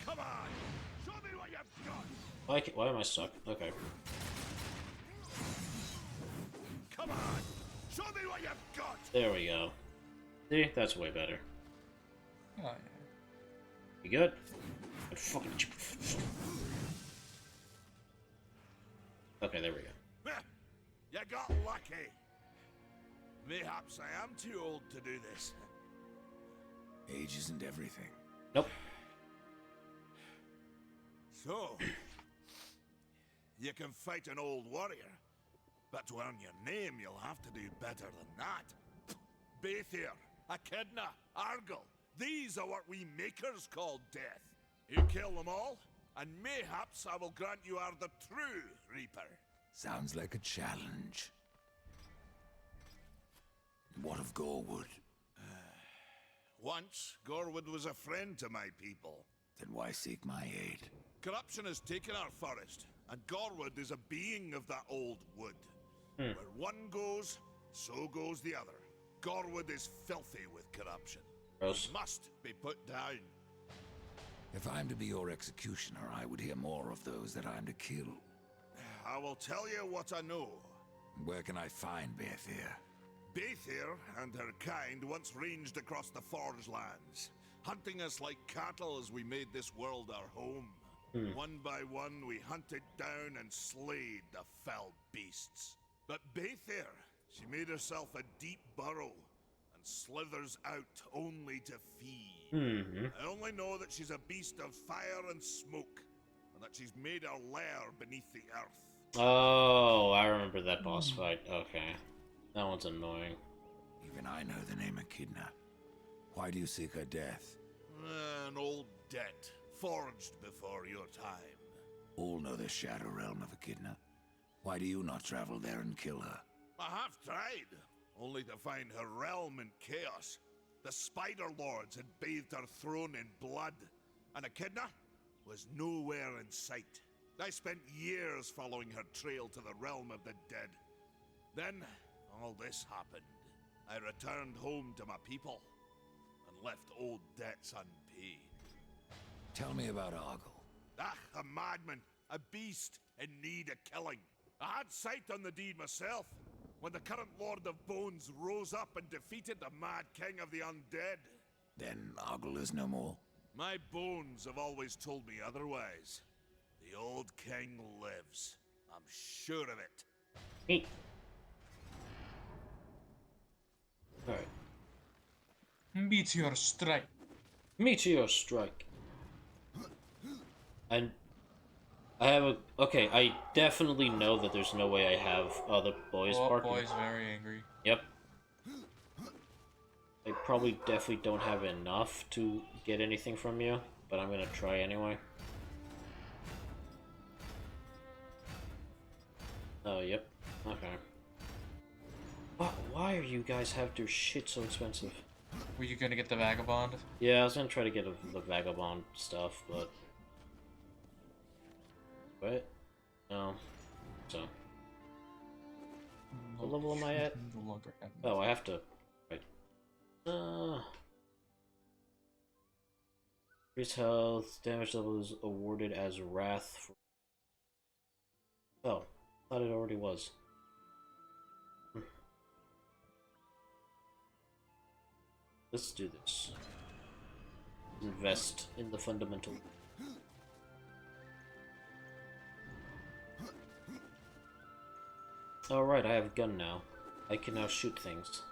Come on! Show me what you've got! Why am I stuck? Okay. Come on! Show me what you've got! There we go. See? That's way better. Oh, yeah. You good? fucking. Okay, there we go. You got lucky. Mayhaps I am too old to do this. Age isn't everything. Nope. So, you can fight an old warrior, but to earn your name, you'll have to do better than that. Baethir, Echidna, Argyll, these are what we makers call death. You kill them all, and mayhaps I will grant you are the true Reaper. Sounds like a challenge. What of Gorwood? Once, Gorwood was a friend to my people. Then why seek my aid? Corruption has taken our forest, and Gorwood is a being of that old wood. Where one goes, so goes the other. Gorwood is filthy with corruption. Gross. It must be put down. If I'm to be your executioner, I would hear more of those that I'm to kill. I will tell you what I know. Where can I find Baethir? Baethir and her kind once ranged across the Forge lands, hunting us like cattle as we made this world our home. One by one, we hunted down and slayed the fell beasts. But Baethir, she made herself a deep burrow and slithers out only to feed. I only know that she's a beast of fire and smoke, and that she's made her lair beneath the earth. Oh, I remember that boss fight. Okay. That one's annoying. Even I know the name Echidna. Why do you seek her death? An old debt, forged before your time. All know the Shadow Realm of Echidna. Why do you not travel there and kill her? I have tried, only to find her realm in chaos. The Spider Lords had bathed her throne in blood, and Echidna was nowhere in sight. I spent years following her trail to the realm of the dead. Then, all this happened. I returned home to my people, and left old debts unpaid. Tell me about Argyll. A madman, a beast in need of killing. I had sight on the deed myself, when the current Lord of Bones rose up and defeated the mad king of the undead. Then Argyll is no more. My bones have always told me otherwise. The old king lives. I'm sure of it. Hey. Alright. Meteor strike. Meteor strike. And I have a... Okay, I definitely know that there's no way I have other boys barking. Boy's very angry. Yep. I probably definitely don't have enough to get anything from you, but I'm gonna try anyway. Oh, yep. Okay. Why are you guys have their shit so expensive? Were you gonna get the vagabond? Yeah, I was gonna try to get the vagabond stuff, but... What? No. So. What level am I at? No longer have. Oh, I have to... Right. Increased health, damage level is awarded as Wrath for... Oh, thought it already was. Let's do this. Invest in the fundamental. Alright, I have a gun now. I can now shoot things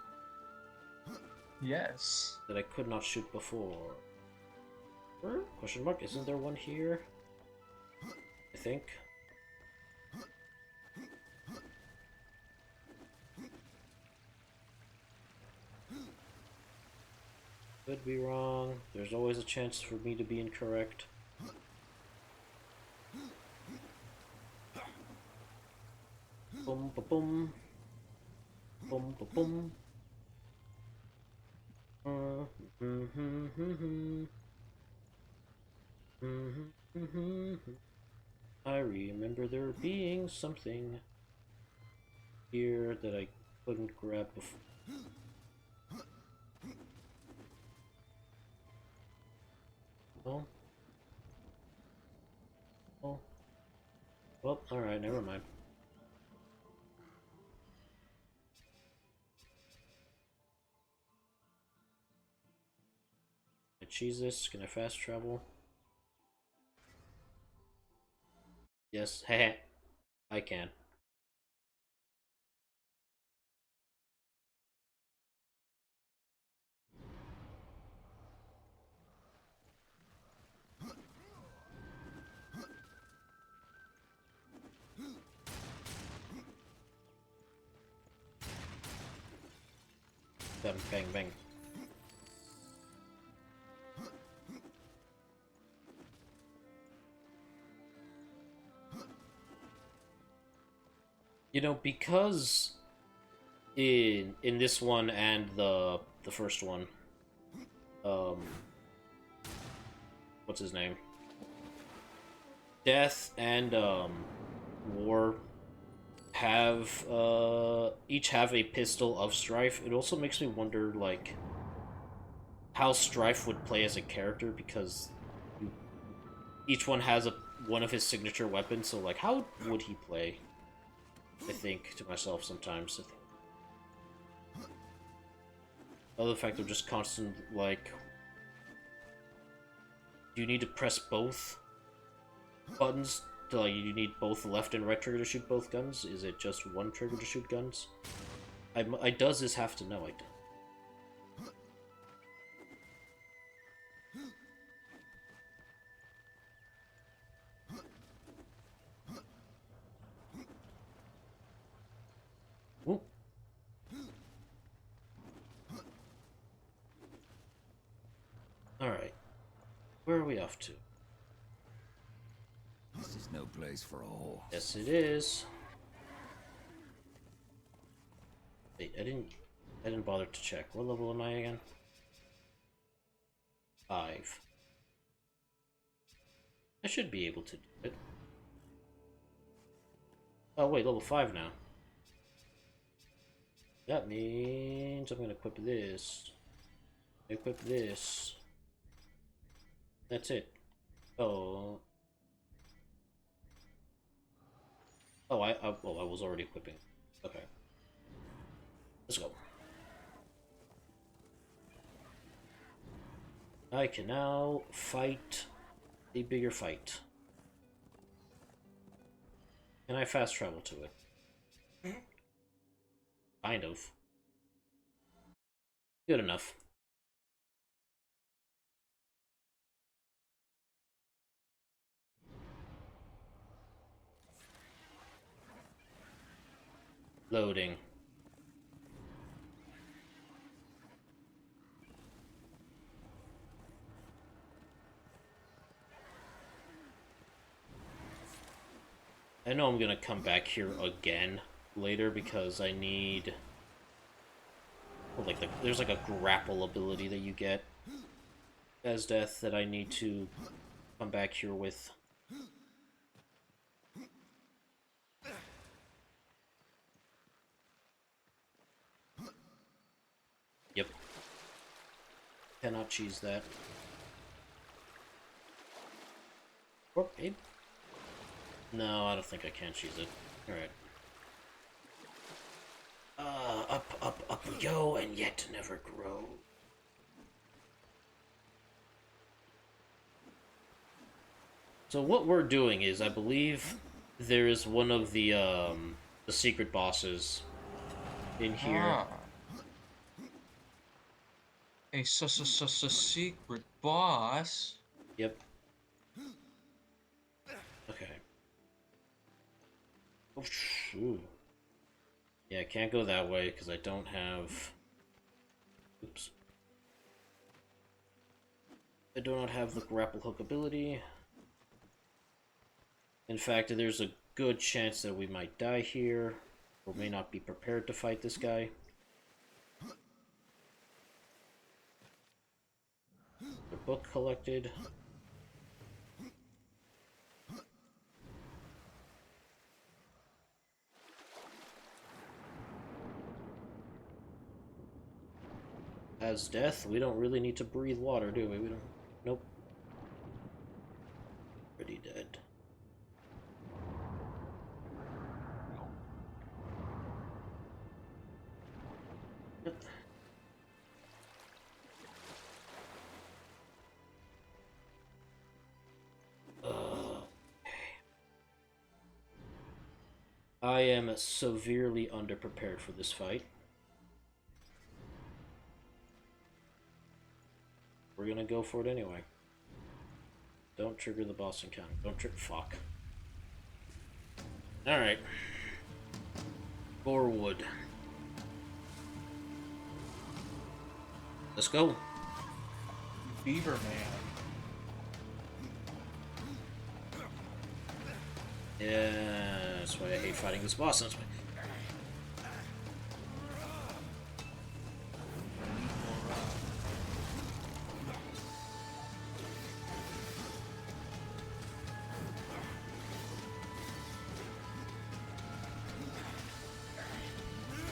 Yes. that I could not shoot before. Question mark? Isn't there one here? I think. Could be wrong. There's always a chance for me to be incorrect. Boom, ba boom. Boom, ba boom. I remember there being something here that I couldn't grab before. Oh. Oh. Well, alright, never mind. Can I cheese this? Can I fast travel? Yes, heh. I can. Bang, bang, bang. You know, because in this one and the first one, um, what's his name? Death and War have each have a pistol of Strife. It also makes me wonder like how Strife would play as a character, because each one has one of his signature weapons, so like how would he play? I think to myself sometimes. Other fact of just constant like, do you need to press both buttons to like, you need both left and right trigger to shoot both guns? Is it just one trigger to shoot guns? I does this have to know? I don't. Ooh. Alright. Where are we off to? This is no place for a horse. Yes, it is. Wait, I didn't bother to check. What level am I again? 5. I should be able to do it. Oh wait, level 5 now. That means I'm gonna equip this. Equip this. That's it. Oh. Oh, I was already equipping. Okay. Let's go. I can now fight a bigger fight. Can I fast travel to it? Kind of. Good enough. Loading. I know I'm gonna come back here again later because I need... well, like there's like a grapple ability that you get as Death that I need to come back here with. Yep. Cannot cheese that. Or babe? No, I don't think I can cheese it. Alright. Up, up, up we go, and yet never grow. So what we're doing is, I believe there is one of the secret bosses in here. Ah. A secret boss. Yep. Okay. Oh, shoot. Yeah, I can't go that way because I don't have... oops. I do not have the grapple hook ability. In fact, there's a good chance that we might die here, or may not be prepared to fight this guy. The book collected. As Death, we don't really need to breathe water, do we? We don't. Nope. Pretty dead. Yep. I am severely underprepared for this fight. We're gonna go for it anyway. Don't trigger the boss encounter. Don't trigger. Fuck. Alright. Forward. Let's go. Beaver Man. Yeah, that's why I hate fighting this boss. That's why.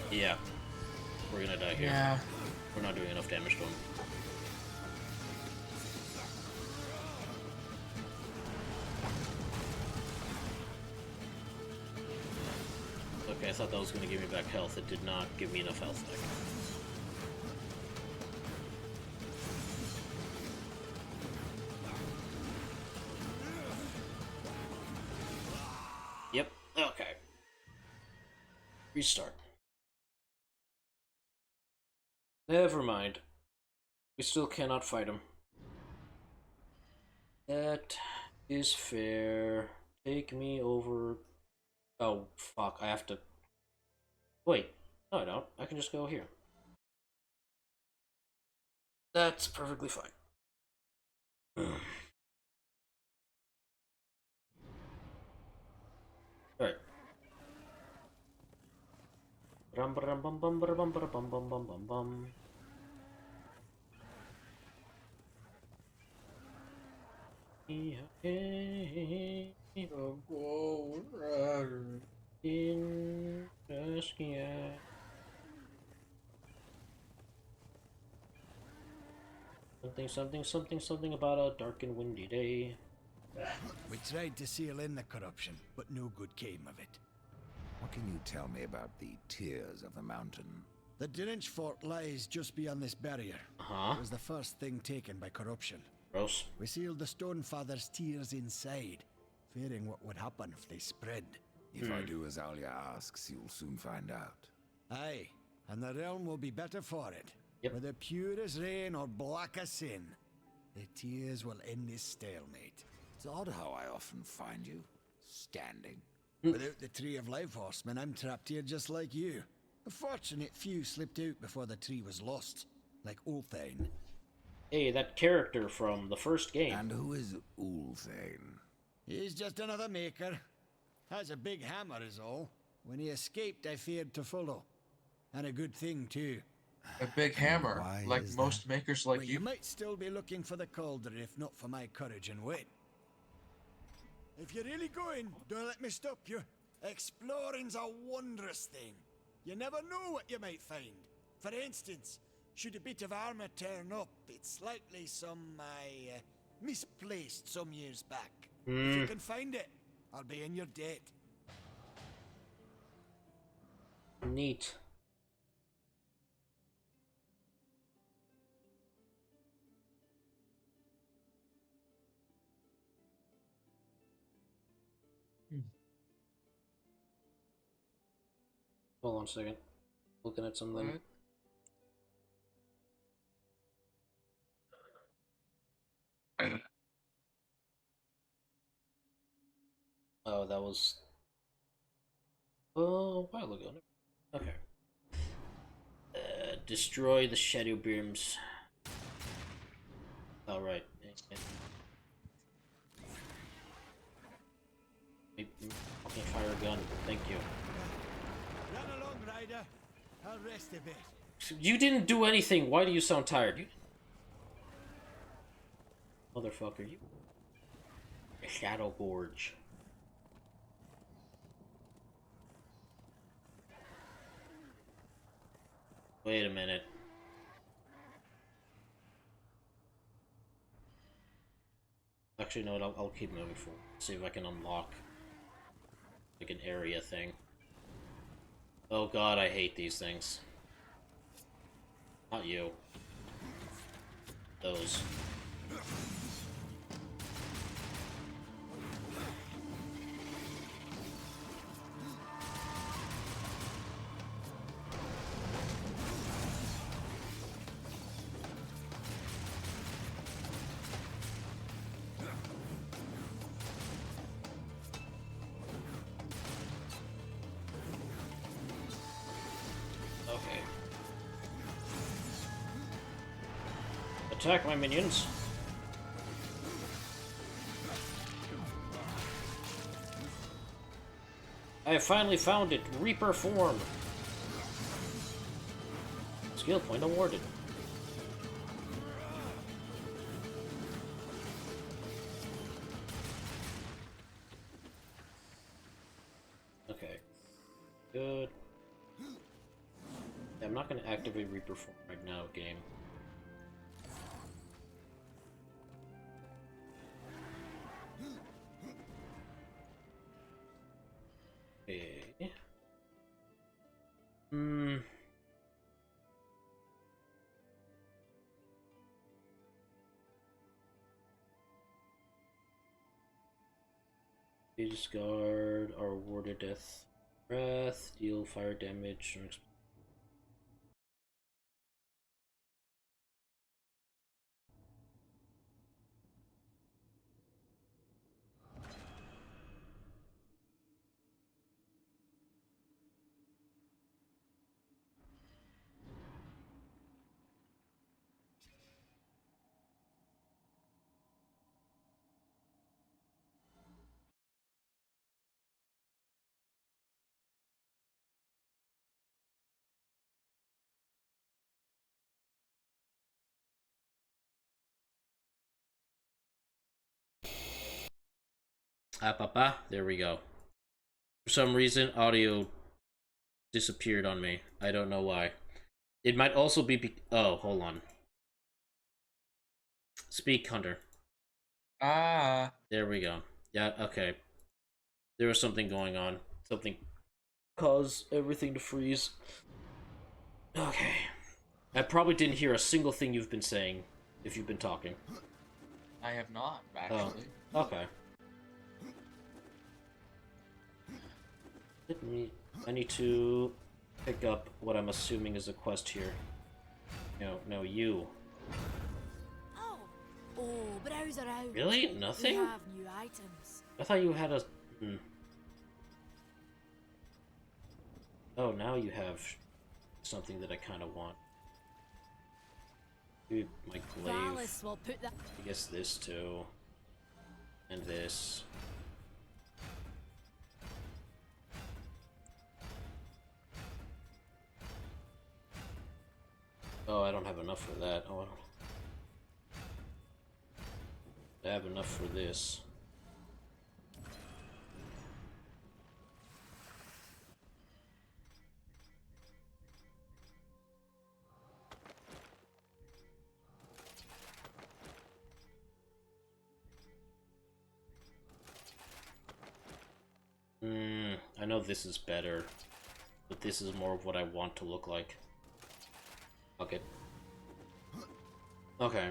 Yeah, we're gonna die here. Yeah. We're not doing enough damage to him. Okay, I thought that was gonna give me back health. It did not give me enough health back. Yep, okay. Restart. Never mind. We still cannot fight him. That is fair. Take me over. Oh, fuck. I have to. Wait. No, I don't. I can just go here. That's perfectly fine. Alright. Bum bum bum bum bum bum bum bum bum bum. In the sky. Something about a dark and windy day. We tried to seal in the corruption, but no good came of it. What can you tell me about the tears of the mountain? The Drench fort lies just beyond this barrier. It was the first thing taken by corruption. Gross. We sealed the Stonefather's tears inside, fearing what would happen if they spread. If I do as Alia asks, you'll soon find out. Aye, and the realm will be better for it. Yep. Whether pure as rain or black as sin, the tears will end this stalemate. It's odd how I often find you standing. Without the Tree of Life Horseman, I'm trapped here just like you. A fortunate few slipped out before the tree was lost, like Ulthane. Hey, that character from the first game. And who is Ulthane? He's just another maker. Has a big hammer is all. When he escaped, I feared to follow. And a good thing, too. A big hammer, Why like is most makers like Well, you. you might still be looking for the cauldron if not for my courage and wit. If you're really going, don't let me stop you. Exploring's a wondrous thing. You never know what you might find. For instance, should a bit of armor turn up, it's likely some I misplaced some years back. If you can find it, I'll be in your debt. Neat. Hold on a second. Looking at something. Oh, that was a while ago. Okay. Destroy the shadow beams. All right. Fucking fire a gun. Thank you. Run along, Ryder. I'll rest a bit. You didn't do anything. Why do you sound tired? You... Motherfucker, you. Shadow Gorge. Wait a minute. Actually, no, I'll keep moving forward. See if I can unlock like an area thing. Oh god, I hate these things. Not you. Those. Attack my minions. I have finally found it. Reaper form. Skill point awarded. Okay. Good. Yeah, I'm not going to activate Reaper form right now, game. Okay. Discard or awarded death breath, deal fire damage. There we go. For some reason, audio disappeared on me. I don't know why. It might also oh, hold on. Speak, Hunter. Ah. There we go. Yeah, okay. There was something going on. Something caused everything to freeze. Okay. I probably didn't hear a single thing you've been saying if you've been talking. I have not, actually. Oh, okay. I need to pick up what I'm assuming is a quest here. No, you. Oh, browse around. Really? Nothing? We have new items. I thought you had a... Oh, now you have something that I kind of want. Dude, my glaive. Valis will put that. I guess this too. And this. Oh, I don't have enough for that. Oh, I have enough for this. I know this is better, but this is more of what I want to look like. Okay. Okay.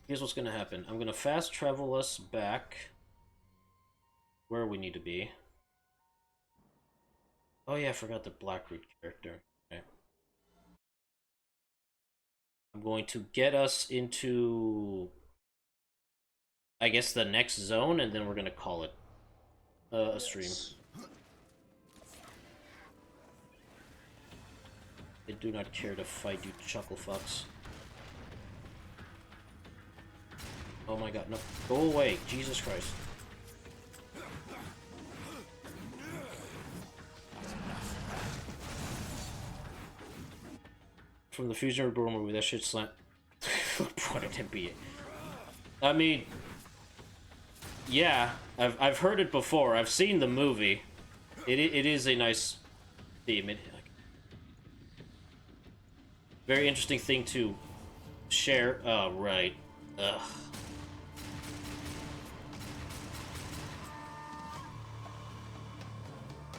Here's what's gonna happen. I'm gonna fast travel us back where we need to be. Oh yeah, I forgot the Blackroot character. Okay. I'm going to get us into, I guess, the next zone, and then we're gonna call it a stream. I do not care to fight you chuckle fucks. Oh my god, no. Go away, Jesus Christ. From the Fusion Reborn movie, that shit slant. What it be it? I mean, yeah, I've heard it before. I've seen the movie. It is a nice theme. Very interesting thing to share. Oh, right. Ugh.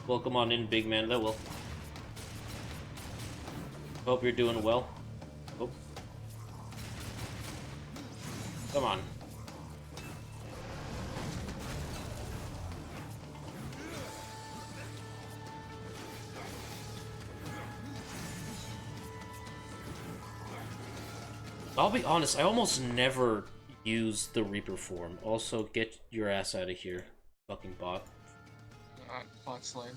Welcome on in, big man. That will. Hope you're doing well. Oh. Come on. I'll be honest, I almost never use the Reaper form. Also, get your ass out of here, fucking bot. Bot slain.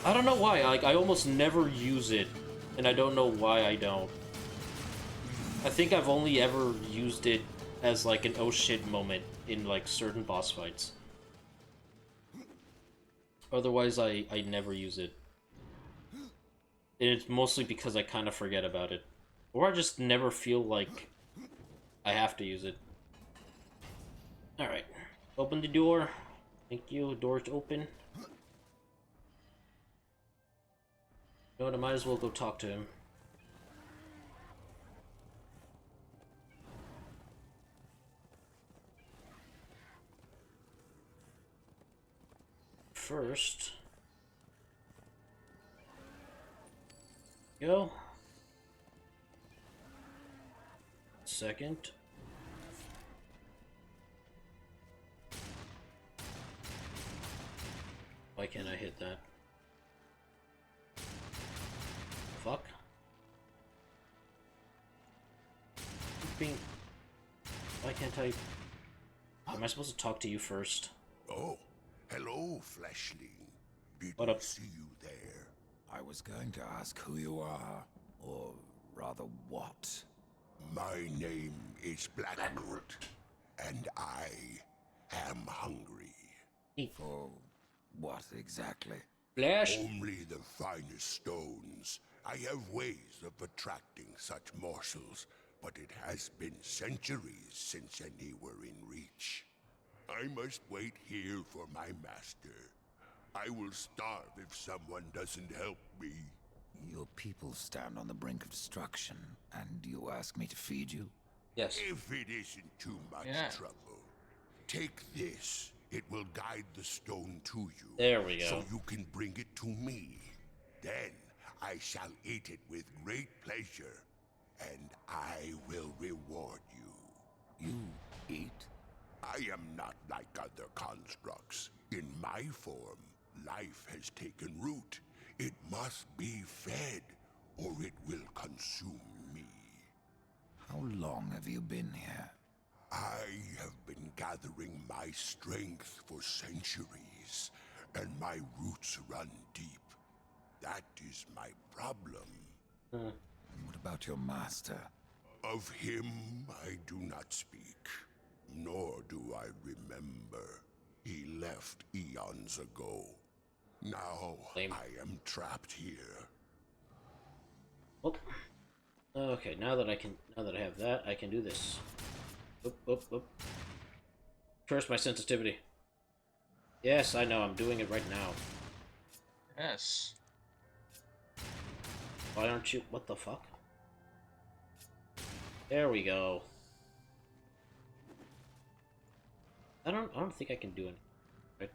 I don't know why, like, I almost never use it and I don't know why I don't. I think I've only ever used it as like an oh shit moment in like certain boss fights. Otherwise, I never use it. And it's mostly because I kind of forget about it. Or I just never feel like I have to use it. Alright. Open the door. Thank you. Door's open. You know what? I might as well go talk to him. First... Go. Second. Why can't I hit that? Fuck. Why can't I... Am I supposed to talk to you first? Oh, hello, Fleshling. Did What we up? see you there? I was going to ask who you are, or rather what. My name is Blackwood, and I am hungry. For what exactly? Flash? Only the finest stones. I have ways of attracting such morsels, but it has been centuries since any were in reach. I must wait here for my master. I will starve if someone doesn't help me. Your people stand on the brink of destruction, and you ask me to feed you? Yes. If it isn't too much Yeah. trouble, take this. It will guide the stone to you. There we go. So you can bring it to me. Then I shall eat it with great pleasure, and I will reward you. You eat? I am not like other constructs. In my form, life has taken root. It must be fed, or it will consume me. How long have you been here? I have been gathering my strength for centuries, and my roots run deep. That is my problem. And what about your master? Of him I do not speak, nor do I remember. He left eons ago. Now Lame. I am trapped here. Oh. Okay, now that I have that, I can do this. Oop, oop, oop. Curse my sensitivity. Yes, I know, I'm doing it right now. Yes. Why aren't you... What the fuck? There we go. I don't think I can do it. Right?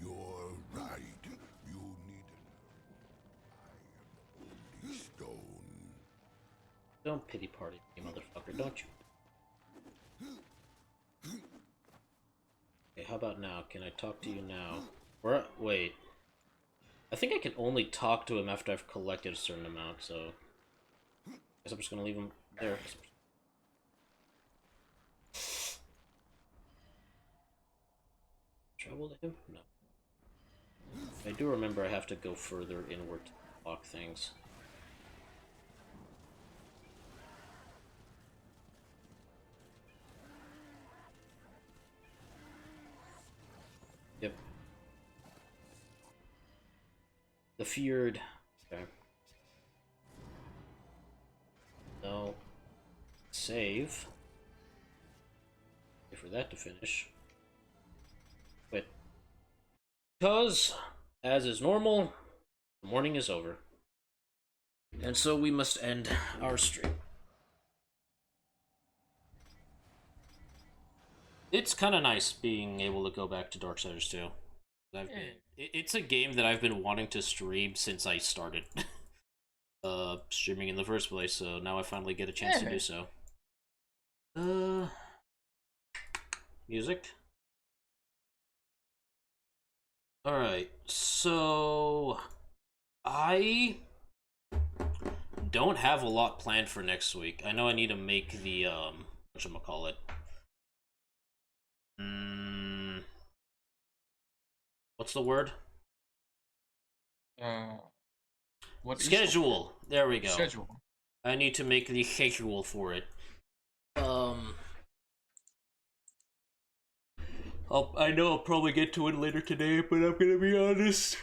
You're right. You need to know. I am only stone. Don't pity party me, motherfucker, don't you? Okay, how about now? Can I talk to you now? Or, wait. I think I can only talk to him after I've collected a certain amount, so... I guess I'm just gonna leave him there. Travel to him? No. I do remember I have to go further inward to block things. Yep. The feared. Okay. No. Save. Wait for that to finish. Wait. Because, as is normal, the morning is over. And so we must end our stream. It's kind of nice being able to go back to Darksiders 2. It's a game that I've been wanting to stream since I started streaming in the first place, so now I finally get a chance to do so. Music. Alright, so I don't have a lot planned for next week. I know I need to make the whatchamacallit. What's the word? What is Schedule. There we the go. schedule? I need to make the schedule for it. I know I'll probably get to it later today, but I'm gonna be honest.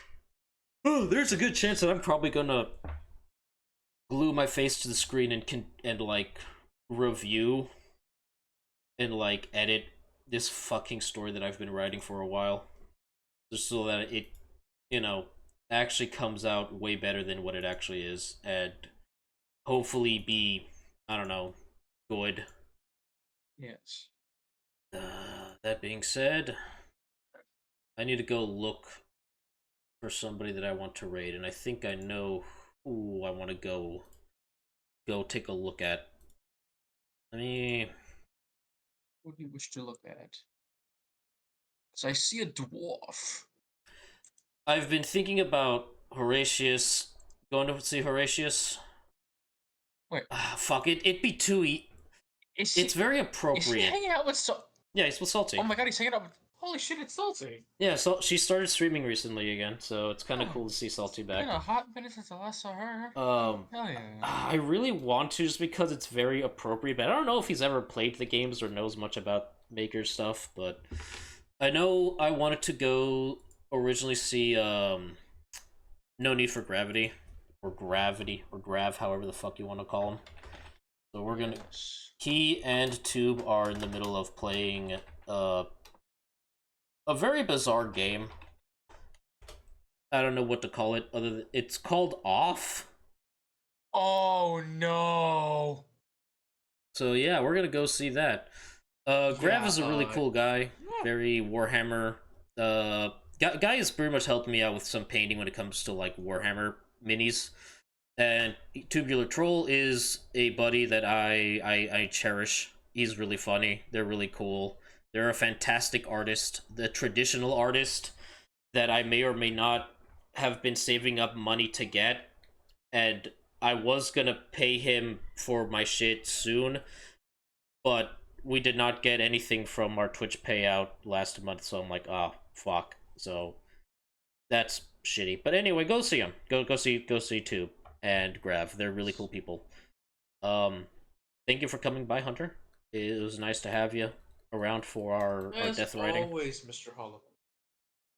Oh, there's a good chance that I'm probably gonna glue my face to the screen and like review and like edit this fucking story that I've been writing for a while, just so that it, actually comes out way better than what it actually is, and hopefully be, I don't know, good. Yes. That being said, I need to go look for somebody that I want to raid, and I think I know who I want to go take a look at. Let me... What do you wish to look at? Because I see a dwarf. I've been thinking about Horatius. Going to see Horatius? Wait. Fuck it. It'd be too it's very appropriate. Is he hanging out with Yeah, he's with Salty. Oh my god, he's hanging out with... Holy shit, it's Salty! Yeah, so she started streaming recently again, so it's kind of cool to see Salty back. It's been a hot minute since I last saw her. Hell yeah. I really want to, just because it's very appropriate, but I don't know if he's ever played the games or knows much about Maker stuff, but I know I wanted to go originally see No Need for Gravity, or Grav, however the fuck you want to call him. So we're gonna... He and Tube are in the middle of playing a very bizarre game. I don't know what to call it, other than... It's called Off. Oh no! So yeah, we're gonna go see that. Grav is a really cool guy. Very Warhammer. Guy has pretty much helped me out with some painting when it comes to like Warhammer minis. And Tubular Troll is a buddy that I cherish. He's really funny. They're really cool. They're a fantastic artist. The traditional artist that I may or may not have been saving up money to get. And I was gonna pay him for my shit soon. But we did not get anything from our Twitch payout last month. So I'm like, oh, fuck. So that's shitty. But anyway, go see him. Go see Tube and Grav. They're really cool people. Thank you for coming by, Hunter. It was nice to have you around for our death writing. As always, Mr.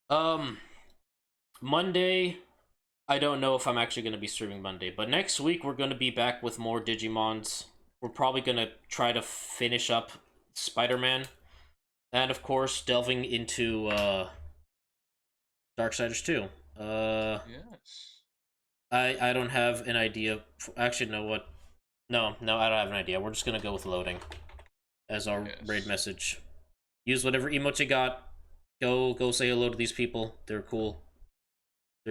Hollow. Monday, I don't know if I'm actually going to be streaming Monday, but next week we're going to be back with more Digimons. We're probably going to try to finish up Spider-Man, and of course delving into Darksiders 2. Yes. I don't have an idea. Actually, know what? No, I don't have an idea. We're just gonna go with loading as our raid message. Use whatever emote you got. Go say hello to these people. They're cool.